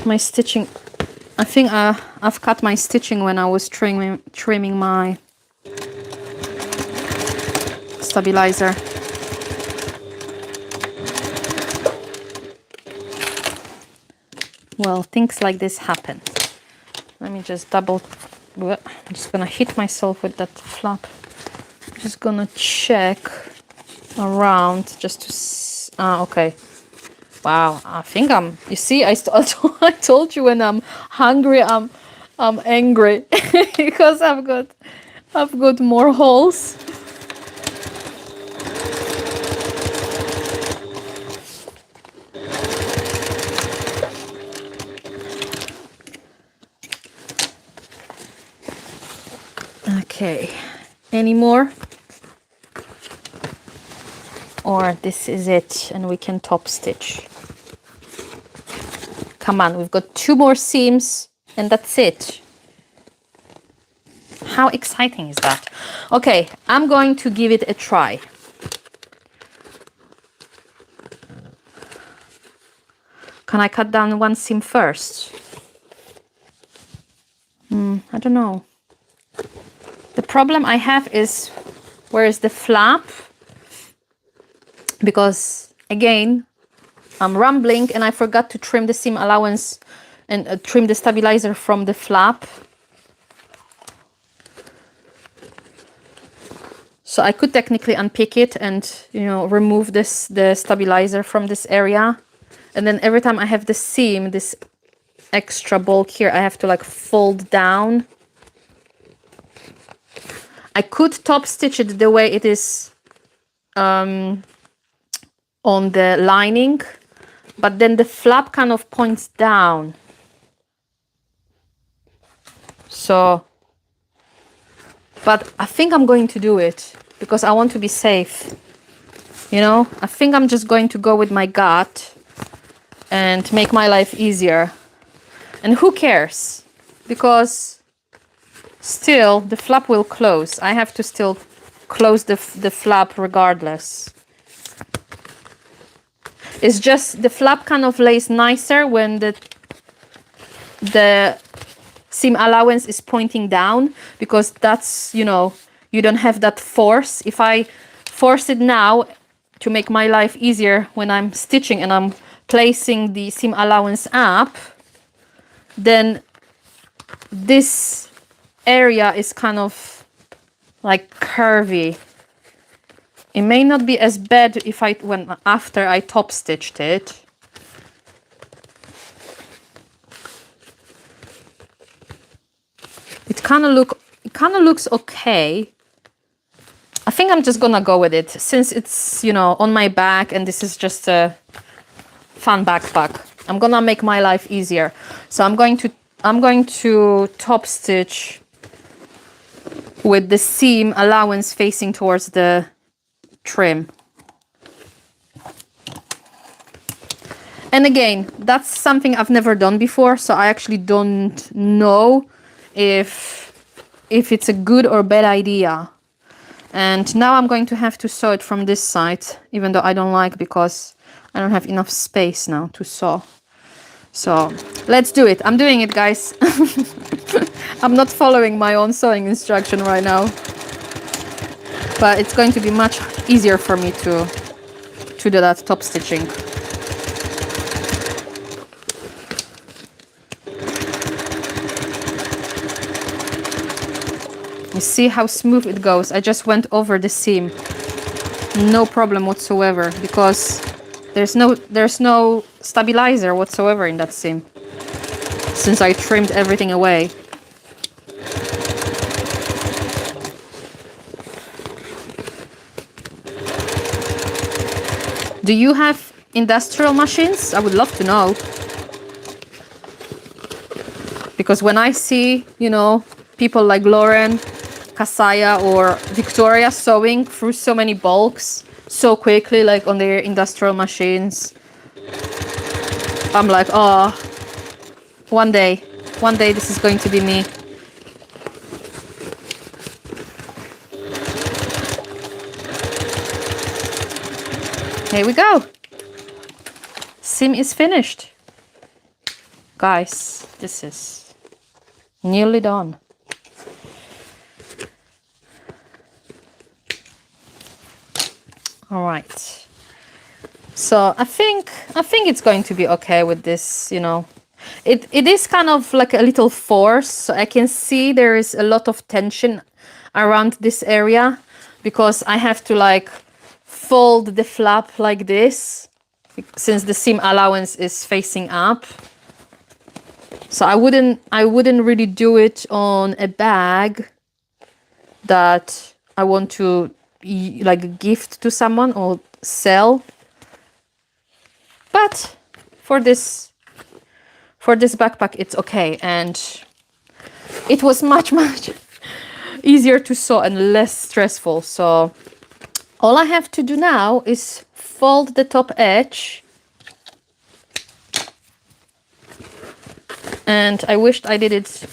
my stitching, I think I've cut my stitching when I was trimming my stabilizer. Well, things like this happen. Let me just I'm just gonna hit myself with that flap. I'm just gonna check around just to okay. Wow, I think you see, I told you when I'm hungry, I'm angry because I've got more holes. Okay, any more? Or this is it, and we can top stitch. Come on, we've got 2 more seams, and that's it. How exciting is that? Okay, I'm going to give it a try. Can I cut down 1 seam first? I don't know. The problem I have is, where is the flap? Because, again, I'm rambling and I forgot to trim the seam allowance and trim the stabilizer from the flap. So I could technically unpick it and, you know, remove the stabilizer from this area. And then every time I have the seam, this extra bulk here, I have to like fold down. I could top stitch it the way it is on the lining, but then the flap kind of points down. So, but I think I'm going to do it because I want to be safe. You know, I think I'm just going to go with my gut and make my life easier. And who cares? Because still the flap will close. I have to still close the flap regardless. It's just the flap kind of lays nicer when the seam allowance is pointing down, because that's, you know, you don't have that force. If I force it now to make my life easier when I'm stitching and I'm placing the seam allowance up, then this area is kind of like curvy. It may not be as bad if after I top stitched it. It kind of looks okay. I think I'm just gonna go with it since it's, you know, on my back and this is just a fun backpack. I'm gonna make my life easier. So I'm going to top stitch with the seam allowance facing towards the trim. And again, that's something I've never done before, so I actually don't know if it's a good or bad idea. And now I'm going to have to sew it from this side, even though I don't like, because I don't have enough space now to sew. So let's do it. I'm doing it, guys. I'm not following my own sewing instruction right now, but it's going to be much easier for me to do that top stitching. You see how smooth it goes? I just went over the seam. No problem whatsoever, because there's no stabilizer whatsoever in that seam, since I trimmed everything away. Do you have industrial machines? I would love to know. Because when I see, you know, people like Lauren, Kasaya or Victoria sewing through so many bulks so quickly, like on their industrial machines, I'm like, oh, one day this is going to be me. Here we go. Seam is finished. Guys, this is nearly done. All right. So I think it's going to be okay with this, you know. It is kind of like a little force, so I can see there is a lot of tension around this area, because I have to like fold the flap like this, since the seam allowance is facing up. So I wouldn't really do it on a bag that I want to like gift to someone or sell. But for this backpack, it's okay, and it was much easier to sew and less stressful. So All I have to do now is fold the top edge. And I wished I did it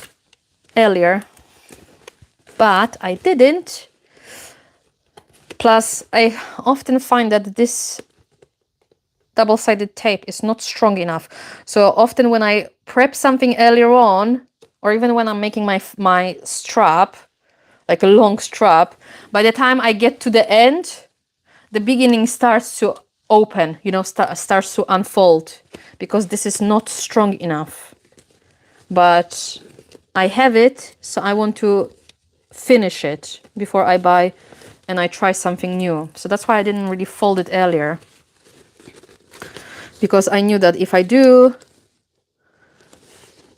earlier, but I didn't. Plus, I often find that this double-sided tape is not strong enough. So often when I prep something earlier on, or even when I'm making my strap, like a long strap, by the time I get to the end, the beginning starts to open, you know, starts to unfold, because this is not strong enough. But I have it, so I want to finish it before I buy and I try something new. So that's why I didn't really fold it earlier, because I knew that if I do,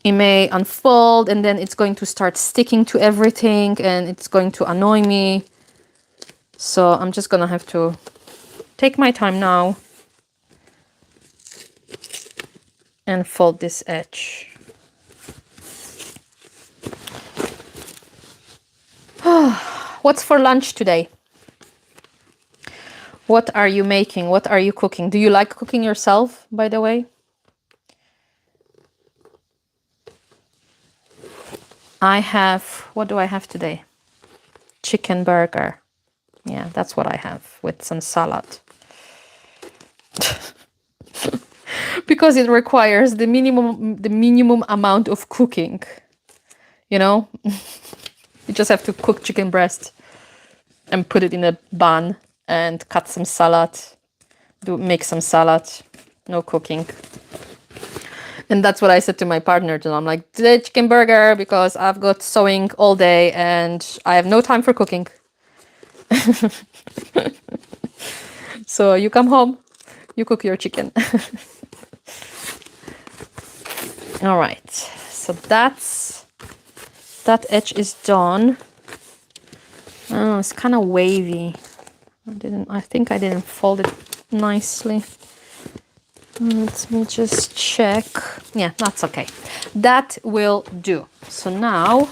it may unfold and then it's going to start sticking to everything and it's going to annoy me. So I'm just gonna have to take my time now and fold this edge. What's for lunch today? What are you making? What are you cooking? Do you like cooking yourself, by the way? I have, what do I have today? Chicken burger. Yeah, that's what I have with some salad. Because it requires the minimum amount of cooking. You know? You just have to cook chicken breast and put it in a bun and cut some salad, make some salad, no cooking. And that's what I said to my partner today. I'm like, today chicken burger because I've got sewing all day and I have no time for cooking. So you come home, you cook your chicken. All right, so that edge is done. Oh, it's kind of wavy. I think I didn't fold it nicely. Let me just check. Yeah, that's okay. That will do. So now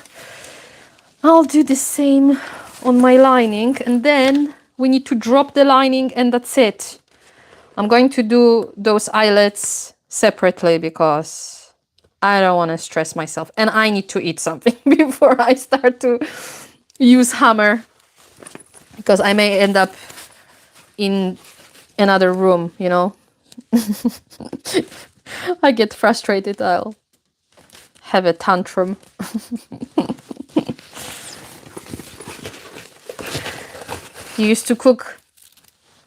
I'll do the same on my lining, and then we need to drop the lining and that's it. I'm going to do those eyelets separately because I don't want to stress myself and I need to eat something before I start to use hammer, because I may end up in another room, you know. I get frustrated, I'll have a tantrum. You used to cook,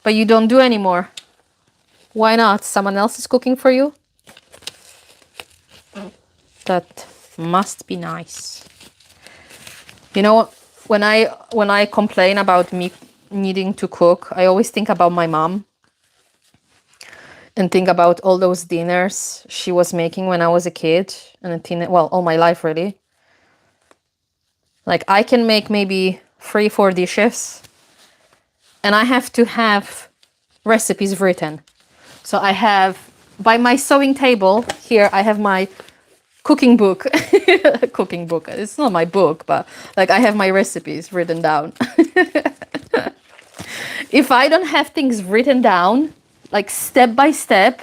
but you don't do anymore. Why not? Someone else is cooking for you? That must be nice. You know, when I complain about me needing to cook, I always think about my mom and think about all those dinners she was making when I was a kid and a teen, well, all my life really. Like I can make maybe 3-4 dishes and I have to have recipes written. So I have, by my sewing table here, I have my cooking book. Cooking book. It's not my book, but like I have my recipes written down. If I don't have things written down, like step by step,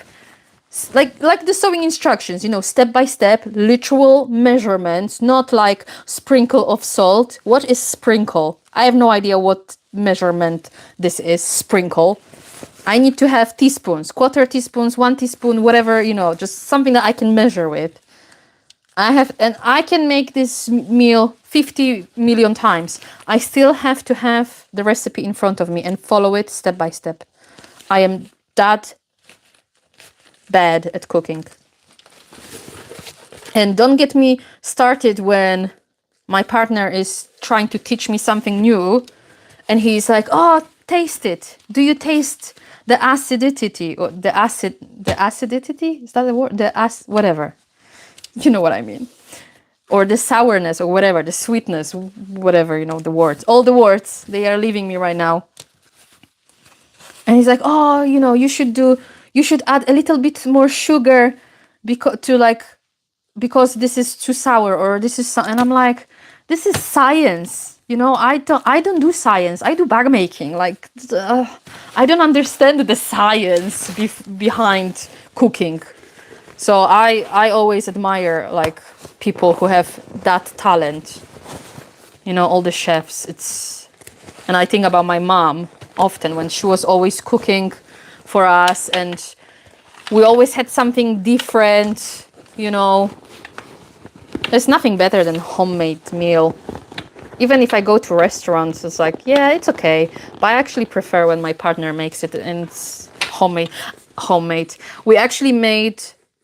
like the sewing instructions, you know, step by step, literal measurements, not like sprinkle of salt. What is sprinkle? I have no idea what measurement this is, sprinkle. I need to have teaspoons, quarter teaspoons, 1 teaspoon, whatever, you know, just something that I can measure with. And I can make this meal 50 million times. I still have to have the recipe in front of me and follow it step by step. I am that bad at cooking. And don't get me started when my partner is trying to teach me something new and he's like, oh, taste it. Do you taste the acidity or the acidity? Is that the word? Whatever. You know what I mean. Or the sourness or whatever, the sweetness, whatever, you know, the words. All the words, they are leaving me right now. And he's like, oh, you know, you should add a little bit more sugar because this is too sour or this is and I'm like, this is science. You know, I don't do science. I do bag making. Like, I don't understand the science behind cooking. So I always admire like people who have that talent. You know, all the chefs. And I think about my mom often when she was always cooking for us, and we always had something different. You know, there's nothing better than homemade meal. Even if I go to restaurants, it's like, yeah, it's okay. But I actually prefer when my partner makes it and it's homemade. Homemade. We actually made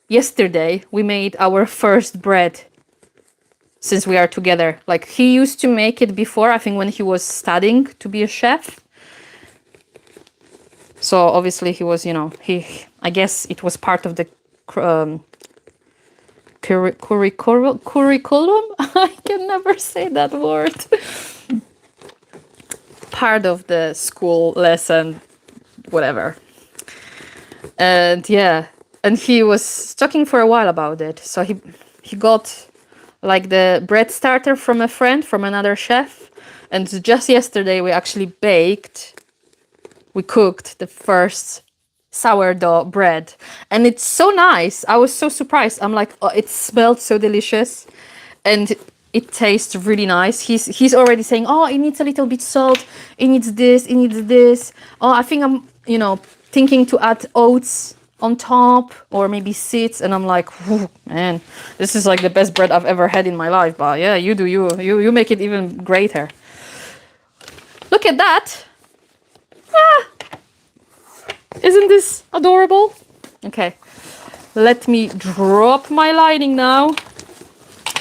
yesterday. We made our first bread since we are together. Like, he used to make it before, I think, when he was studying to be a chef. So obviously he was, you know, I guess it was part of the curriculum. I can never say that word. Part of the school lesson, whatever. And yeah, and he was talking for a while about it. So he got like the bread starter from a friend, from another chef. And just yesterday we actually we cooked the first sourdough bread. And it's so nice. I was so surprised. I'm like, oh, it smelled so delicious. And it tastes really nice. He's already saying, oh, it needs a little bit salt. It needs this. It needs this. Oh, I think I'm, you know, thinking to add oats on top or maybe seeds. And I'm like, man, this is like the best bread I've ever had in my life. But yeah, you do you make it even greater. Look at that. Ah, isn't this adorable? Okay, let me drop my lighting now.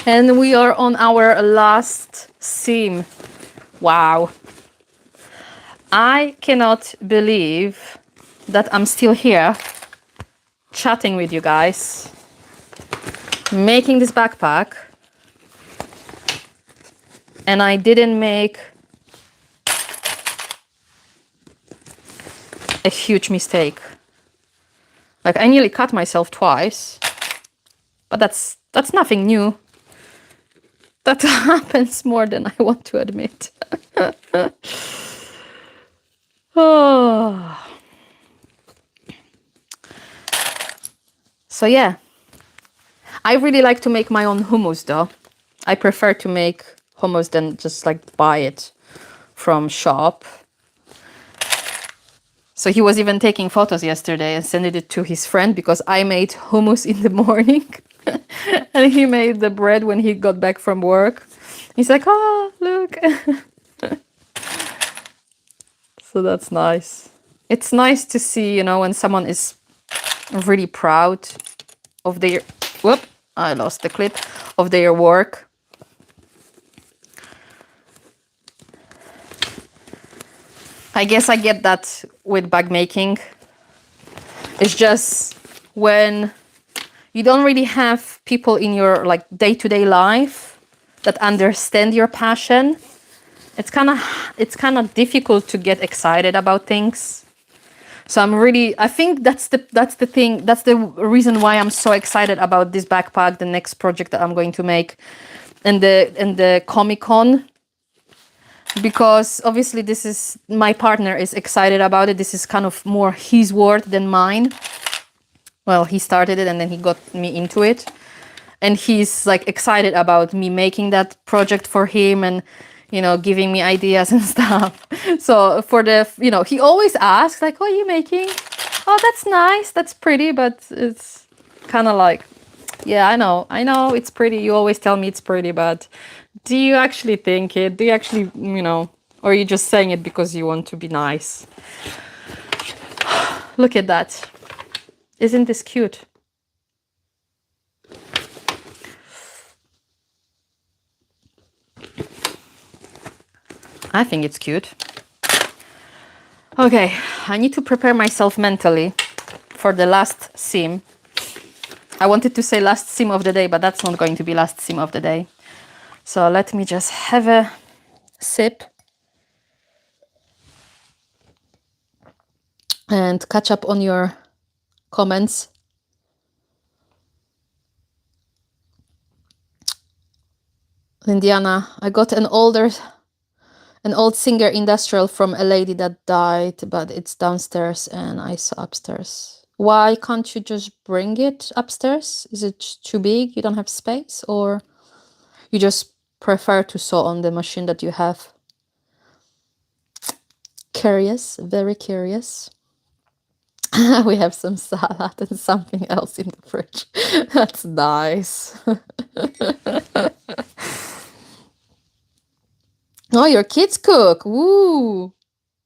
And we are on our last seam. Wow. I cannot believe that I'm still here chatting with you guys, making this backpack, and I didn't make a huge mistake. Like, I nearly cut myself twice, but that's nothing new. That happens more than I want to admit. Oh. So yeah, I really like to make my own hummus though. I prefer to make hummus than just like buy it from shop. So he was even taking photos yesterday and sending it to his friend because I made hummus in the morning and he made the bread when he got back from work. He's like, oh, look. So that's nice. It's nice to see, you know, when someone is really proud of their, whoop, I lost the clip, of their work. I guess I get that with bag making. It's just when you don't really have people in your like day-to-day life that understand your passion, it's kind of difficult to get excited about things. So I think that's the reason why I'm so excited about this backpack, the next project that I'm going to make, and the Comic-Con. Because obviously this is, my partner is excited about it. This is kind of more his word than mine. Well, he started it and then he got me into it. And he's like excited about me making that project for him and, you know, giving me ideas and stuff. So for the, you know, he always asks like, what are you making? Oh, that's nice. That's pretty. But it's kind of like, yeah, I know it's pretty. You always tell me it's pretty, but do you actually think it? Do you actually, you know, or are you just saying it because you want to be nice? Look at that. Isn't this cute? I think it's cute. Okay, I need to prepare myself mentally for the last seam. I wanted to say last seam of the day, but that's not going to be last seam of the day. So let me just have a sip and catch up on your comments. Indiana, I got an old Singer Industrial from a lady that died, but it's downstairs and I saw upstairs. Why can't you just bring it upstairs? Is it too big? You don't have space? Or you just prefer to sew on the machine that you have? Curious, very curious. We have some salad and something else in the fridge. That's nice. Oh, your kids cook. Woo!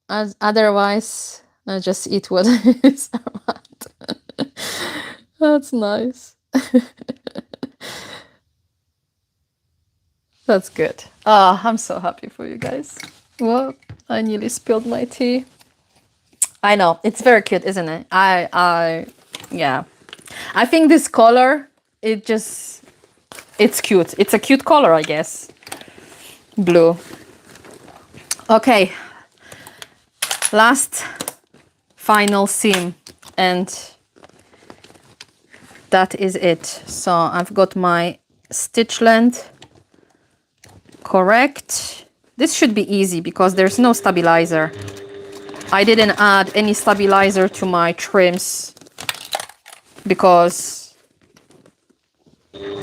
As otherwise, I just eat what is around. That's nice. That's good. Ah, I'm so happy for you guys. Well, I nearly spilled my tea. I know, it's very cute, isn't it? Yeah. I think this color, it's cute. It's a cute color, I guess. Blue. Okay. Last final seam, and that is it. So I've got my stitch length correct. This should be easy because there's no stabilizer. I didn't add any stabilizer to my trims because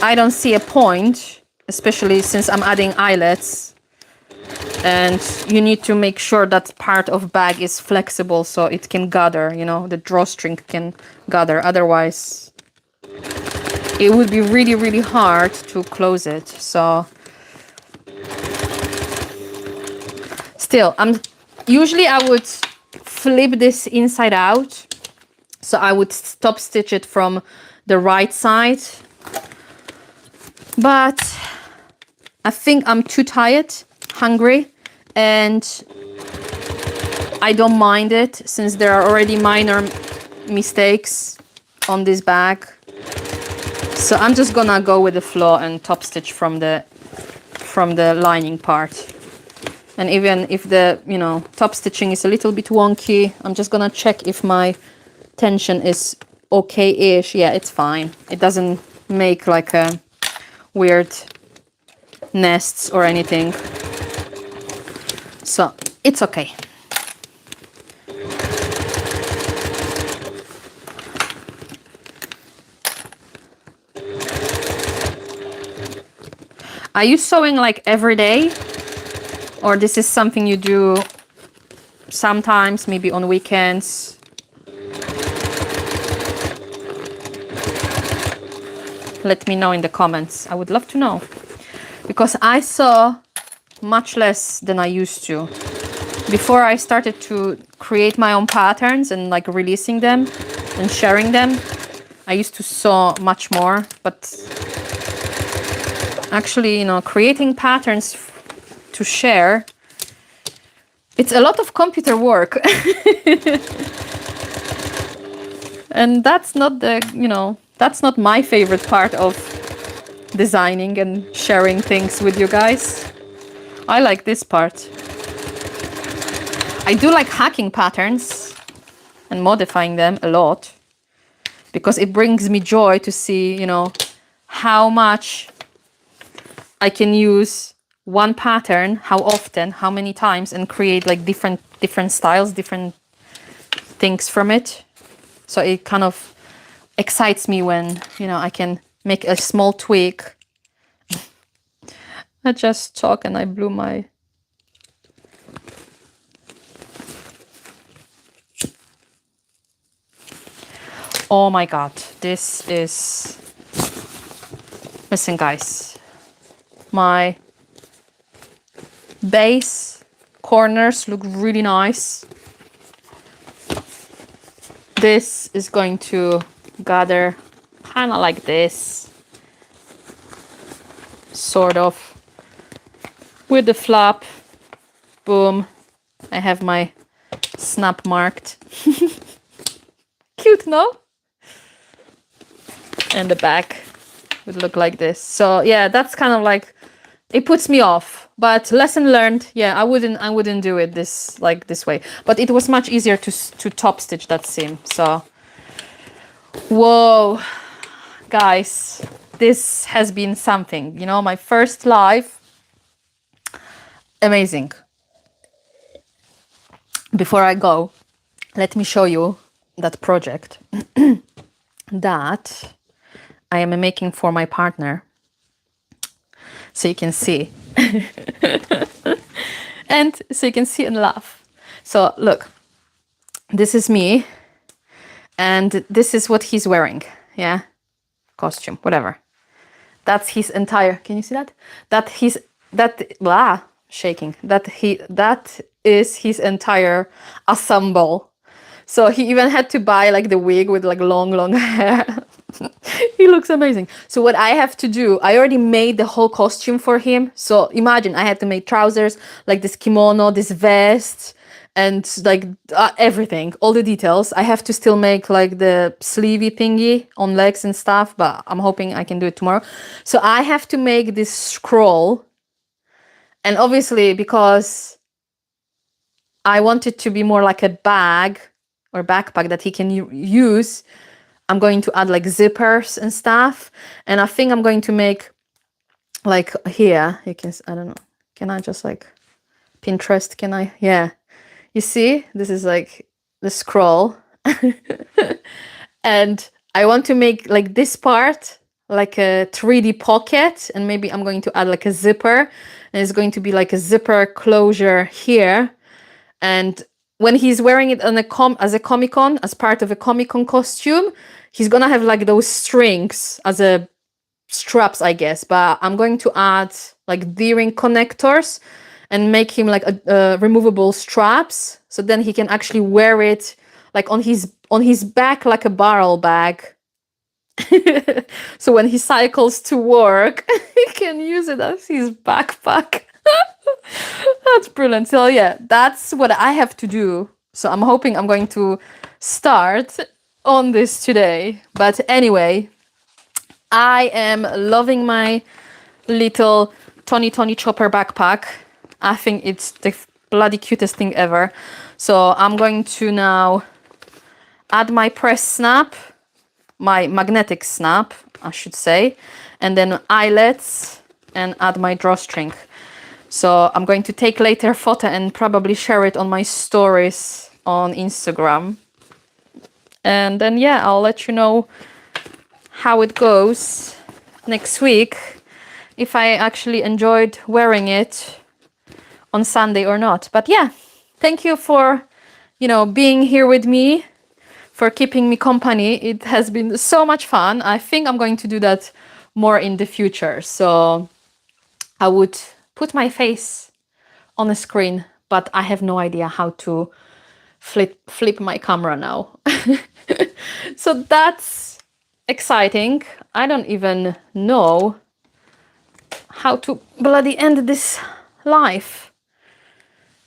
I don't see a point, especially since I'm adding eyelets, and you need to make sure that part of bag is flexible so it can gather, you know, the drawstring can gather. Otherwise, it would be really, really hard to close it. So still, usually I would flip this inside out. So I would top stitch it from the right side. But I think I'm too tired, hungry, and I don't mind it since there are already minor mistakes on this bag. So I'm just gonna go with the flow and top stitch from the lining part. And even if the, you know, top stitching is a little bit wonky, I'm just gonna check if my tension is okay-ish. Yeah, it's fine. It doesn't make like a weird nests or anything. So it's okay. Are you sewing like every day? Or this is something you do sometimes, maybe on weekends? Let me know in the comments. I would love to know. Because I sew much less than I used to. Before I started to create my own patterns and like releasing them and sharing them, I used to sew much more. But actually, you know, creating patterns to share, it's a lot of computer work. And that's not the, you know, that's not my favorite part of designing and sharing things with you guys. I like this part. I do like hacking patterns and modifying them a lot because it brings me joy to see, you know, how much I can use one pattern, how often, how many times, and create like different styles, different things from it. So it kind of excites me when, you know, I can make a small tweak. I just talk and I blew my... Oh my god, this is... Listen guys, my base corners look really nice. This is going to gather kind of like this, sort of, with the flap. Boom, I have my snap marked. Cute, no? And the back would look like this. So yeah, that's kind of like, it puts me off, but lesson learned. Yeah, I wouldn't do it this way, but it was much easier to top stitch that seam. So whoa guys, this has been something, you know, my first live amazing. Before I go, let me show you that project that I am making for my partner. So you can see. And so you can see and laugh. So look, this is me. And this is what he's wearing. Yeah. Costume, whatever. That's his entire, can you see that? Shaking. That is his entire ensemble. So he even had to buy like the wig with like long hair. He looks amazing. So what I have to do, I already made the whole costume for him. So imagine I had to make trousers, like this kimono, this vest, and like everything, all the details. I have to still make like the sleevey thingy on legs and stuff, but I'm hoping I can do it tomorrow. So I have to make this scroll. And obviously, because I want it to be more like a bag or backpack that he can use, I'm going to add like zippers and stuff. And I think I'm going to make like here, you can, I don't know, can I just like Pinterest, can I? Yeah. You see, this is like the scroll. And I want to make like this part like a 3D pocket, and maybe I'm going to add like a zipper, and it's going to be like a zipper closure here. And when he's wearing it on as a Comic-Con, as part of a Comic-Con costume, he's gonna have like those strings as a straps, I guess. But I'm going to add like D-ring connectors and make him like a removable straps, so then he can actually wear it like on his back like a barrel bag. So when he cycles to work, he can use it as his backpack. That's brilliant. So yeah, that's what I have to do. So I'm hoping I'm going to start on this today. But anyway, I am loving my little Tony Chopper backpack. I think it's the bloody cutest thing ever. So I'm going to now add my press snap, my magnetic snap, I should say, and then eyelets, and add my drawstring. So I'm going to take later photo and probably share it on my stories on Instagram. And then yeah, I'll let you know how it goes next week, if I actually enjoyed wearing it on Sunday or not. But yeah, thank you for, being here with me, for keeping me company. It has been so much fun. I think I'm going to do that more in the future. So I would put my face on a screen, but I have no idea how to flip my camera now. So that's exciting. I don't even know how to bloody end this life.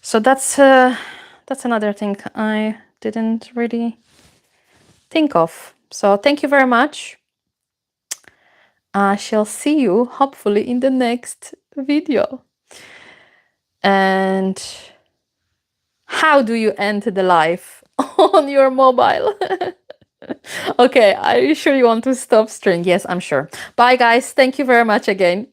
So that's another thing I didn't really think of. So thank you very much. I shall see you hopefully in the next video. And how do you end the life on your mobile? Okay, are you sure you want to stop streaming? Yes, I'm sure. Bye guys, thank you very much again.